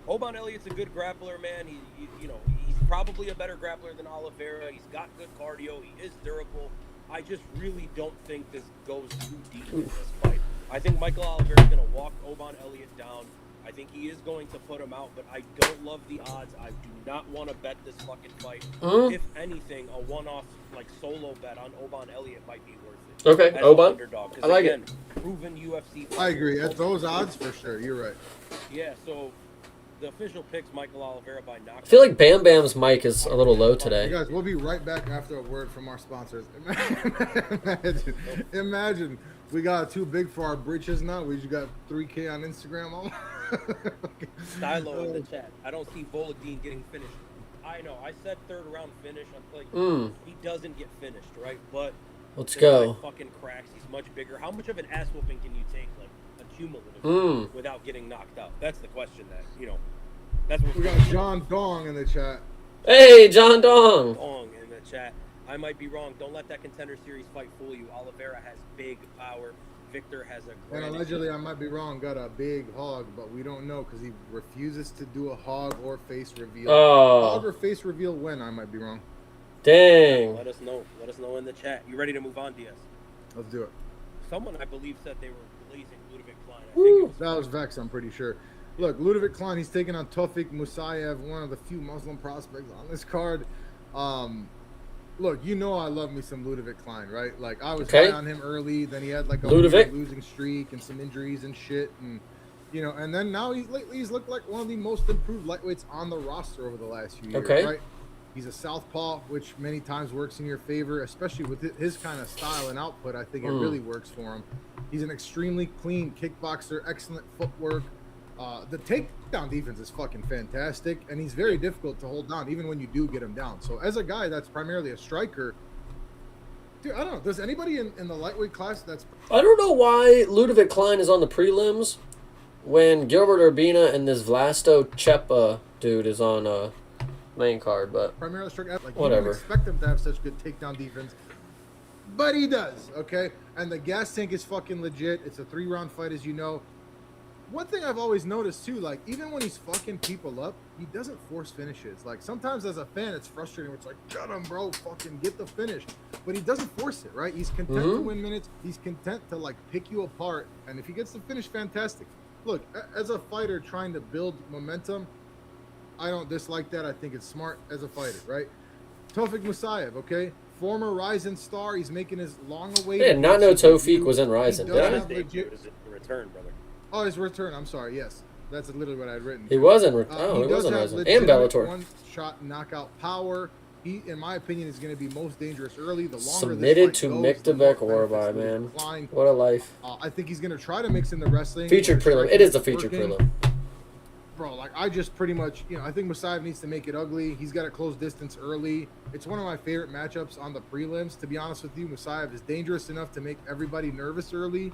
Oban Elliott's a good grappler, man. He's probably a better grappler than Oliveira. He's got good cardio. He is durable. I just really don't think this goes too deep in this fight. I think Michael Oliveira is going to walk Oban Elliott down. I think he is going to put him out, but I don't love the odds. I do not want to bet this fucking fight. If anything, a one-off like solo bet on Oban Elliott might be worth it. Okay, Oban. I like it. Proven UFC. I agree. At those odds, for sure. You're right. Yeah. So the official picks Michael Oliveira by knockout. I feel like Bam Bam's mic is a little low today. You guys, we'll be right back after a word from our sponsors. Imagine. We got too big for our britches now. We just got 3K on Instagram. Stylo in the chat. I don't see Volodine getting finished. I know. I said third round finish. I'm like, he doesn't get finished, right? But let's go. Like fucking cracks. He's much bigger. How much of an ass whooping can you take, like a cumulative, without getting knocked out? That's the question. That's what we got. John Dong in the chat. Hey, John Dong. Dong in the chat. I might be wrong. Don't let that Contender Series fight fool you. Oliveira has big power. Victor has a And grand. allegedly, I might be wrong, got a big hog, but we don't know because he refuses to do a hog or face reveal. Oh. Hog or face reveal when? I might be wrong. Dang. Let us know. Let us know in the chat. You ready to move on, Diaz? Let's do it. Someone, I believe, said they were blazing Ludovic Klein. I think it was That was Vex, I'm pretty sure. Look, Ludovic Klein, he's taking on Tawfiq Musayev, one of the few Muslim prospects on this card. Look, you know I love me some Ludovic Klein, right? Like, I was high on him early, then he had like a weird losing streak and some injuries and shit, and you know, and then now he's looked like one of the most improved lightweights on the roster over the last few years, right? He's a southpaw, which many times works in your favor, especially with his kind of style and output. I think it really works for him. He's an extremely clean kickboxer, excellent footwork. The takedown defense is fucking fantastic, and he's very difficult to hold down, even when you do get him down. So as a guy that's primarily a striker, dude, I don't know. Does anybody in the lightweight class that's... I don't know why Ludovic Klein is on the prelims when Gilbert Urbina and this Vlasto Chepa dude is on main card, but primarily striker, like, whatever. You don't expect him to have such good takedown defense, but he does, okay? And the gas tank is fucking legit. It's a 3-round fight, as you know. One thing I've always noticed too, like, even when he's fucking people up, he doesn't force finishes. Like, sometimes as a fan, it's frustrating. It's like, get him, bro, fucking get the finish. But he doesn't force it, right? He's content to win minutes. He's content to, like, pick you apart. And if he gets the finish, fantastic. Look, as a fighter trying to build momentum, I don't dislike that. I think it's smart as a fighter, right? Tawfiq Musayev, okay? Former Ryzen star. He's making his long-awaited... I did not know Tawfiq was in Ryzen, did I? His return, brother. Oh, his return. I'm sorry. Yes, that's literally what I had written. He was in. He does was in have Ryzen and Bellator. One-shot knockout power. He, in my opinion, is going to be most dangerous early. The longer Submitted this to fight goes, Miktabek Orbai, man. What a life. I think he's going to try to mix in the wrestling. Featured prelim. It is the featured prelim. Bro, like, I just pretty much, you know, I think Musayev needs to make it ugly. He's got to close distance early. It's one of my favorite matchups on the prelims. To be honest with you, Musayev is dangerous enough to make everybody nervous early.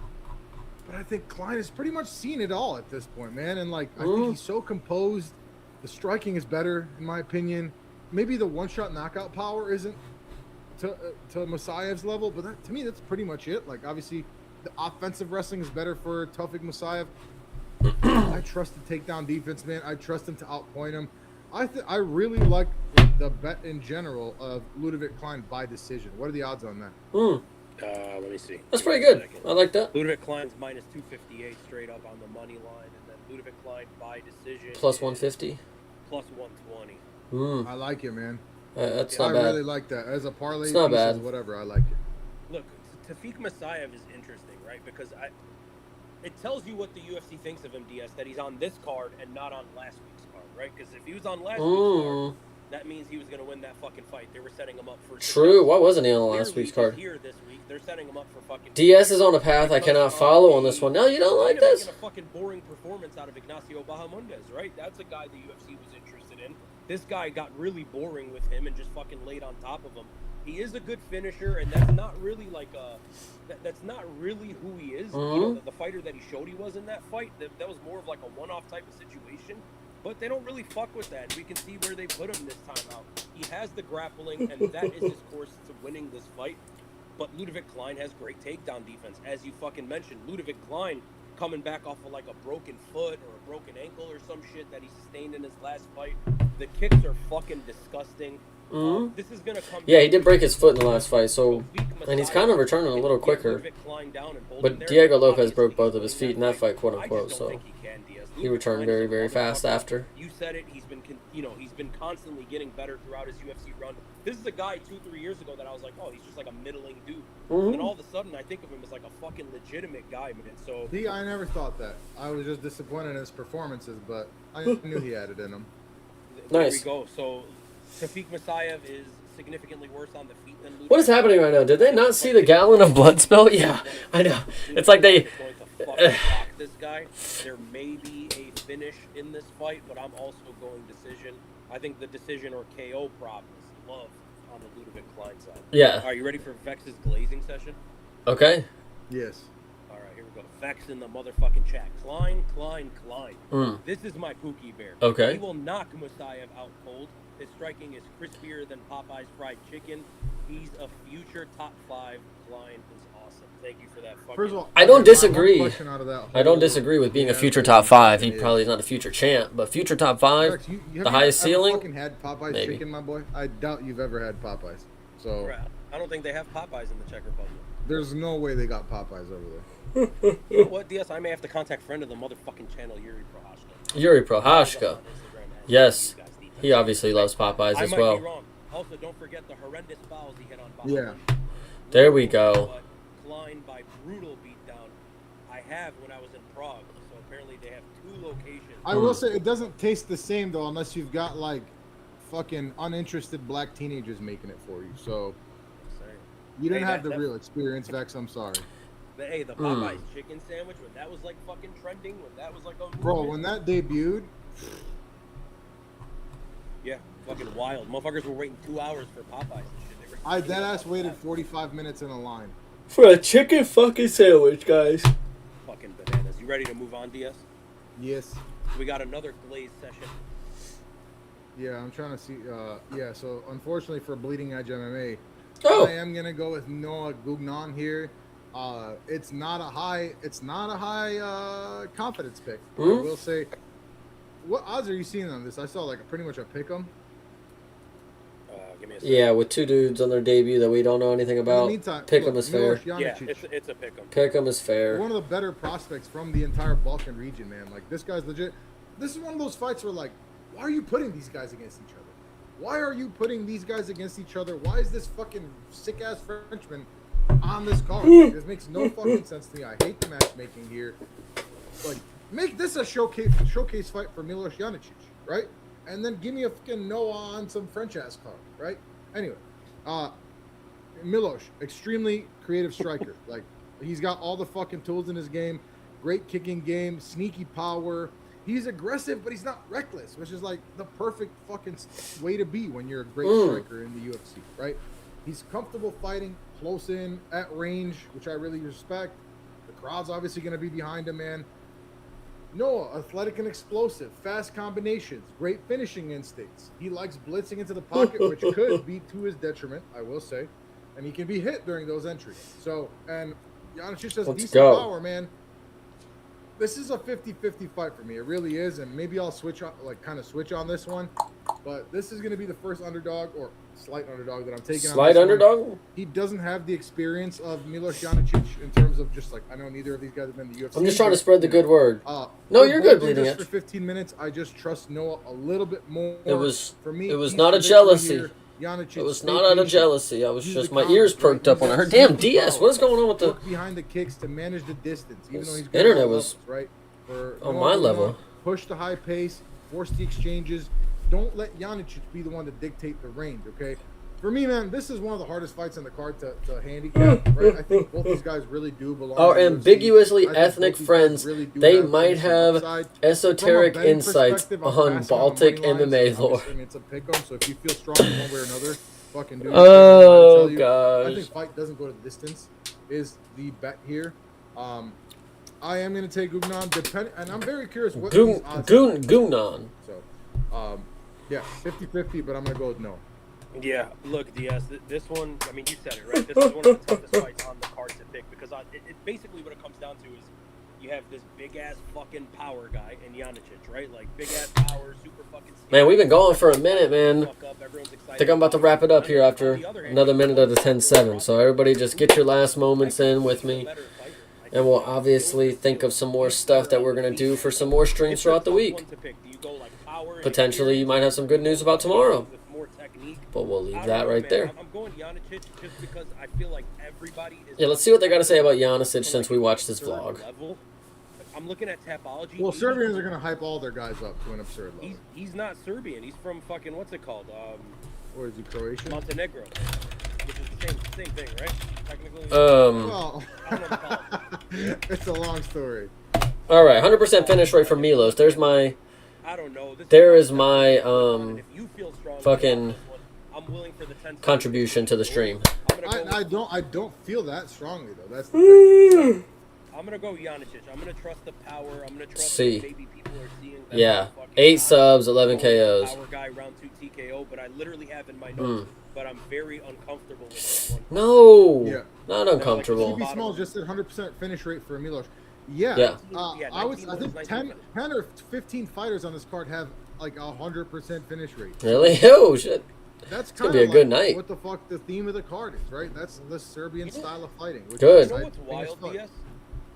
But I think Klein has pretty much seen it all at this point, man. And, like, I think he's so composed. The striking is better, in my opinion. Maybe the one-shot knockout power isn't to Musayev's level, but that, to me, that's pretty much it. Like, obviously, the offensive wrestling is better for Tawfiq Musayev. I trust the takedown defense, man. I trust him to outpoint him. I really like the bet in general of Ludovic Klein by decision. What are the odds on that? Let me see. That's pretty good. I like that. Ludovic Klein's minus 258 straight up on the money line, and then Ludovic Klein by decision. Plus 150. Plus 120. I like it, man. That's not bad. I really like that. As a parlay, it's not bad. Whatever, I like it. Look, Tawfiq Musayev is interesting, right? Because it tells you what the UFC thinks of him, Diaz, that he's on this card and not on last week's card, right? Because if he was on last week's card, that means he was going to win that fucking fight. They were setting him up for... True. Why wasn't he on last week's card? Here this week, they're setting him up for fucking... DS is on a path I cannot follow on this one. No, you don't like this? A fucking boring performance out of Ignacio Bahamondes, right? That's a guy the UFC was interested in. This guy got really boring with him and just fucking laid on top of him. He is a good finisher, and that's not really like a... That's not really who he is. You know, the fighter that he showed he was in that fight, that was more of like a one-off type of situation. But they don't really fuck with that. We can see where they put him this time out. He has the grappling, and that is his course to winning this fight. But Ludovic Klein has great takedown defense. As you fucking mentioned, Ludovic Klein coming back off of like a broken foot or a broken ankle or some shit that he sustained in his last fight. The kicks are fucking disgusting. This is gonna come. Yeah, he did break his foot in the last fight, so and he's kind of returning a little quicker. But Diego Lopez broke both of his feet in that fight, quote unquote. So he returned very, very fast after. You said it. He's been, he's been constantly getting better throughout his UFC run. This is a guy 2-3 years ago that I was like, oh, he's just like a middling dude. And then all of a sudden, I think of him as like a fucking legitimate guy, man. So I never thought that. I was just disappointed in his performances, but I knew he had it in him. There we go. So Tawfiq Musayev is significantly worse on the feet than Ludovic. What is happening right now? Did they not see the gallon of blood spill? Yeah, I know. It's like they... this guy. There may be a finish in this fight, but I'm also going decision. I think the decision or KO prop is love on the Ludovic Klein side. Yeah. Are you ready for Vex's glazing session? Okay. Yes. All right, here we go. Vex in the motherfucking chat. Klein. This is my Pookie Bear. Okay. He will knock Musayev out cold. His striking is crispier than Popeye's fried chicken. He's a future top 5. Klein is awesome. awesome. Thank you for that. First of all, I don't disagree. I don't disagree with being a future top 5. He probably is not a future champ, but future top 5, Rex, the highest ceiling. Fucking had Popeyes maybe. chicken, my boy. I doubt you've ever had Popeyes. So I don't think they have Popeyes in the Czech Republic. there's no way they got Popeyes over there. You know what, DS? I may have to contact friend of the motherfucking channel, Yuri Prohashka. Yuri Prohashka. Yes. He obviously loves Popeyes as I might well. be wrong. Also, don't forget the horrendous fouls he hit on Bob. Yeah. There we go. But Klein by brutal beatdown. I have when I was in Prague. So apparently they have 2 locations. I will say it doesn't taste the same though, unless you've got like fucking uninterested black teenagers making it for you. So you didn't have the real experience, Vex. I'm sorry. But hey, the Popeyes chicken sandwich, when that was like fucking trending, when that was like a Bro, when that debuted. Yeah, fucking wild. Motherfuckers were waiting 2 hours for Popeyes and shit. They were I deadass waited 45 minutes in a line. For a chicken fucking sandwich, guys. Fucking bananas. You ready to move on, DS? Yes. We got another glaze session. Yeah, I'm trying to see. Yeah, so unfortunately for Bleeding Edge MMA, I am gonna go with Noah Gugnon here. It's not a high confidence pick. I will say. What odds are you seeing on this? I saw like pretty much a pick 'em. Give me a second. Yeah, with 2 dudes on their debut that we don't know anything about. Pick 'em is fair. Yeah, it's a pick 'em. Pick 'em is fair. One of the better prospects from the entire Balkan region, man. Like this guy's legit. This is one of those fights where like, why are you putting these guys against each other? Why are you putting these guys against each other? Why is this fucking sick ass Frenchman on this card? Like, this makes no fucking sense to me. I hate the matchmaking here. Like, make this a showcase fight for Milos Janicic, right? And then give me a fucking Noah on some French ass card, right? Anyway, Milos, extremely creative striker. Like, he's got all the fucking tools in his game. Great kicking game, sneaky power. He's aggressive, but he's not reckless, which is like the perfect fucking way to be when you're a great striker in the UFC, right? He's comfortable fighting close in, at range, which I really respect. The crowd's obviously going to be behind him, man. Noah, athletic and explosive, fast combinations, great finishing instincts. He likes blitzing into the pocket, which could be to his detriment, I will say. And he can be hit during those entries. So, and Janicic has decent power, man. This is a 50-50 fight for me. It really is, and maybe I'll switch on, like, kind of switch on this one. But this is going to be the first underdog, or slight underdog, that I'm taking. Slight underdog? One. He doesn't have the experience of Milos Janicic in terms of just, like, I know neither of these guys have been in the UFC. I'm just trying to spread the good word. No, you're good, Bleeding Edge. For 15 minutes, I just trust Noah a little bit more. It was, for me, it was not a jealousy. It was not out of jealousy. I was just, my ears perked up when I heard, damn, DS, what is going on with the... behind the kicks to manage the distance, even though he's got internet was right? on my level. Push the high pace, force the exchanges. Don't let Janicic be the one to dictate the range, okay? For me, man, this is one of the hardest fights on the card to handicap, right? I think both these guys really do belong. Our ambiguously ethnic friends, they might have esoteric insights on Baltic MMA lore. It's a pick-em, so if you feel strong in one way or another, fucking do it. Oh, gosh. I think fight doesn't go to the distance is the bet here. I am going to take Gugnon, and I'm very curious what these odds are. Gugnon. So, yeah, 50-50, but I'm going to go with no. Yeah, look, DS, this one, I mean, you said it, right? This is one of the toughest fights on the card to pick because it basically what it comes down to is you have this big-ass fucking power guy in Janicic, right? Like, big-ass power, super fucking... Man, we've been going for a minute, man. I think I'm about to wrap it up here after another minute of the 10-7. So everybody just get your last moments in with me. And we'll obviously think of some more stuff that we're going to do for some more streams throughout the week. Potentially, you might have some good news about tomorrow. But we'll leave that right there. I'm going Janicic just because I feel like everybody is... Yeah, let's see what they got to say about Janicic since we watched this vlog. I'm looking at Tapology. Well, Serbians are going to hype all their guys up to an absurd level. He's not Serbian. He's from fucking, what's it called? Or is he Croatian? Montenegro. Which is the same thing, right? Technically. Well, it's a long story. All right, 100% finish rate for Milos. There's my... I don't know. There is my fucking contribution to the stream. I don't feel that strongly though. That's the thing. I'm gonna go Janicic. I'm gonna trust the power. I'm gonna trust See. what maybe people are seeing. That Yeah. fucking 8 guy. subs, 11 I'm going KOs. Power guy, round 2 TKO, but I literally have in my notes, but I'm very uncomfortable with this one. No. Yeah. Not uncomfortable. CB Small just said 100% finish rate for Milos. Yeah. Yeah. I think 10 or 15 fighters on this card have like 100% finish rate. Really? Oh, shit. That's gonna kind be of a good like night. what the fuck the theme of the card is, right? That's the Serbian style of fighting. Which Good. is, You know I what's think, is wild, fun. DS?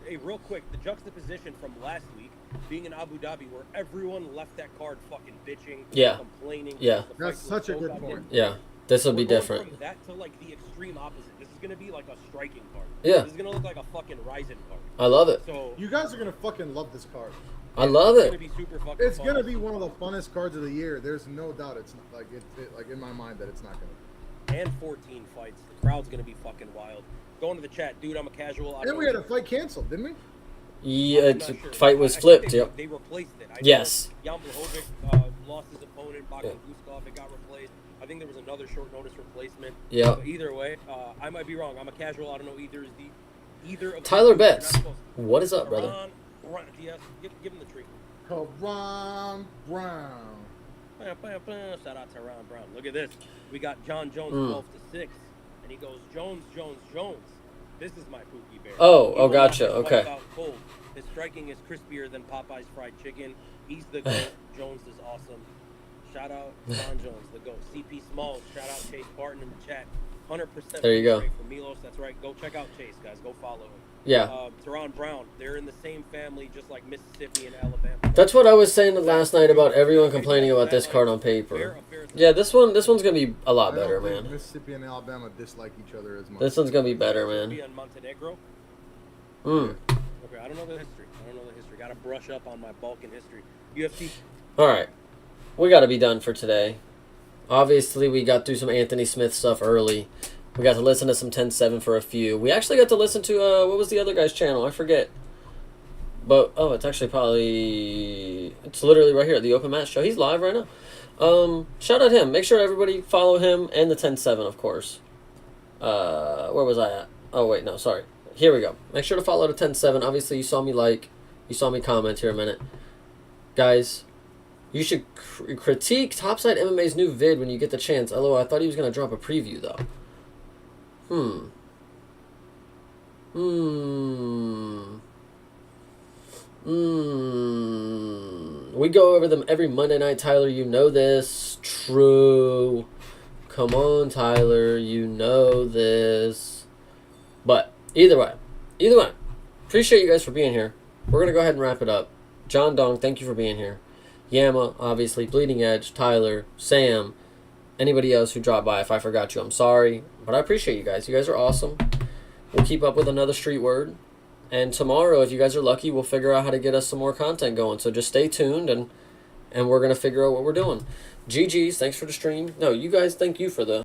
Hey, real quick, the juxtaposition from last week, being in Abu Dhabi, where everyone left that card fucking bitching, Yeah. complaining. Yeah. because the That's fight was such a so good goddamn point. good. Yeah. This will be We're going different. From that to like the extreme opposite. This is gonna be like a striking card. Yeah. This is gonna look like a fucking Ryzen card. I love it. So You guys are gonna fucking love this card. I love it's it. gonna be super fucking It's fun. gonna be one of the funnest cards of the year. There's no doubt. It's not, like in my mind that it's not gonna. And 14 fights. The crowd's gonna be fucking wild. Going to the chat, dude. I'm a casual. I And don't we know had a fight canceled, didn't we? Yeah, I'm it's, not sure. fight was I think flipped. They, Yep. they replaced it. I know Yes. Jan Blachowicz lost his opponent, Bakhtin Guskov. It got replaced. I think there was another short notice replacement. Yeah. But either way, I might be wrong. I'm a casual. I don't know either of Tyler these two. You're not Betts. supposed to. What is up, brother? Run, DS. Give him the treat. Ron Brown. Shout out to Ron Brown. Look at this. We got John Jones 12-6, and he goes Jones. This is my Pookie Bear. Oh, He will gotcha, knock his okay. wife out cold. His striking is crispier than Popeye's fried chicken. He's the GOAT. Jones is awesome. Shout out John Jones, the GOAT. CP Smalls. Shout out Chase Barton in the chat. 100% There you go. for Milos. That's right. Go check out Chase, guys. Go follow him. Yeah. Teron Brown. They're in the same family, just like Mississippi and Alabama. That's what I was saying last night about everyone complaining about this card on paper. Yeah, this one's gonna be a lot better, I don't think man. Mississippi and Alabama dislike each other as much. This one's gonna be better, Serbia man. and Montenegro. Mm. Okay, I don't know the history. Got to brush up on my Balkan history. UFC. All right, we got to be done for today. Obviously, we got through some Anthony Smith stuff early. We got to listen to some 10-7 for a few. We actually got to listen to what was the other guy's channel? I forget. But it's actually it's literally right here, the Open Match Show. He's live right now. Shout out him. Make sure everybody follow him and the 10-7, of course. Where was I at? Oh wait, no, sorry. Here we go. Make sure to follow the 10-7. Obviously, you saw me comment here a minute. Guys, you should critique Topside MMA's new vid when you get the chance. LOL, I thought he was going to drop a preview, though. We go over them every Monday night, Tyler. You know this. True. Come on, Tyler. You know this. But either way. Appreciate you guys for being here. We're going to go ahead and wrap it up. John Dong, thank you for being here. Yama, obviously. Bleeding Edge, Tyler, Sam, anybody else who dropped by. If I forgot you, I'm sorry. But I appreciate you guys. You guys are awesome. We'll keep up with another street word. And tomorrow, if you guys are lucky, we'll figure out how to get us some more content going. So just stay tuned, and we're going to figure out what we're doing. GG's, thanks for the stream. No, you guys, thank you for the